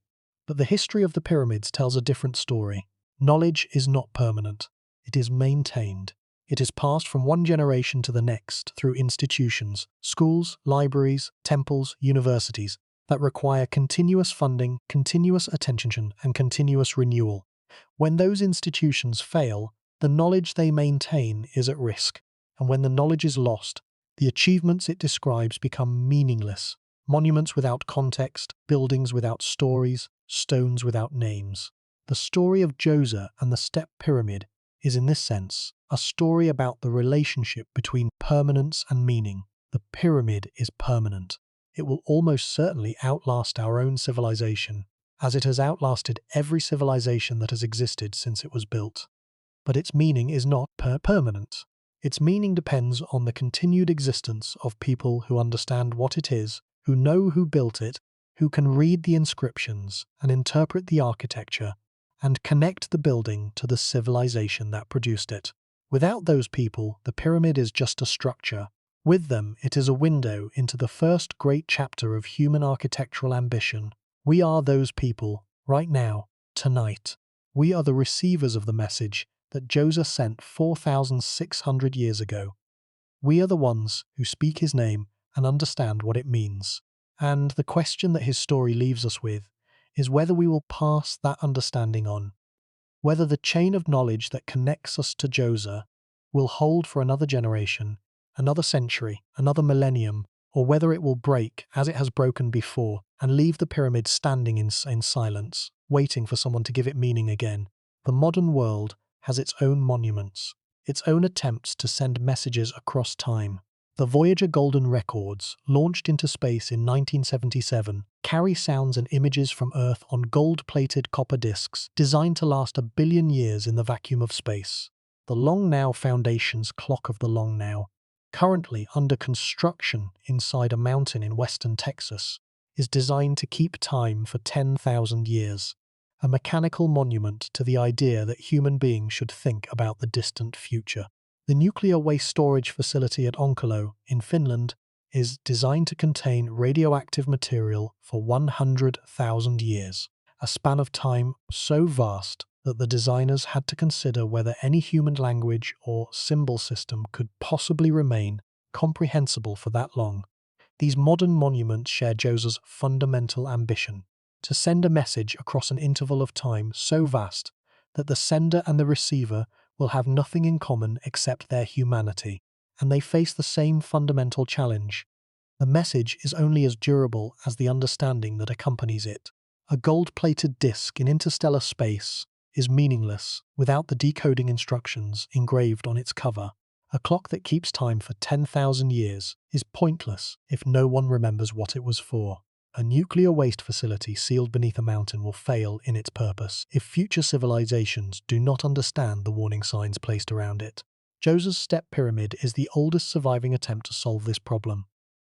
But the history of the pyramids tells a different story. Knowledge is not permanent. It is maintained. It is passed from one generation to the next through institutions, schools, libraries, temples, universities, that require continuous funding, continuous attention, and continuous renewal. When those institutions fail, the knowledge they maintain is at risk, and when the knowledge is lost, the achievements it describes become meaningless. Monuments without context, buildings without stories, stones without names. The story of Djoser and the Step Pyramid is in this sense a story about the relationship between permanence and meaning. The pyramid is permanent. It will almost certainly outlast our own civilization, as it has outlasted every civilization that has existed since it was built. But its meaning is not permanent. Its meaning depends on the continued existence of people who understand what it is, who know who built it, who can read the inscriptions and interpret the architecture and connect the building to the civilization that produced it. Without those people, the pyramid is just a structure. With them, it is a window into the first great chapter of human architectural ambition. We are those people, right now, tonight. We are the receivers of the message that Djoser sent 4,600 years ago. We are the ones who speak his name and understand what it means. And the question that his story leaves us with is whether we will pass that understanding on. Whether the chain of knowledge that connects us to Djoser will hold for another generation, another century, another millennium, or whether it will break as it has broken before and leave the pyramid standing in silence, waiting for someone to give it meaning again. The modern world has its own monuments, its own attempts to send messages across time. The Voyager Golden Records, launched into space in 1977, carry sounds and images from Earth on gold-plated copper discs designed to last 1 billion years in the vacuum of space. The Long Now Foundation's Clock of the Long Now, currently under construction inside a mountain in western Texas, is designed to keep time for 10,000 years, a mechanical monument to the idea that human beings should think about the distant future. The nuclear waste storage facility at Onkalo, in Finland, is designed to contain radioactive material for 100,000 years, a span of time so vast that the designers had to consider whether any human language or symbol system could possibly remain comprehensible for that long. These modern monuments share Djoser's fundamental ambition to send a message across an interval of time so vast that the sender and the receiver will have nothing in common except their humanity, and they face the same fundamental challenge. The message is only as durable as the understanding that accompanies it. A gold-plated disc in interstellar space is meaningless without the decoding instructions engraved on its cover. A clock that keeps time for 10,000 years is pointless if no one remembers what it was for. A nuclear waste facility sealed beneath a mountain will fail in its purpose if future civilizations do not understand the warning signs placed around it. Djoser's Step Pyramid is the oldest surviving attempt to solve this problem.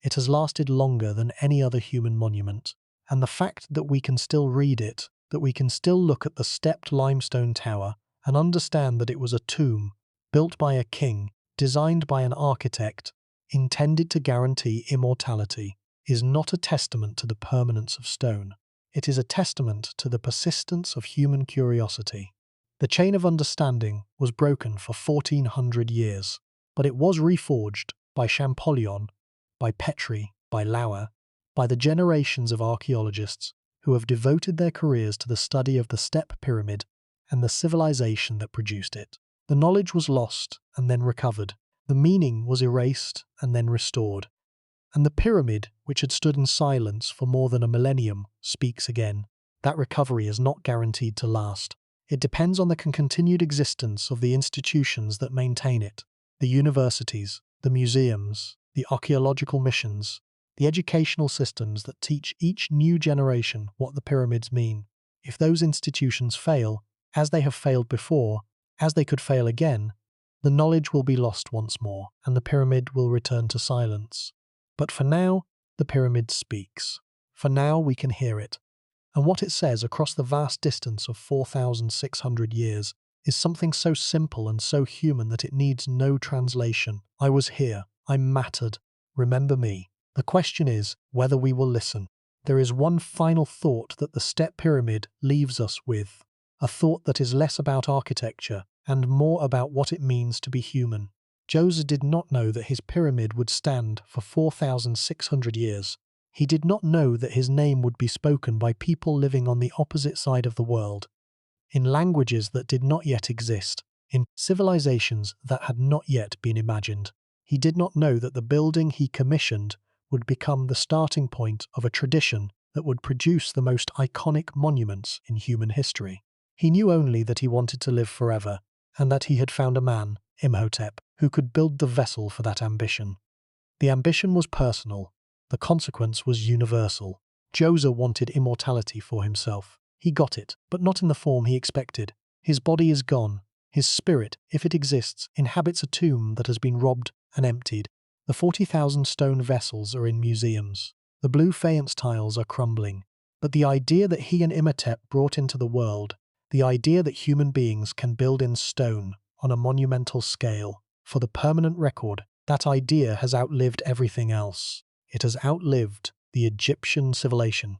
It has lasted longer than any other human monument, and the fact that we can still read it, that we can still look at the stepped limestone tower and understand that it was a tomb built by a king, designed by an architect, intended to guarantee immortality, is not a testament to the permanence of stone. It is a testament to the persistence of human curiosity. The chain of understanding was broken for 1,400 years, but it was reforged by Champollion, by Petrie, by Lauer, by the generations of archaeologists who have devoted their careers to the study of the Step Pyramid and the civilization that produced it. The knowledge was lost and then recovered. The meaning was erased and then restored. And the pyramid, which had stood in silence for more than a millennium, speaks again. That recovery is not guaranteed to last. It depends on the continued existence of the institutions that maintain it, the universities, the museums, the archaeological missions, the educational systems that teach each new generation what the pyramids mean. If those institutions fail, as they have failed before, as they could fail again, the knowledge will be lost once more, and the pyramid will return to silence. But for now, the pyramid speaks. For now, we can hear it. And what it says across the vast distance of 4,600 years is something so simple and so human that it needs no translation. I was here. I mattered. Remember me. The question is whether we will listen. There is one final thought that the Step Pyramid leaves us with. A thought that is less about architecture and more about what it means to be human. Djoser did not know that his pyramid would stand for 4,600 years. He did not know that his name would be spoken by people living on the opposite side of the world, in languages that did not yet exist, in civilizations that had not yet been imagined. He did not know that the building he commissioned would become the starting point of a tradition that would produce the most iconic monuments in human history. He knew only that he wanted to live forever, and that he had found a man, Imhotep, who could build the vessel for that ambition. The ambition was personal. The consequence was universal. Djoser wanted immortality for himself. He got it, but not in the form he expected. His body is gone. His spirit, if it exists, inhabits a tomb that has been robbed and emptied. The 40,000 stone vessels are in museums. The blue faience tiles are crumbling. But the idea that he and Imhotep brought into the world, the idea that human beings can build in stone on a monumental scale, for the permanent record, that idea has outlived everything else. It has outlived the Egyptian civilization.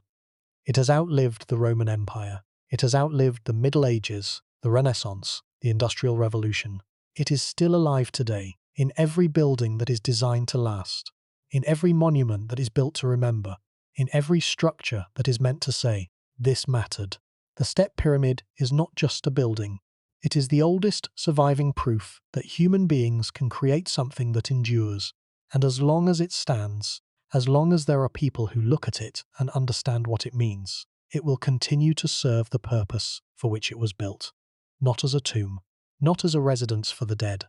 It has outlived the Roman Empire. It has outlived the Middle Ages, the Renaissance, the Industrial Revolution. It is still alive today, in every building that is designed to last, in every monument that is built to remember, in every structure that is meant to say, this mattered. The Step Pyramid is not just a building. It is the oldest surviving proof that human beings can create something that endures, and as long as it stands, as long as there are people who look at it and understand what it means, it will continue to serve the purpose for which it was built. Not as a tomb, not as a residence for the dead,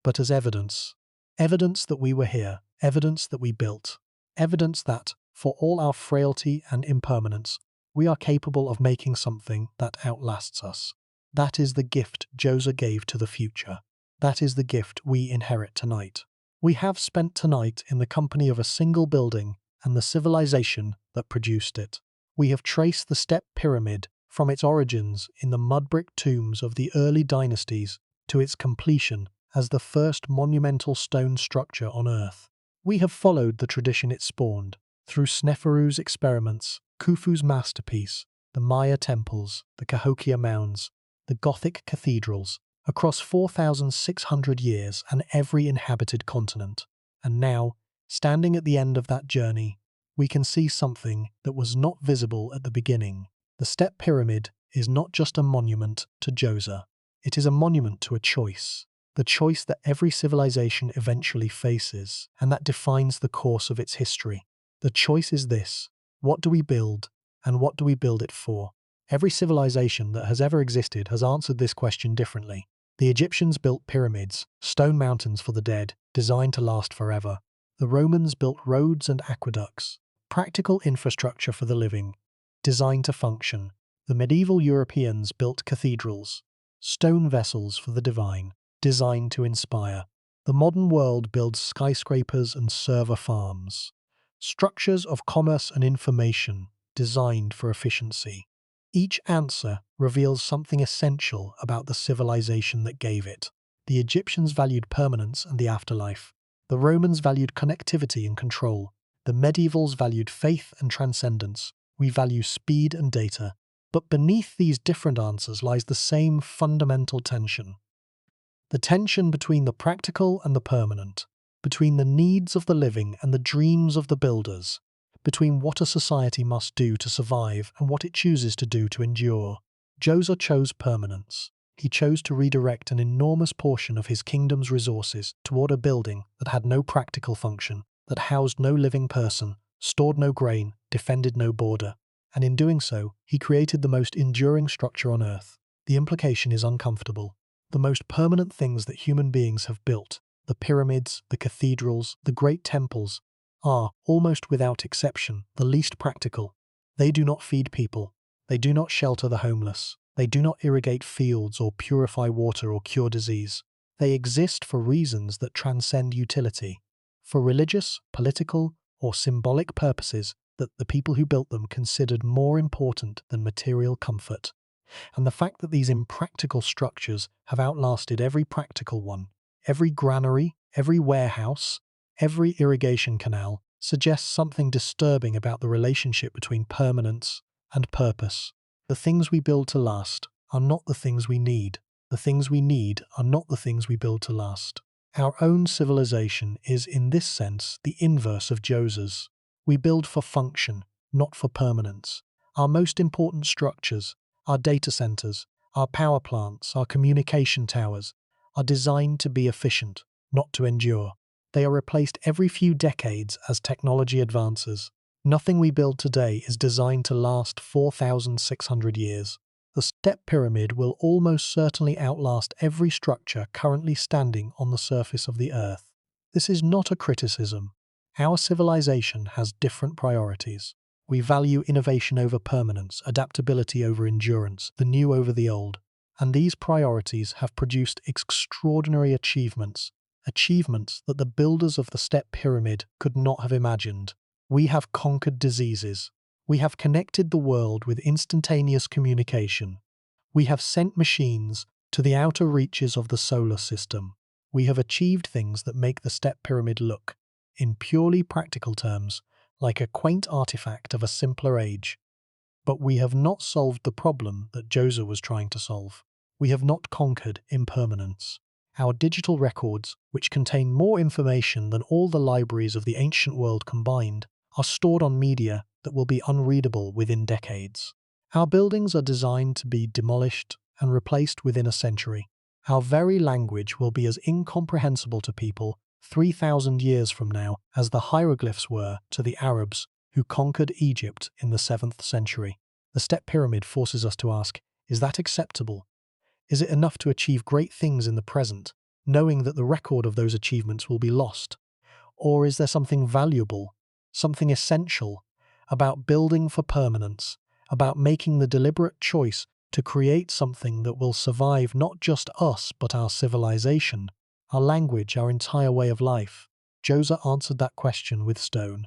but as evidence. Evidence that we were here, evidence that we built, evidence that, for all our frailty and impermanence, we are capable of making something that outlasts us. That is the gift Djoser gave to the future. That is the gift we inherit tonight. We have spent tonight in the company of a single building and the civilization that produced it. We have traced the Step Pyramid from its origins in the mud-brick tombs of the early dynasties to its completion as the first monumental stone structure on Earth. We have followed the tradition it spawned, through Sneferu's experiments, Khufu's masterpiece, the Maya temples, the Cahokia mounds, the Gothic cathedrals, across 4,600 years and every inhabited continent. And now, standing at the end of that journey, we can see something that was not visible at the beginning. The Step Pyramid is not just a monument to Djoser. It is a monument to a choice. The choice that every civilization eventually faces, and that defines the course of its history. The choice is this: what do we build, and what do we build it for? Every civilization that has ever existed has answered this question differently. The Egyptians built pyramids, stone mountains for the dead, designed to last forever. The Romans built roads and aqueducts, practical infrastructure for the living, designed to function. The medieval Europeans built cathedrals, stone vessels for the divine, designed to inspire. The modern world builds skyscrapers and server farms, structures of commerce and information designed for efficiency. Each answer reveals something essential about the civilization that gave it. The Egyptians valued permanence and the afterlife. The Romans valued connectivity and control. The medievals valued faith and transcendence. We value speed and data. But beneath these different answers lies the same fundamental tension. The tension between the practical and the permanent, between the needs of the living and the dreams of the builders, between what a society must do to survive and what it chooses to do to endure. Djoser chose permanence. He chose to redirect an enormous portion of his kingdom's resources toward a building that had no practical function, that housed no living person, stored no grain, defended no border. And in doing so, he created the most enduring structure on Earth. The implication is uncomfortable. The most permanent things that human beings have built, the pyramids, the cathedrals, the great temples, are, almost without exception, the least practical. They do not feed people. They do not shelter the homeless. They do not irrigate fields or purify water or cure disease. They exist for reasons that transcend utility, for religious, political, or symbolic purposes that the people who built them considered more important than material comfort. And the fact that these impractical structures have outlasted every practical one, every granary, every warehouse, every irrigation canal, suggests something disturbing about the relationship between permanence and purpose. The things we build to last are not the things we need. The things we need are not the things we build to last. Our own civilization is, in this sense, the inverse of Djoser's. We build for function, not for permanence. Our most important structures, our data centers, our power plants, our communication towers, are designed to be efficient, not to endure. They are replaced every few decades as technology advances. Nothing we build today is designed to last 4,600 years. The Step Pyramid will almost certainly outlast every structure currently standing on the surface of the Earth. This is not a criticism. Our civilization has different priorities. We value innovation over permanence, adaptability over endurance, the new over the old. And these priorities have produced extraordinary achievements that the builders of the Step Pyramid could not have imagined. We have conquered diseases. We have connected the world with instantaneous communication. We have sent machines to the outer reaches of the solar system. We have achieved things that make the step pyramid look, in purely practical terms, like a quaint artifact of a simpler age. But we have not solved the problem that Djoser was trying to solve. We have not conquered impermanence. Our digital records, which contain more information than all the libraries of the ancient world combined, are stored on media that will be unreadable within decades. Our buildings are designed to be demolished and replaced within a century. Our very language will be as incomprehensible to people 3,000 years from now as the hieroglyphs were to the Arabs who conquered Egypt in the 7th century. The step pyramid forces us to ask, is that acceptable? Is it enough to achieve great things in the present, knowing that the record of those achievements will be lost? Or is there something valuable, something essential, about building for permanence, about making the deliberate choice to create something that will survive not just us but our civilization, our language, our entire way of life? Djoser answered that question with stone.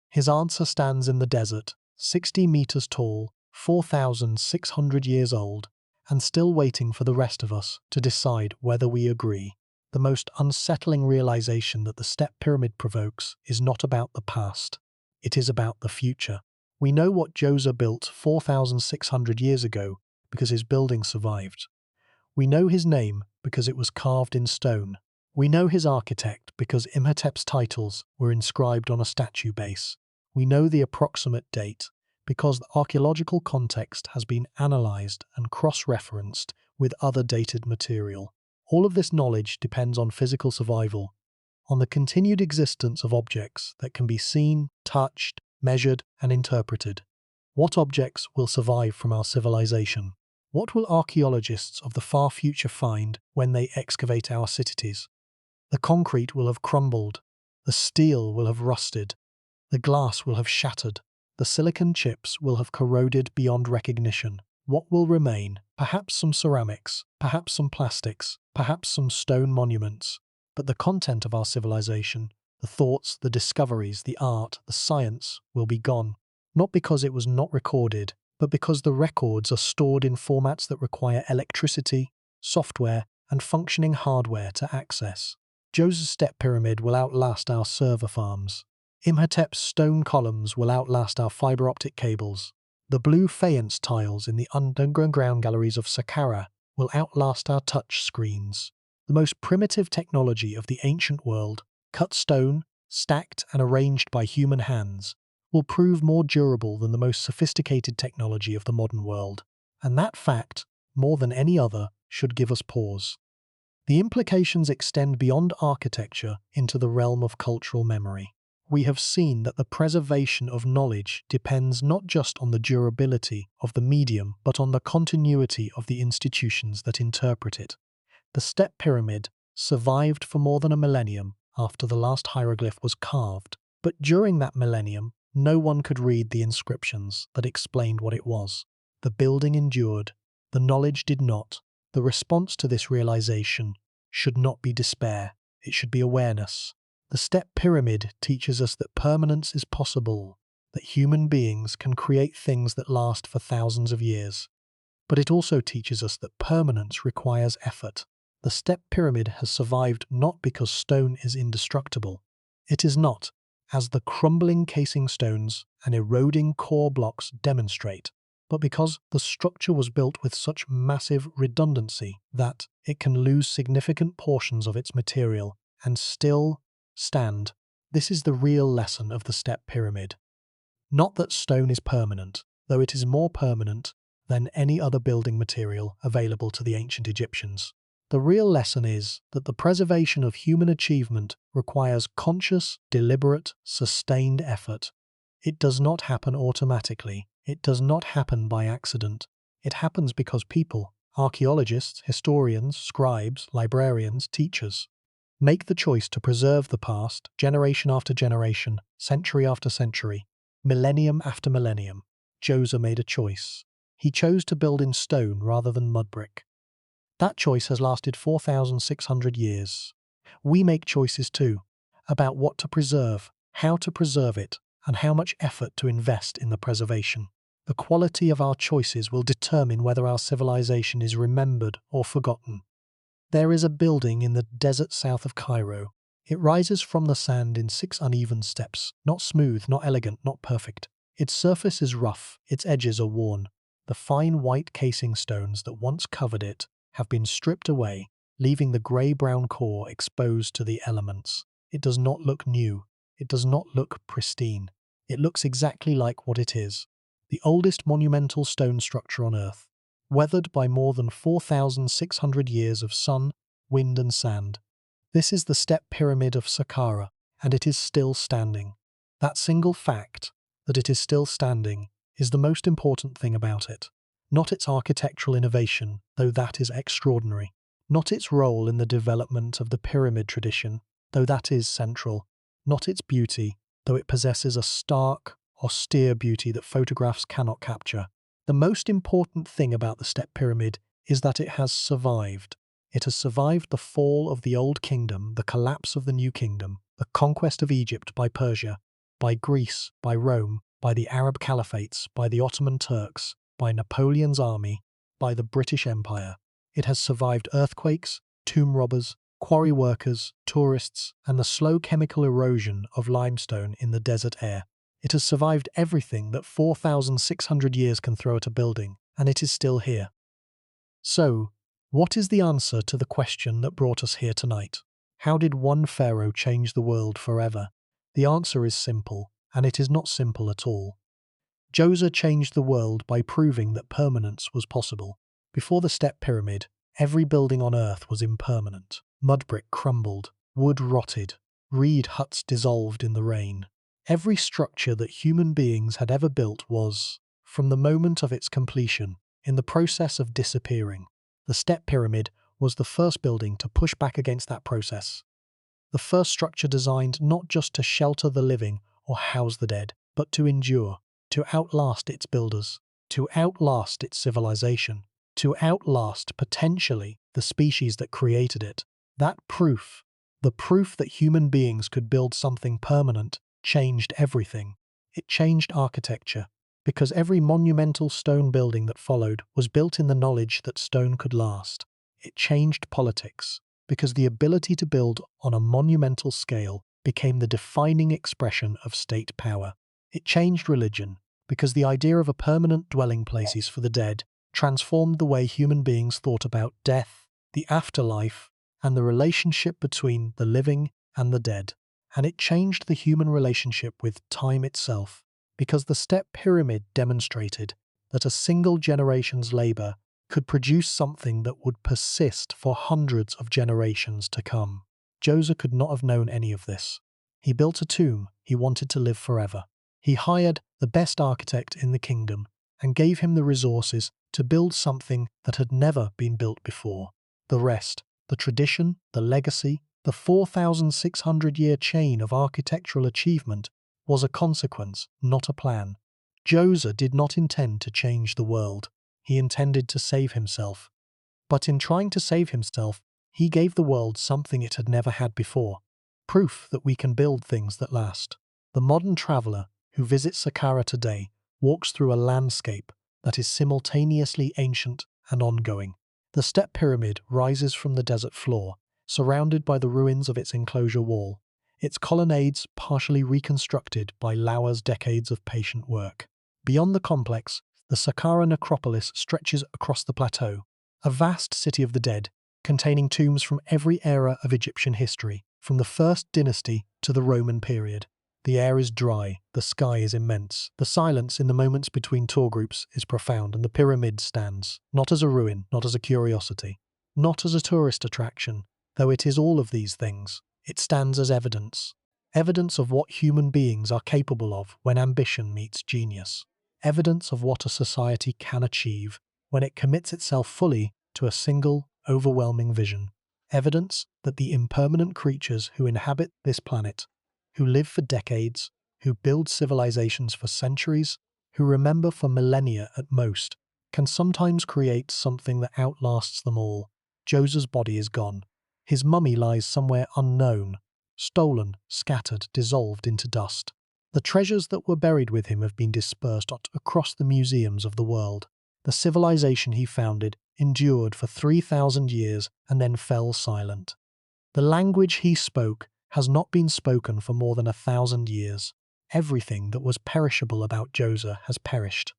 His answer stands in the desert, 60 meters tall, 4,600 years old, and still waiting for the rest of us to decide whether we agree. The most unsettling realization that the step pyramid provokes is not about the past. It is about the future. We know what Djoser built 4,600 years ago because his building survived. We know his name because it was carved in stone. We know his architect because Imhotep's titles were inscribed on a statue base. We know the approximate date because the archaeological context has been analysed and cross-referenced with other dated material. All of this knowledge depends on physical survival, on the continued existence of objects that can be seen, touched, measured, and interpreted. What objects will survive from our civilization? What will archaeologists of the far future find when they excavate our cities? The concrete will have crumbled, the steel will have rusted, the glass will have shattered, the silicon chips will have corroded beyond recognition. What will remain? Perhaps some ceramics, perhaps some plastics, perhaps some stone monuments. But the content of our civilization, the thoughts, the discoveries, the art, the science, will be gone. Not because it was not recorded, but because the records are stored in formats that require electricity, software, and functioning hardware to access. Djoser's step pyramid will outlast our server farms. Imhotep's stone columns will outlast our fiber optic cables. The blue faience tiles in the underground galleries of Saqqara will outlast our touch screens. The most primitive technology of the ancient world, cut stone, stacked and arranged by human hands, will prove more durable than the most sophisticated technology of the modern world. And that fact, more than any other, should give us pause. The implications extend beyond architecture into the realm of cultural memory. We have seen that the preservation of knowledge depends not just on the durability of the medium, but on the continuity of the institutions that interpret it. The step pyramid survived for more than a millennium after the last hieroglyph was carved, but during that millennium, no one could read the inscriptions that explained what it was. The building endured, the knowledge did not. The response to this realization should not be despair, it should be awareness. The step pyramid teaches us that permanence is possible, that human beings can create things that last for thousands of years. But it also teaches us that permanence requires effort. The step pyramid has survived not because stone is indestructible. It is not, as the crumbling casing stones and eroding core blocks demonstrate, but because the structure was built with such massive redundancy that it can lose significant portions of its material and still stand. This is the real lesson of the step pyramid. Not that stone is permanent, though it is more permanent than any other building material available to the ancient Egyptians. The real lesson is that the preservation of human achievement requires conscious, deliberate, sustained effort. It does not happen automatically. It does not happen by accident. It happens because people, archaeologists, historians, scribes, librarians, teachers, make the choice to preserve the past, generation after generation, century after century, millennium after millennium. Djoser made a choice. He chose to build in stone rather than mud brick. That choice has lasted 4,600 years. We make choices too, about what to preserve, how to preserve it, and how much effort to invest in the preservation. The quality of our choices will determine whether our civilization is remembered or forgotten. There is a building in the desert south of Cairo. It rises from the sand in 6 uneven steps, not smooth, not elegant, not perfect. Its surface is rough, its edges are worn. The fine white casing stones that once covered it have been stripped away, leaving the grey-brown core exposed to the elements. It does not look new. It does not look pristine. It looks exactly like what it is: the oldest monumental stone structure on Earth, weathered by more than 4,600 years of sun, wind and sand. This is the Step Pyramid of Saqqara, and it is still standing. That single fact, that it is still standing, is the most important thing about it. Not its architectural innovation, though that is extraordinary. Not its role in the development of the pyramid tradition, though that is central. Not its beauty, though it possesses a stark, austere beauty that photographs cannot capture. The most important thing about the Step Pyramid is that it has survived. It has survived the fall of the Old Kingdom, the collapse of the New Kingdom, the conquest of Egypt by Persia, by Greece, by Rome, by the Arab Caliphates, by the Ottoman Turks, by Napoleon's army, by the British Empire. It has survived earthquakes, tomb robbers, quarry workers, tourists, and the slow chemical erosion of limestone in the desert air. It has survived everything that 4,600 years can throw at a building, and it is still here. So, what is the answer to the question that brought us here tonight? How did one pharaoh change the world forever? The answer is simple, and it is not simple at all. Djoser changed the world by proving that permanence was possible. Before the Step Pyramid, every building on Earth was impermanent. Mud brick crumbled, wood rotted, reed huts dissolved in the rain. Every structure that human beings had ever built was, from the moment of its completion, in the process of disappearing. The Step Pyramid was the first building to push back against that process. The first structure designed not just to shelter the living or house the dead, but to endure, to outlast its builders, to outlast its civilization, to outlast, potentially, the species that created it. That proof, the proof that human beings could build something permanent, changed everything. It changed architecture, because every monumental stone building that followed was built in the knowledge that stone could last. It changed politics, because the ability to build on a monumental scale became the defining expression of state power. It changed religion, because the idea of a permanent dwelling places for the dead transformed the way human beings thought about death, the afterlife, and the relationship between the living and the dead. And it changed the human relationship with time itself, because the Step Pyramid demonstrated that a single generation's labor could produce something that would persist for hundreds of generations to come. Djoser could not have known any of this. He built a tomb he wanted to live forever. He hired the best architect in the kingdom and gave him the resources to build something that had never been built before. The rest, the tradition, the legacy, the 4,600-year chain of architectural achievement, was a consequence, not a plan. Djoser did not intend to change the world. He intended to save himself. But in trying to save himself, he gave the world something it had never had before: proof that we can build things that last. The modern traveller who visits Saqqara today walks through a landscape that is simultaneously ancient and ongoing. The Step Pyramid rises from the desert floor, surrounded by the ruins of its enclosure wall, its colonnades partially reconstructed by Lauer's decades of patient work. Beyond the complex, the Saqqara necropolis stretches across the plateau, a vast city of the dead, containing tombs from every era of Egyptian history, from the first dynasty to the Roman period. The air is dry, the sky is immense, the silence in the moments between tour groups is profound, and the pyramid stands, not as a ruin, not as a curiosity, not as a tourist attraction, though it is all of these things. It stands as evidence. Evidence of what human beings are capable of when ambition meets genius. Evidence of what a society can achieve when it commits itself fully to a single, overwhelming vision. Evidence that the impermanent creatures who inhabit this planet, who live for decades, who build civilizations for centuries, who remember for millennia at most, can sometimes create something that outlasts them all. Djoser's body is gone. His mummy lies somewhere unknown, stolen, scattered, dissolved into dust. The treasures that were buried with him have been dispersed across the museums of the world. The civilization he founded endured for 3,000 years and then fell silent. The language he spoke has not been spoken for more than 1,000 years. Everything that was perishable about Djoser has perished.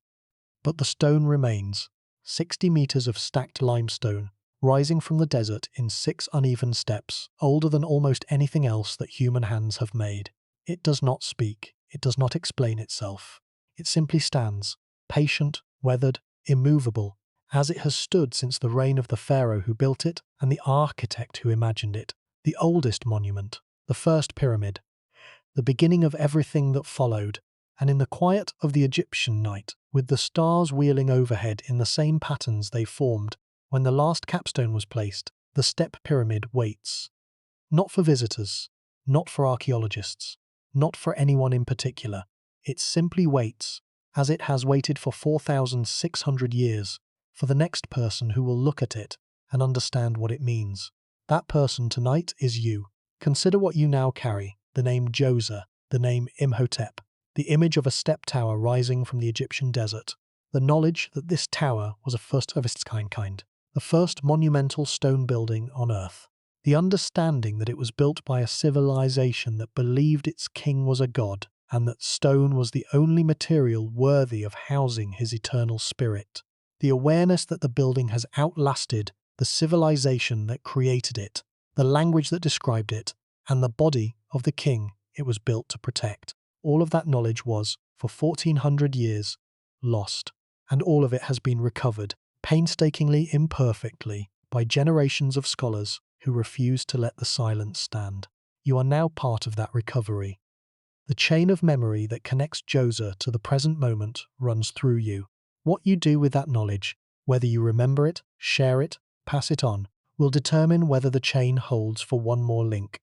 But the stone remains, 60 meters of stacked limestone, rising from the desert in 6 uneven steps, older than almost anything else that human hands have made. It does not speak. It does not explain itself. It simply stands, patient, weathered, immovable, as it has stood since the reign of the Pharaoh who built it and the architect who imagined it. The oldest monument, the first pyramid, the beginning of everything that followed, and in the quiet of the Egyptian night, with the stars wheeling overhead in the same patterns they formed when the last capstone was placed, the step pyramid waits. Not for visitors, not for archaeologists, not for anyone in particular. It simply waits, as it has waited for 4,600 years, for the next person who will look at it and understand what it means. That person tonight is you. Consider what you now carry, the name Djoser, the name Imhotep, the image of a step tower rising from the Egyptian desert, the knowledge that this tower was a first of its kind, the first monumental stone building on earth, the understanding that it was built by a civilization that believed its king was a god, and that stone was the only material worthy of housing his eternal spirit, the awareness that the building has outlasted the civilization that created it, the language that described it, and the body of the king it was built to protect. All of that knowledge was, for 1,400 years, lost, and all of it has been recovered, painstakingly imperfectly, by generations of scholars who refused to let the silence stand. You are now part of that recovery. The chain of memory that connects Djoser to the present moment runs through you. What you do with that knowledge, whether you remember it, share it, pass it on, will determine whether the chain holds for one more link.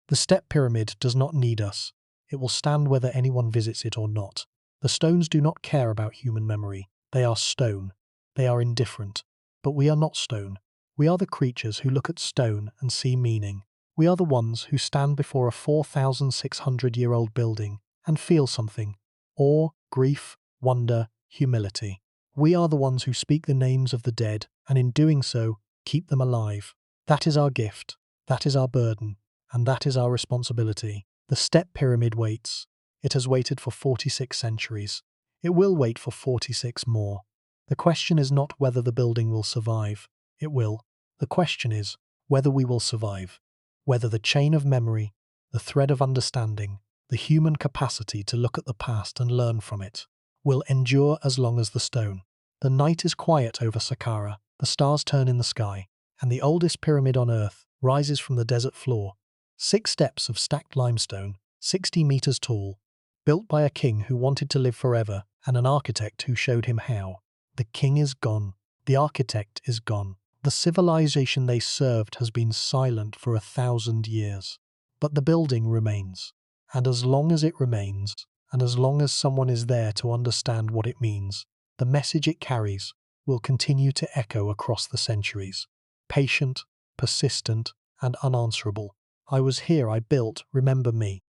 The step pyramid does not need us. It will stand whether anyone visits it or not. The stones do not care about human memory. They are stone. They are indifferent. But we are not stone. We are the creatures who look at stone and see meaning. We are the ones who stand before a 4,600-year-old building and feel something: awe, grief, wonder, humility. We are the ones who speak the names of the dead, and in doing so, keep them alive. That is our gift. That is our burden. And that is our responsibility. The step pyramid waits. It has waited for 46 centuries. It will wait for 46 more. The question is not whether the building will survive. It will. The question is whether we will survive. Whether the chain of memory, the thread of understanding, the human capacity to look at the past and learn from it, will endure as long as the stone. The night is quiet over Saqqara, the stars turn in the sky, and the oldest pyramid on earth rises from the desert floor. 6 steps of stacked limestone, 60 meters tall, built by a king who wanted to live forever and an architect who showed him how. The king is gone. The architect is gone. The civilization they served has been silent for 1,000 years. But the building remains. And as long as it remains, and as long as someone is there to understand what it means, the message it carries will continue to echo across the centuries. Patient, persistent, and unanswerable. I was here, I built, remember me.